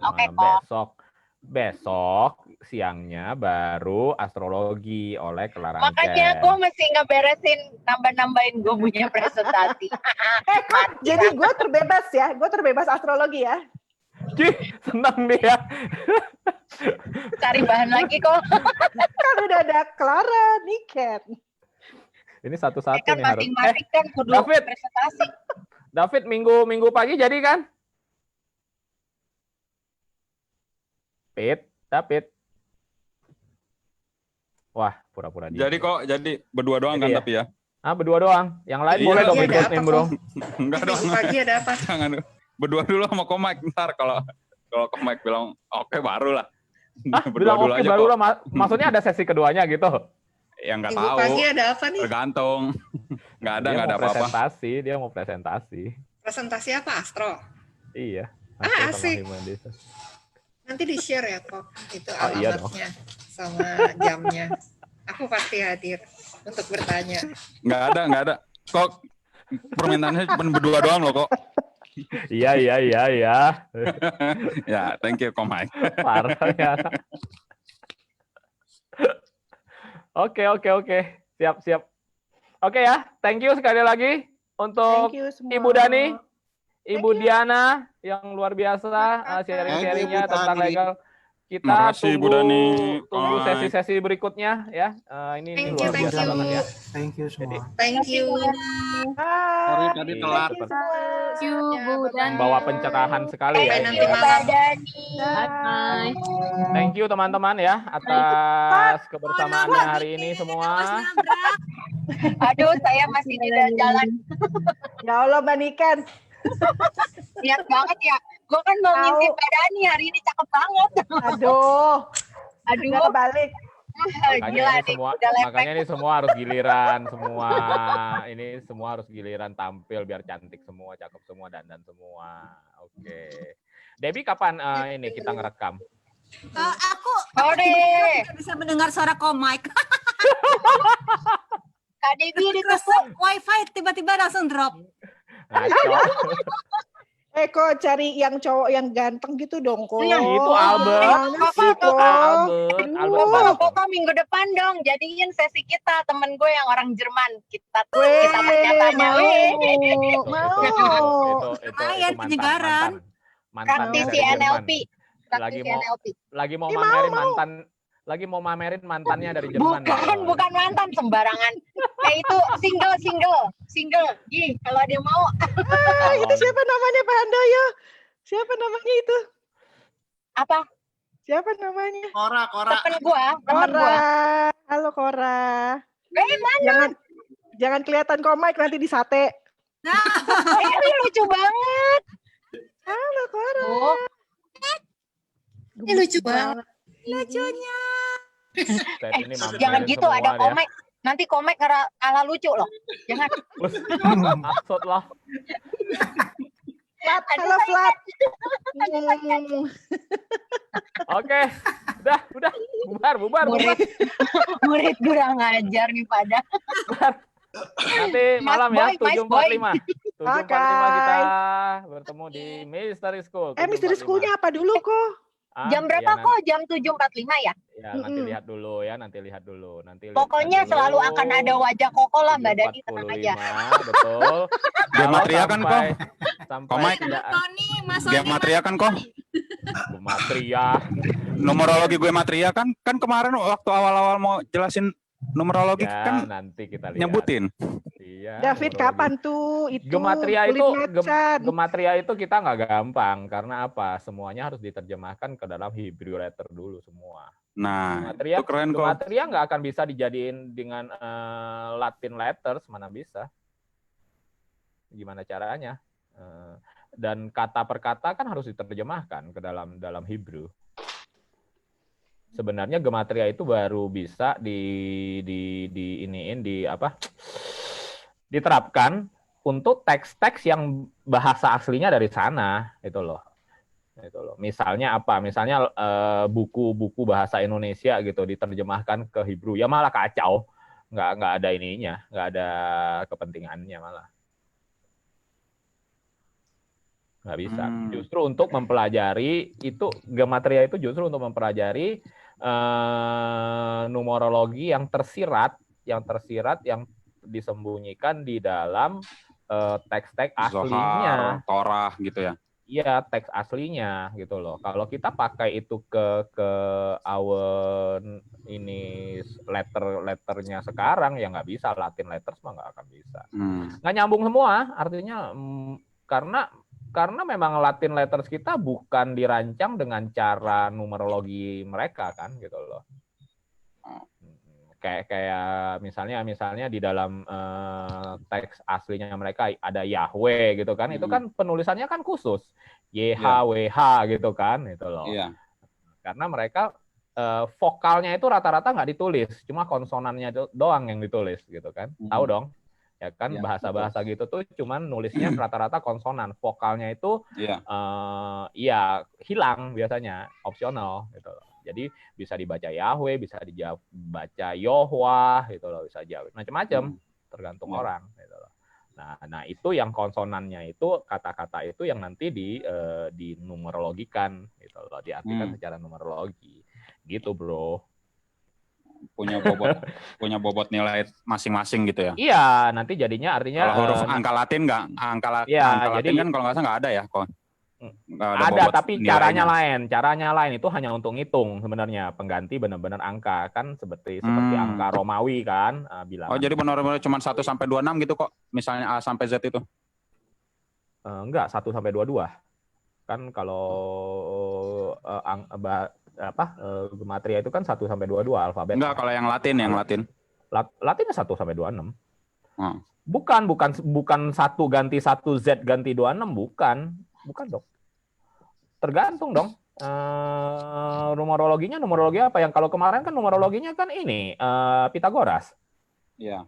Oke, kok. Besok siangnya baru astrologi oleh Clara. Makanya gue mesti ngeberesin, nambahin gue punya presentasi. Jadi gue terbebas ya, gue terbebas astrologi ya. Senang dia. Cari bahan lagi kok. Kan udah ada Clara, Niken. Ini satu-satu kan nih harus. Masing-masing kan kudu presentasi. David minggu pagi jadi kan? David. Wah, pura-pura dia. Jadi berdua doang kan tapi ya? Berdua doang. Yang lain boleh dong ikutin, Bro. Enggak dong. Pagi ada apa? Jangan. Berdua dulu sama Komik ntar kalau Komik bilang oke baru lah. Bilang oke baru lah. Maksudnya ada sesi keduanya gitu? Ya nggak tahu. Minggu pagi ada apa nih? Tergantung. Nggak ada apa-apa. Dia mau presentasi. Presentasi apa? Astro? Iya. Asik. Nanti di-share ya kok itu alamatnya sama jamnya. Aku pasti hadir untuk bertanya. Nggak ada. Kok permintaannya cuma berdua doang loh kok. Iya. Ya, thank you Komai. Parah ya. Oke. Siap. Oke ya, thank you sekali lagi untuk Ibu Dani. Ibu Diana yang luar biasa sharing-sharingnya tentang legal. Kita Makasih, Bu Dani. tunggu Bye. sesi-sesi berikutnya ya. Ini Thank luar you, biasa thank banget you. ya. Thank you semua. Thank you. Sorry tadi Ini telat. Thank you, Bu dan membawa pencerahan sekali ya. Sampai ini nanti ya. malam. Bye. Thank you teman-teman ya atas kebersamaannya hari ini semua. Aduh, saya masih di jalan. Ya Allah, Mbak Niken. Lihat banget ya. Gue kan mau ngintip Mbak Dani hari ini cakep banget. Aduh. Aduh. Udah kebalik. Makanya ini semua harus giliran semua. Ini semua harus giliran tampil biar cantik semua, cakep semua, dandan semua. Oke. Debbie kapan ini kita ngerekam? Aku Sore. tidak bisa mendengar suara komik. Kak Debbie ditutup wifi tiba-tiba langsung drop. Kok cari yang cowok yang ganteng gitu dong, kok. Nah, itu Albert. Pokoknya minggu depan dong jadiin sesi kita, temen gue yang orang Jerman. Kita tanya-tanya. Lumayan penyegaran. Praktisi NLP. Lagi mau mamerin mantan. Lagi mau mamerin mantannya dari Jerman. Bukan mantan sembarangan. Itu single. Ih, kalau dia mau. Itu siapa namanya Pak Handoyo? Siapa namanya itu? Apa? Siapa namanya? Kora. Temen gua. Halo Kora. Mana? Jangan kelihatan komik nanti di sate. Ini lucu banget. Halo Kora. Ini lucu banget. Lucunya. Jangan gitu, ada komik. Nanti komik ala lucu loh. Jangan. Maksud loh. Halo Flat. Oke, udah, bubar. Murid kurang ajar nih pada. Nanti malam ya, 7.45. 7.45 kita bertemu di Mystery School. Mystery School-nya apa dulu kok? Jam berapa kok? Jam 7.45 ya? Ya, nanti lihat dulu ya, nanti lihat dulu. Pokoknya selalu akan ada wajah Koko lah, Mbak Dani, tenang aja. Betul. Gematria kan kok? Sampai Gematria kan kok? Gematria. Numerologi Gematria kan kemarin waktu awal-awal mau jelasin numerologi ya, kan nanti kita lihat. Nyebutin. Iya. David kapan tuh itu? Gematria itu kita nggak gampang karena apa? Semuanya harus diterjemahkan ke dalam Hebrew letter dulu semua. Nah, itu keren kok. Gematria nggak akan bisa dijadiin dengan Latin letters, mana bisa? Gimana caranya? Dan kata per kata kan harus diterjemahkan ke dalam Hebrew. Sebenarnya gematria itu baru bisa diterapkan untuk teks-teks yang bahasa aslinya dari sana, itu loh. Misalnya apa? Misalnya buku-buku bahasa Indonesia gitu diterjemahkan ke Hebrew, ya malah kacau, nggak ada ininya, nggak ada kepentingannya malah. Nggak bisa. Justru untuk mempelajari itu, gematria itu justru untuk mempelajari numerologi yang tersirat yang disembunyikan di dalam teks-teks aslinya. Zohar, Torah gitu ya. Iya, teks aslinya gitu loh. Kalau kita pakai itu ke our ini letternya sekarang ya nggak bisa, Latin letters mah nggak akan bisa. Nggak nyambung semua, artinya karena memang Latin letters kita bukan dirancang dengan cara numerologi mereka kan gitu loh. Kayak misalnya di dalam teks aslinya mereka ada Yahweh gitu kan, itu kan penulisannya kan khusus YHWH gitu kan, itu loh. Karena mereka vokalnya itu rata-rata nggak ditulis, cuma konsonannya doang yang ditulis gitu kan. Tahu dong? Ya kan, bahasa-bahasa gitu tuh cuman nulisnya rata-rata konsonan, vokalnya itu hilang biasanya, opsional gitu loh. Jadi bisa dibaca Yahweh, bisa dibaca Yohwah gitu loh, bisa macam-macam tergantung orang gitu loh. Nah itu yang konsonannya itu, kata-kata itu yang nanti dinumerologikan gitu loh, diartikan secara numerologi gitu bro. Punya bobot nilai masing-masing gitu ya. Iya, nanti jadinya artinya kalau huruf angka Latin nggak, angka Latin kan kalau nggak salah nggak ada ya kok. Ada, tapi caranya lain itu hanya untuk ngitung sebenarnya. Pengganti benar-benar angka kan seperti angka Romawi kan bilangan. Oh, jadi benar-benar cuma 1 sampai 26 gitu kok. Misalnya A sampai Z itu. Enggak, 1 sampai 22. Kan kalau gematria itu kan 1 sampai 22 alfabet. Enggak, kalau yang Latin, Latinnya 1 sampai 26. Bukan 1 ganti 1 Z ganti 26, bukan dong. Tergantung dong. Numerologi apa yang kalau kemarin kan numerologinya kan ini Pitagoras. Iya.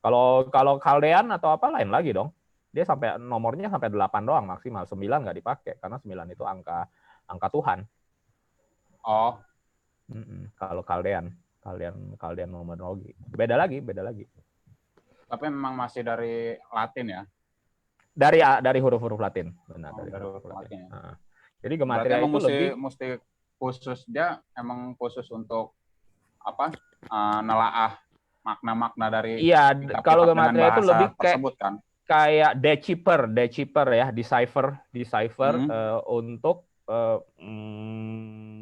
Kalau Kaldean atau apa lain lagi dong. Dia nomornya sampai 8 doang maksimal, 9 nggak dipakai karena 9 itu angka Tuhan. Oh. Kalau Kaldean numerologi. Beda lagi. Tapi memang masih dari Latin ya. Dari huruf-huruf Latin, benar, dari huruf Latin. Ya. Jadi gematria itu mesti khusus, dia emang khusus untuk apa? Nelaah makna-makna dari kalau gematria itu lebih tersebut, kan? Kayak decipher ya, decipher untuk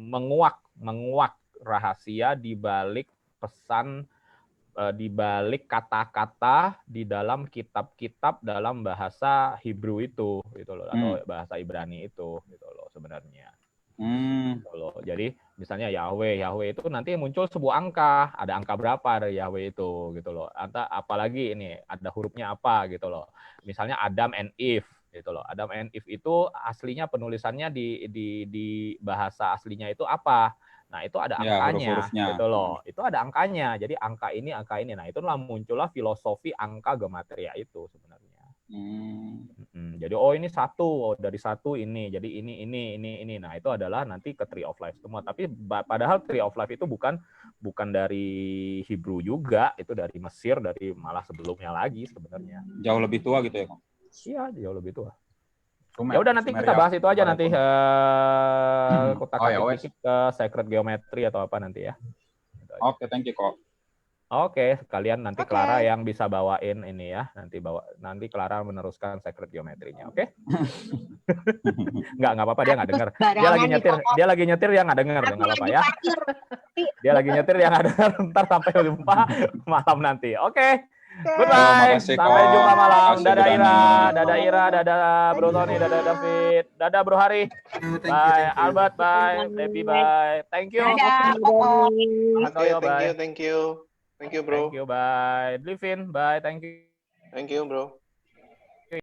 menguak rahasia di balik pesan, di balik kata-kata di dalam kitab-kitab dalam bahasa Hebrew itu gitu loh, atau bahasa Ibrani itu gitu loh sebenarnya. Gitu loh. Jadi misalnya Yahweh itu nanti muncul sebuah angka, ada angka berapa dari Yahweh itu gitu loh. Apalagi ini ada hurufnya apa gitu loh. Misalnya Adam and Eve gitu loh. Adam and Eve itu aslinya penulisannya di bahasa aslinya itu apa? Nah, itu ada angkanya gitu loh. Itu ada angkanya. Jadi angka ini. Nah, itulah muncullah filosofi angka gematria itu sebenarnya. Jadi ini 1, dari 1 ini, jadi ini. Nah, itu adalah nanti ke Tree of Life semua. Tapi padahal Tree of Life itu bukan dari Hebrew juga, itu dari Mesir, dari malah sebelumnya lagi sebenarnya. Jauh lebih tua gitu ya, Kang? Iya, jauh lebih tua. Ya udah nanti kita bahas itu aja nanti kotak-katik dikit ke Sacred Geometry atau apa nanti ya. Oke, thank you kok. Oke, sekalian nanti Clara yang bisa bawain ini ya. Nanti Clara meneruskan Sacred Geometry-nya, oke? Enggak apa-apa, dia nggak dengar. Dia lagi nyetir dia nggak dengar, nggak apa-apa ya. Dia lagi nyetir dia nggak dengar, ntar sampai jumpa malam nanti. Oke. Goodbye. Sampai jumpa malam. Dadah Ira, dadah Bro Tony, dadah David, dadah Bro Hari. Bye Albert, bye Debbie, bye. Thank you. Thank you, bro. Thank you, bye. Livin, bye. Thank you. Thank you, bro.